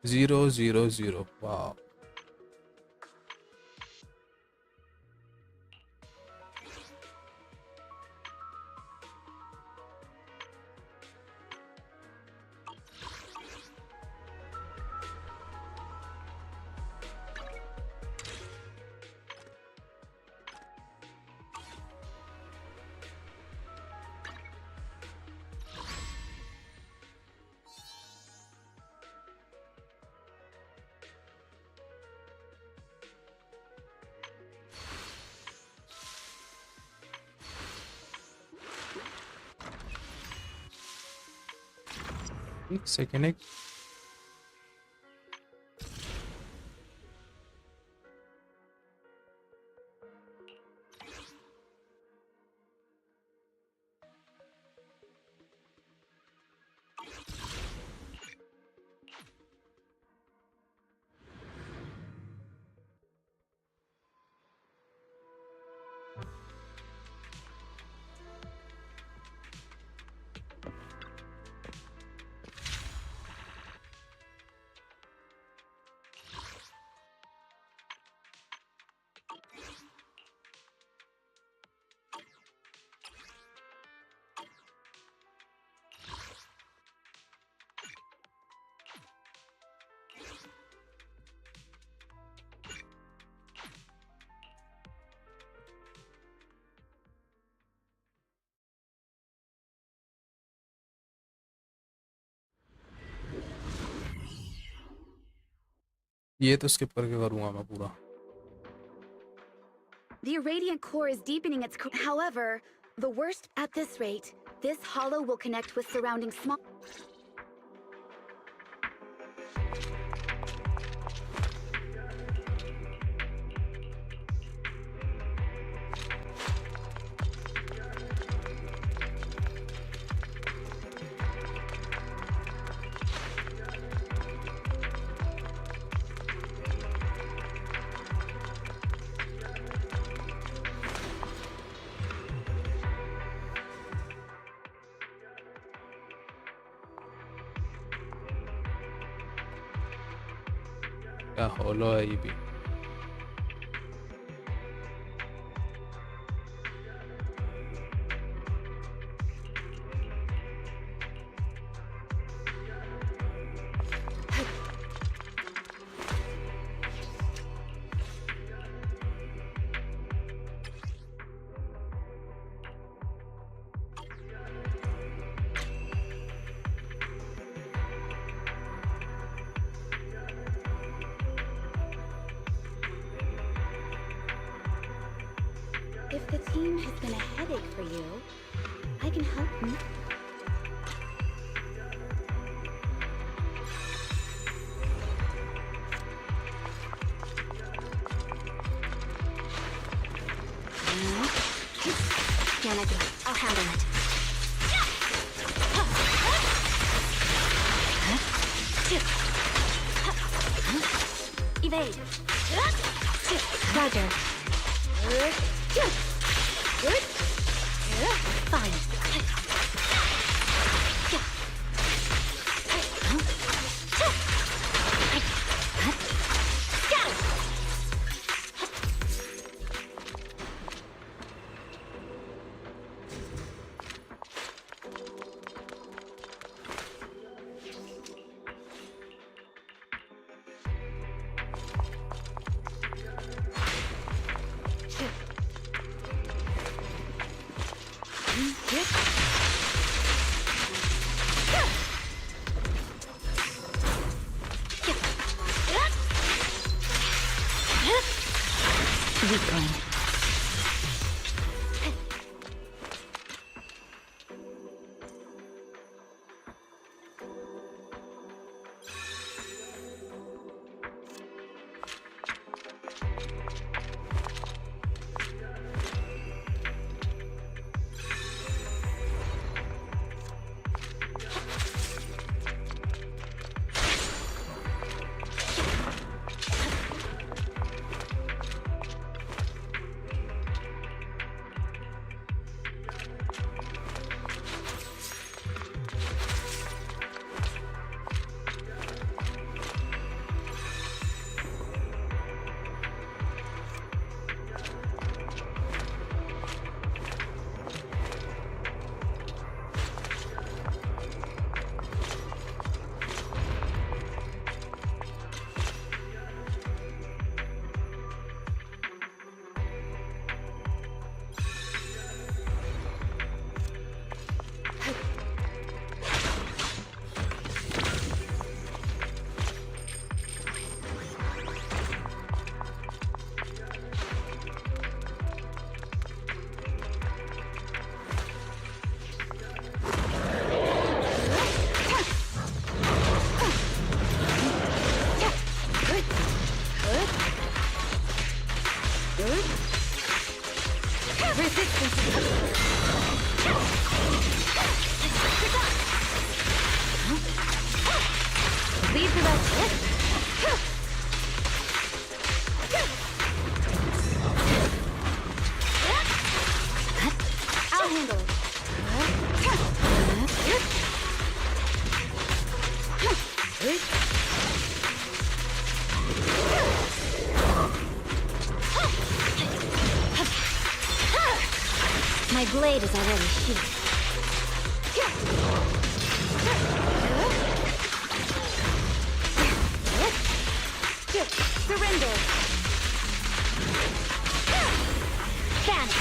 Zero, zero, zero. Wow. एक सेकेंड एक ये तो skip करके करूँगा मैं पूरा. The irradiant core is deepening its. However, the worst at this rate, this hollow will connect with surrounding small. क्या hollow है ये भी. If the team has been a headache for you, I can help you. Can I do it? I'll handle it. Evade. Roger. Fine. My blade is already sheathed. Surrender. Vanish.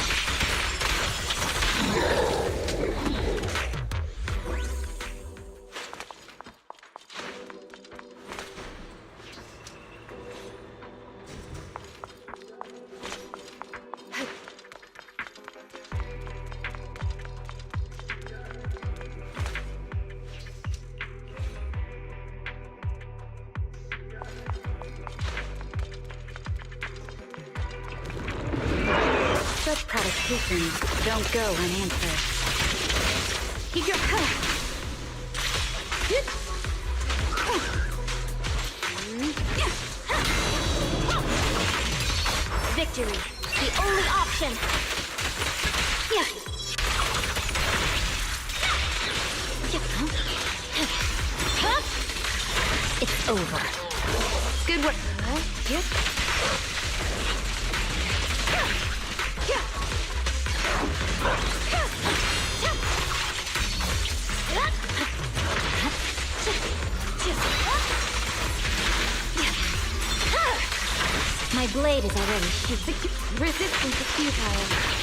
Listen, don't go unanswered. Keep your Victory, the only option. It's over. Good work. My blade is already sheathed. Resistance is futile.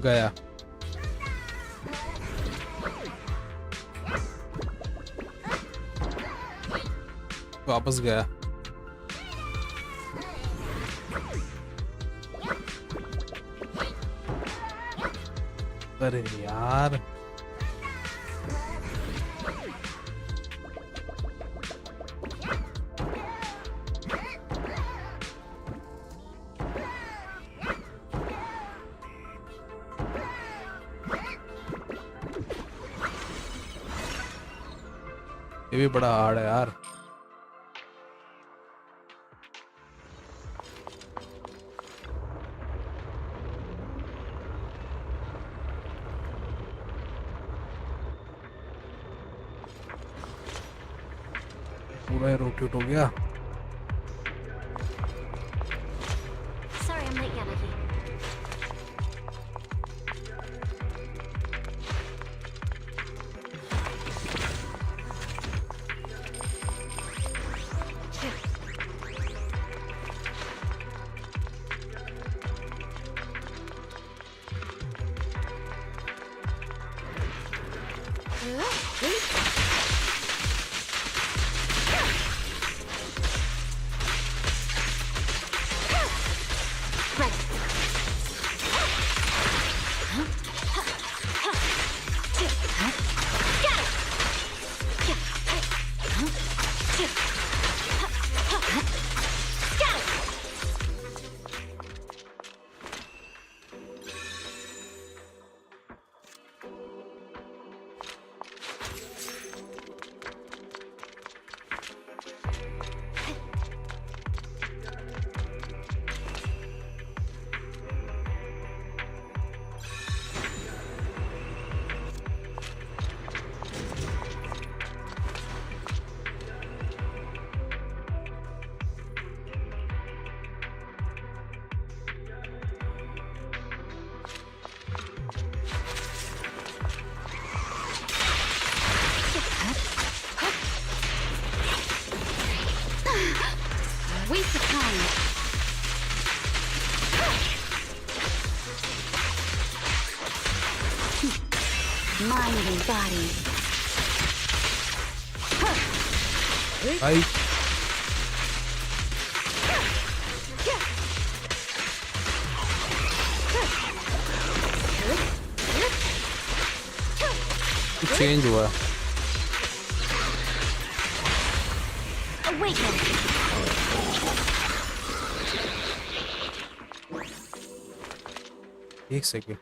गया वापस गया अरे यार ये भी बड़ा hard है यार पूरा रोटेट हो गया Sorry, I'm late, Yanagi. body. Ay. Change हुआ Awaken. एक सेकंड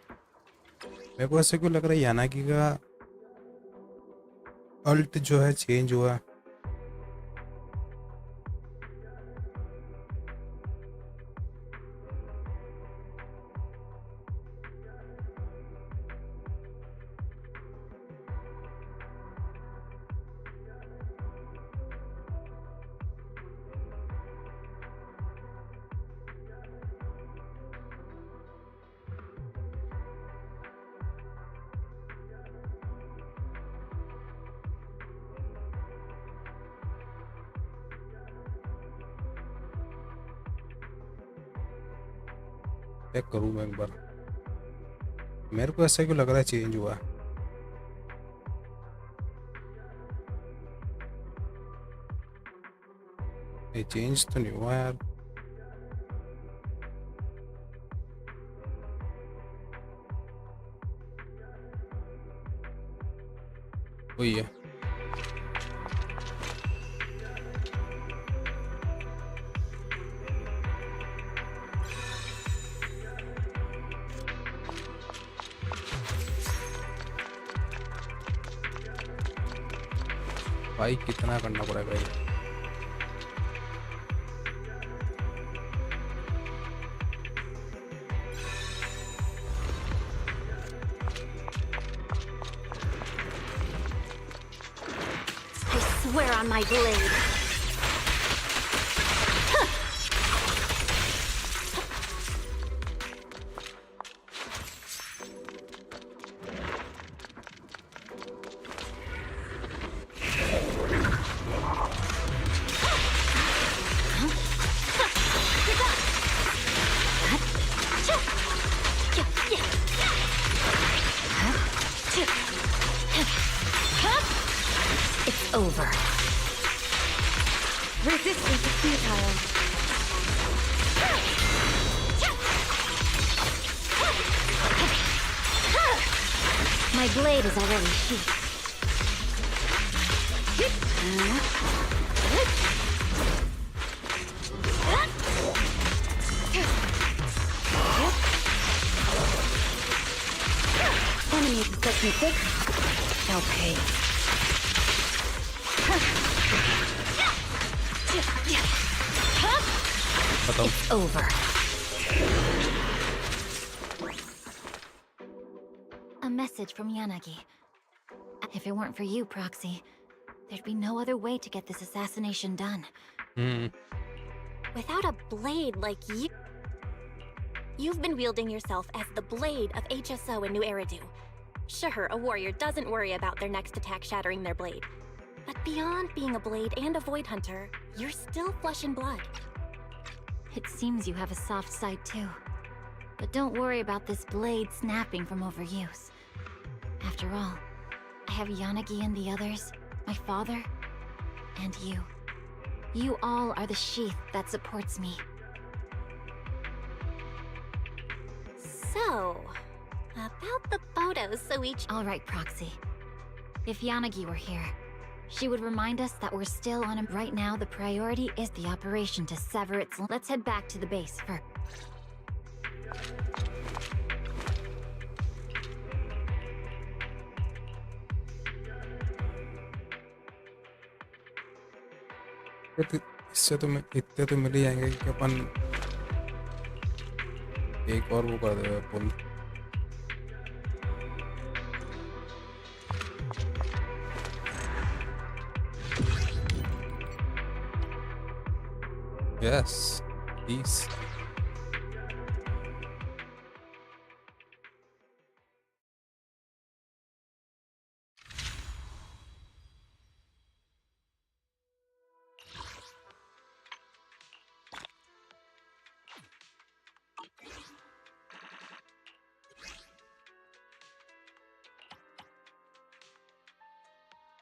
मेरे को ऐसे क्यों लग रहा है यानागी का अल्ट जो है चेंज हुआ चेक करूँ मैं एक बार मेरे को ऐसा क्यों लग रहा है चेंज हुआ ये चेंज तो नहीं हुआ यार वही है भाई कितना करना पड़ेगा ये I swear on my blade. It's over. Resistance is futile. My blade is already sheathed. Enemies such me thick. They'll pay. It's over. A message from Yanagi. If it weren't for you, Proxy, there'd be no other way to get this assassination done. Without a blade like you... You've been wielding yourself as the blade of HSO in New Eridu. Sure, a warrior doesn't worry about their next attack shattering their blade. But beyond being a blade and a void hunter, you're still flesh and blood. It seems you have a soft side too. But don't worry about this blade snapping from overuse. After all, I have Yanagi and the others, my father, and you. You all are the sheath that supports me. So, about the photos so each... All right, Proxy. If Yanagi were here, she would remind us that we're still on him. Right now, the priority is the operation to sever its... Let's head back to the base first. इससे तो इतने तो मिल ही जाएंगे कि अपन एक और वो कर देगा पुल Yes, peace.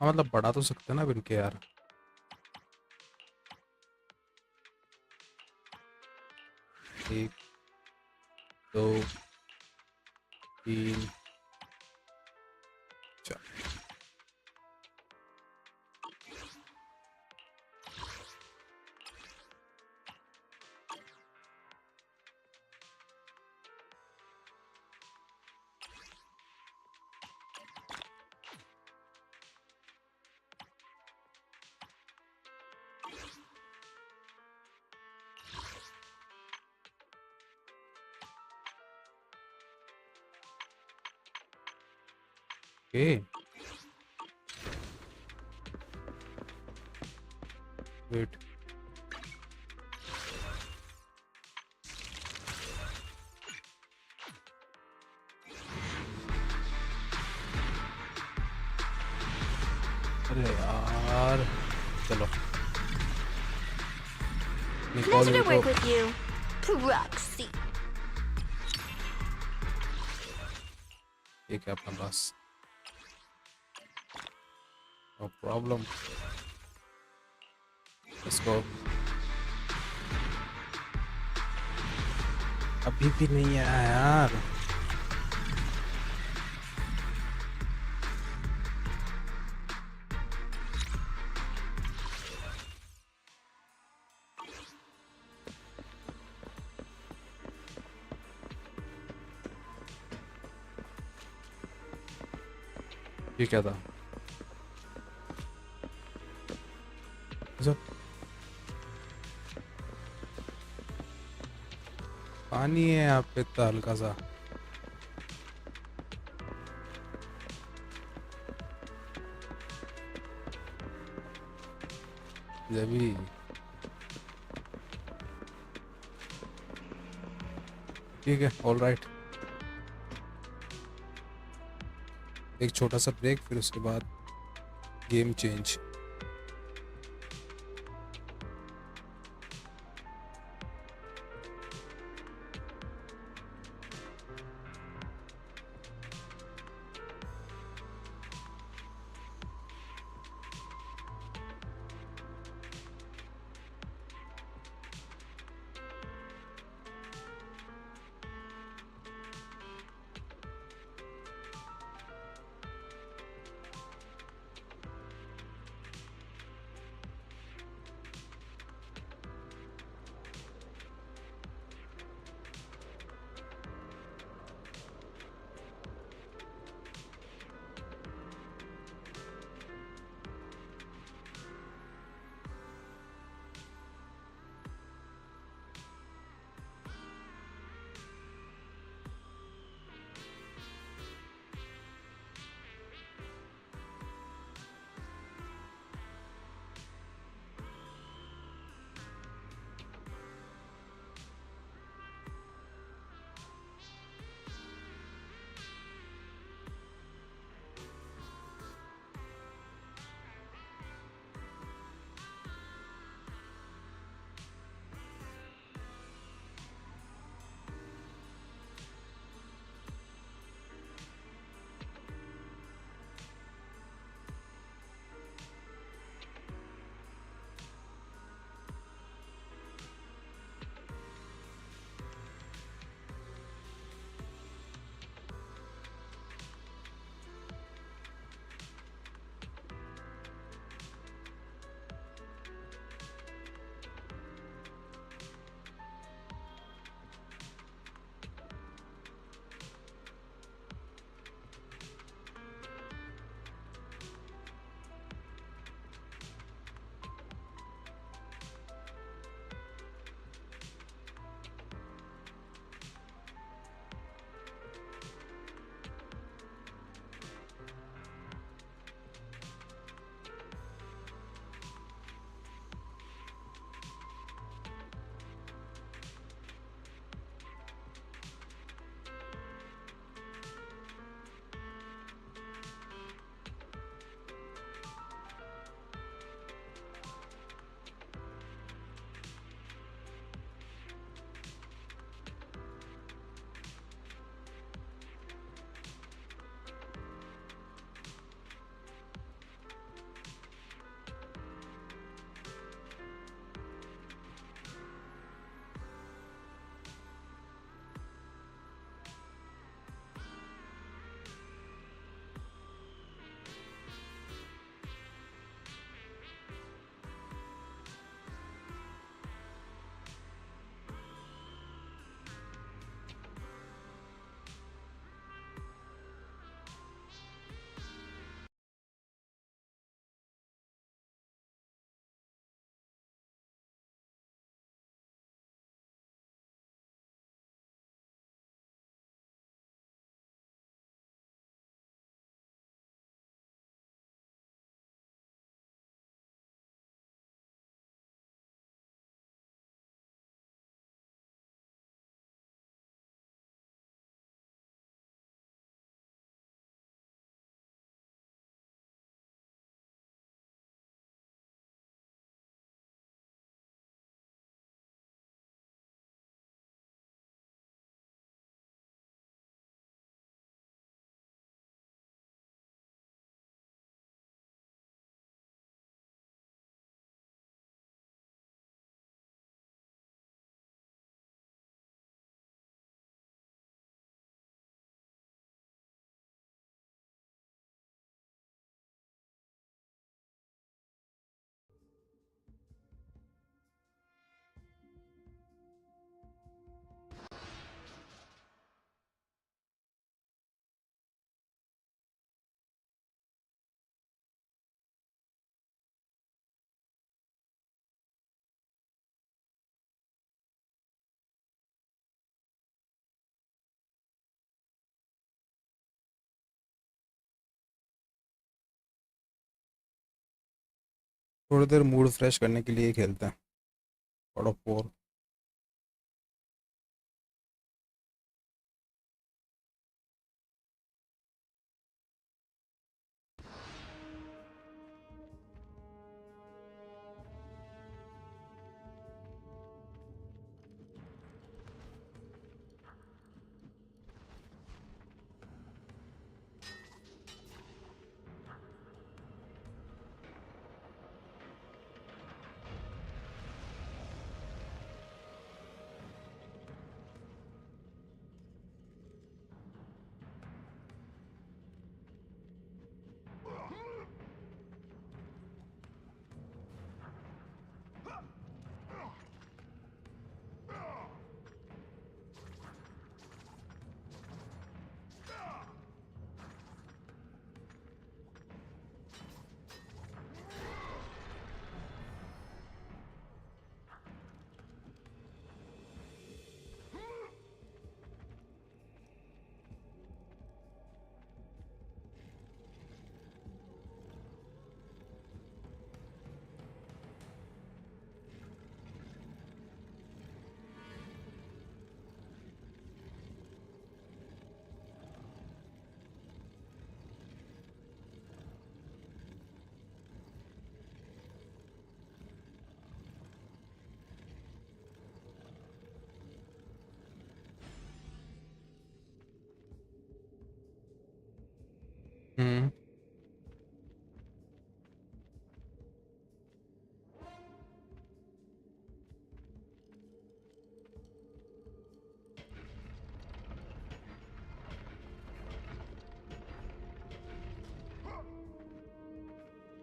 हाँ मतलब बढ़ा तो सकते हैं ना अब इनके यार। एक, दो, तीन, चार। Okay. Wait. अरे यार चलो Pleasure to work with you, Proxy. ये क्या अपना पास नो प्रॉब्लम। इसको अभी भी नहीं आया यार। ये क्या था? अच्छा पानी है यहाँ पे इतना हल्का सा। जबी ठीक है, ऑल राइट। एक छोटा सा ब्रेक, फिर उसके बाद गेम चेंज। थोड़ी देर मूड फ्रेश करने के लिए खेलते हैं गॉड ऑफ वॉर।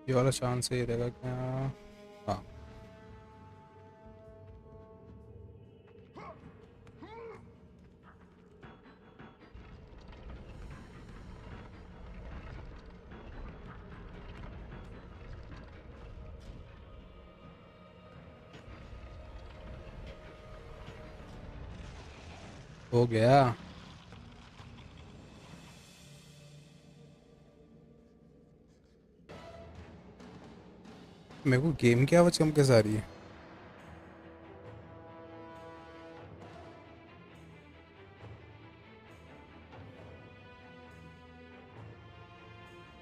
ये वाला चांस सही रहेगा क्या? हाँ हो गया। मेरे को गेम की आवाज़ कम कैसे आ रही है?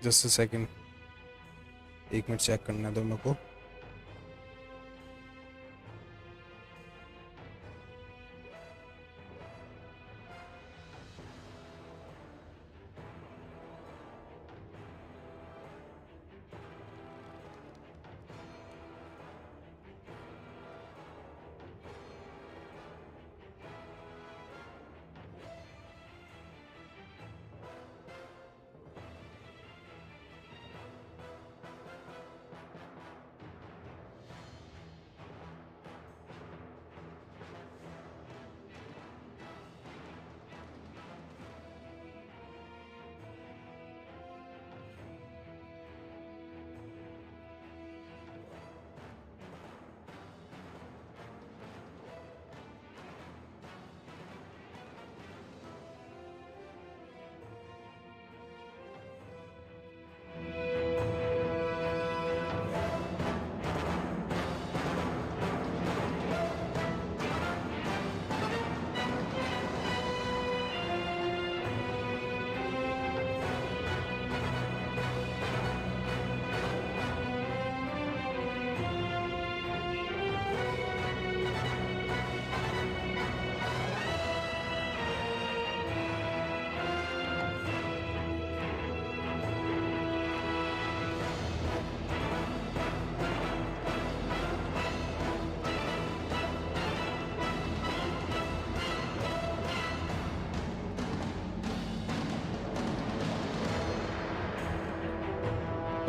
Just a second, 1 minute check करना दो मेरे को।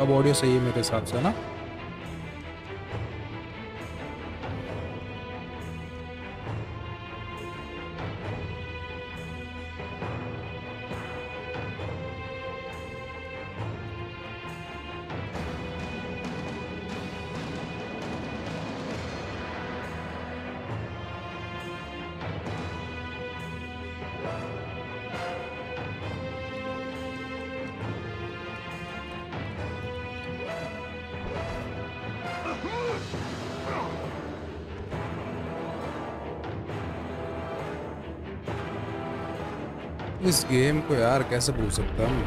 अब ऑडियो सही है मेरे हिसाब से ना? इस गेम को यार कैसे भूल सकता हूँ।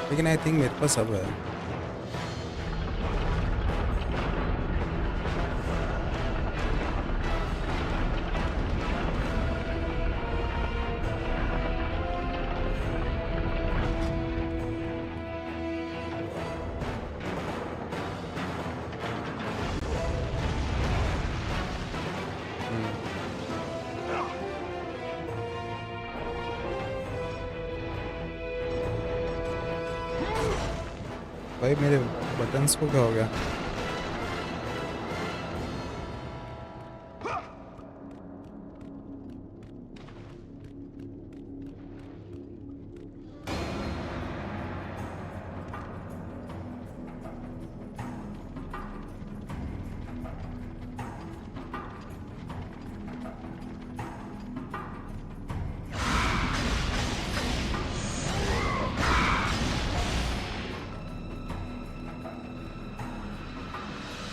लेकिन आई थिंक मेरे पास सब है। भाई मेरे बटन्स को क्या हो गया?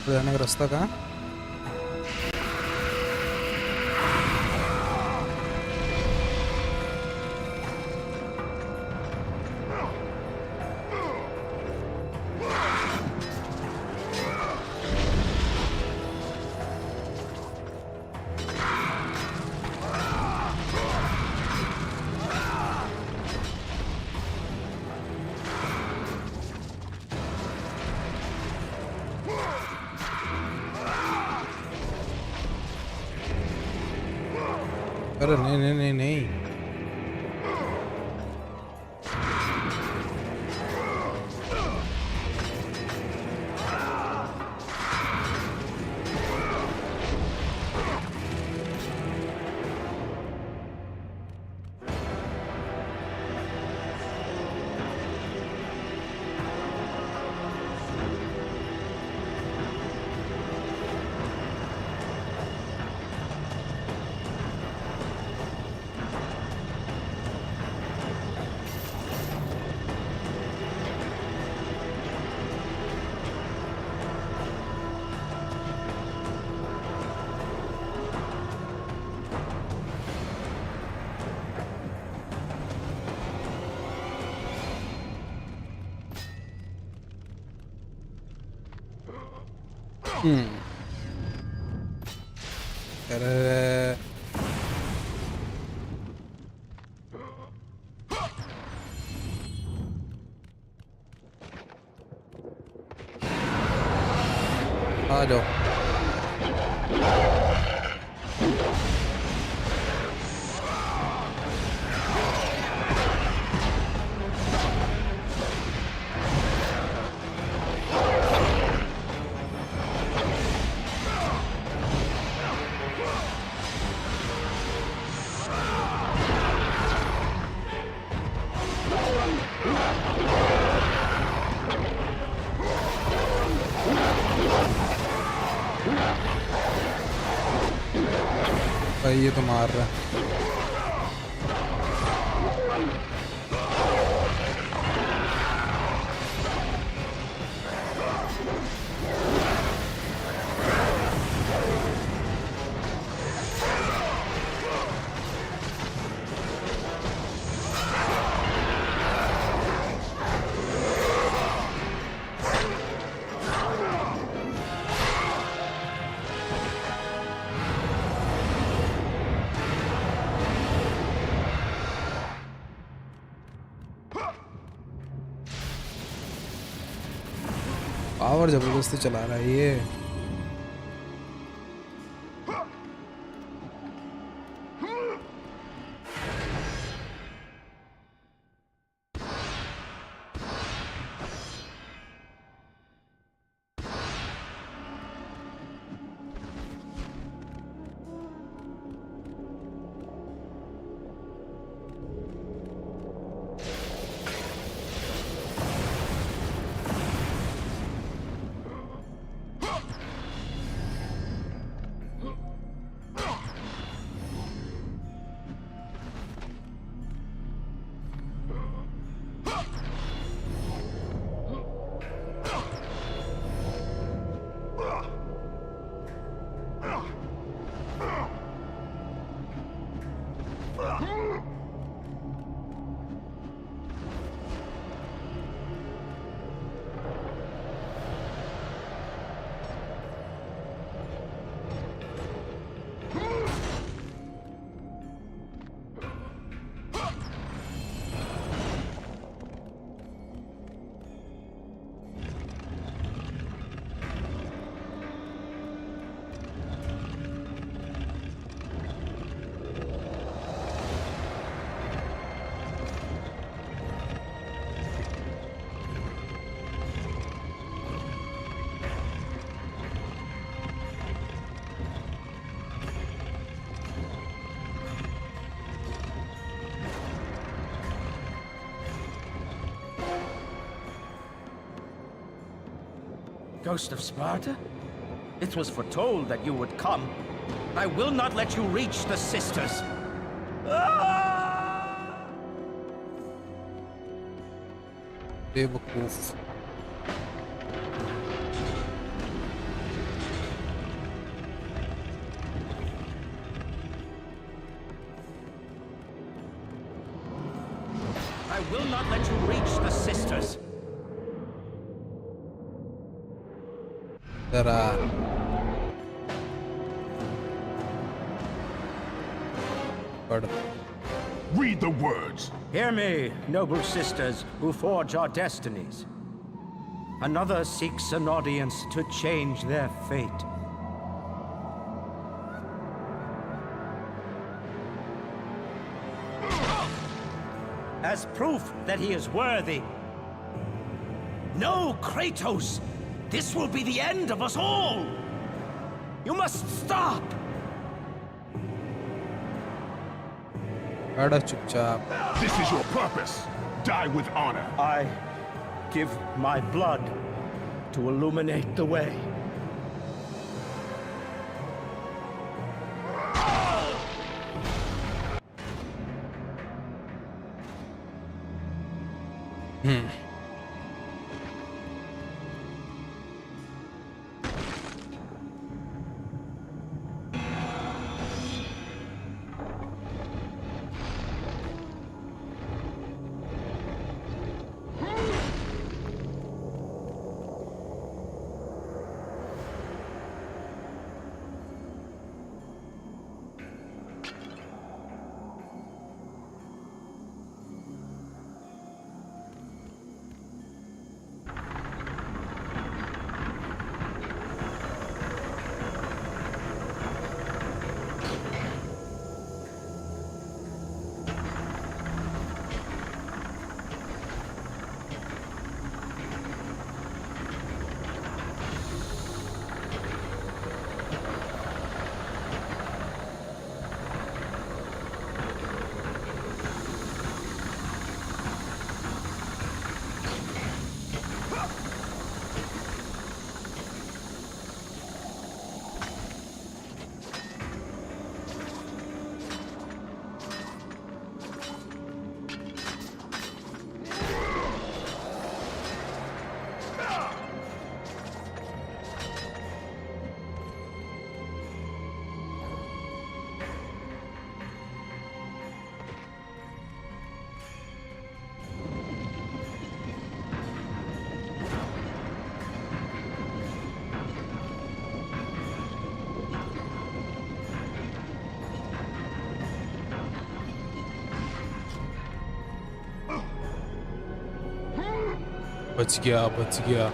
जाने का रास्ता कहाँ? अरे नहीं नहीं नहीं नहीं, अरे आ जाओ। भाई ये तो मार रहा है। पावर जबरदस्ती चला रहा है ये। Ghost of Sparta? It was foretold that you would come. I will not let you reach the sisters. बेवकूफ I will not let you reach the sisters. There are Read the words. Hear me, noble sisters who forge our destinies. Another seeks an audience to change their fate. As proof that he is worthy. No, Kratos! This will be the end of us all! You must stop! This is your purpose. Die with honor. I give my blood to illuminate the way. बच गया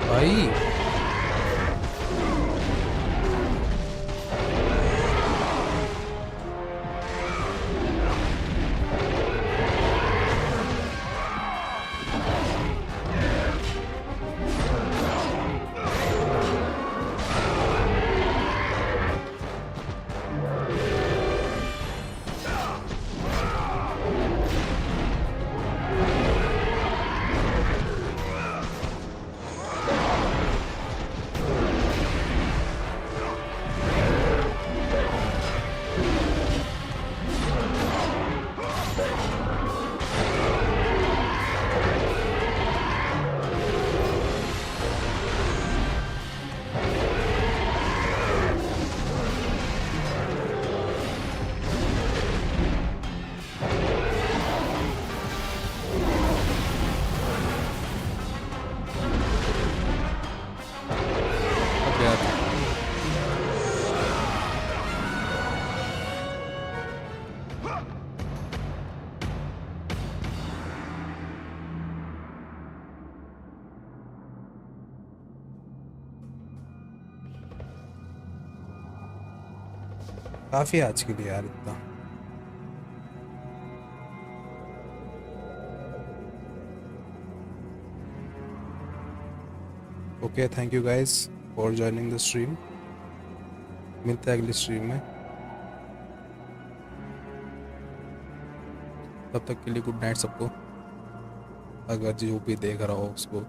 भाई काफी आज के लिए यार इतना okay, thank you guys for joining the stream. मिलते हैं अगली स्ट्रीम में, तब तक के लिए गुड नाइट सबको, अगर जो भी देख रहा हो उसको।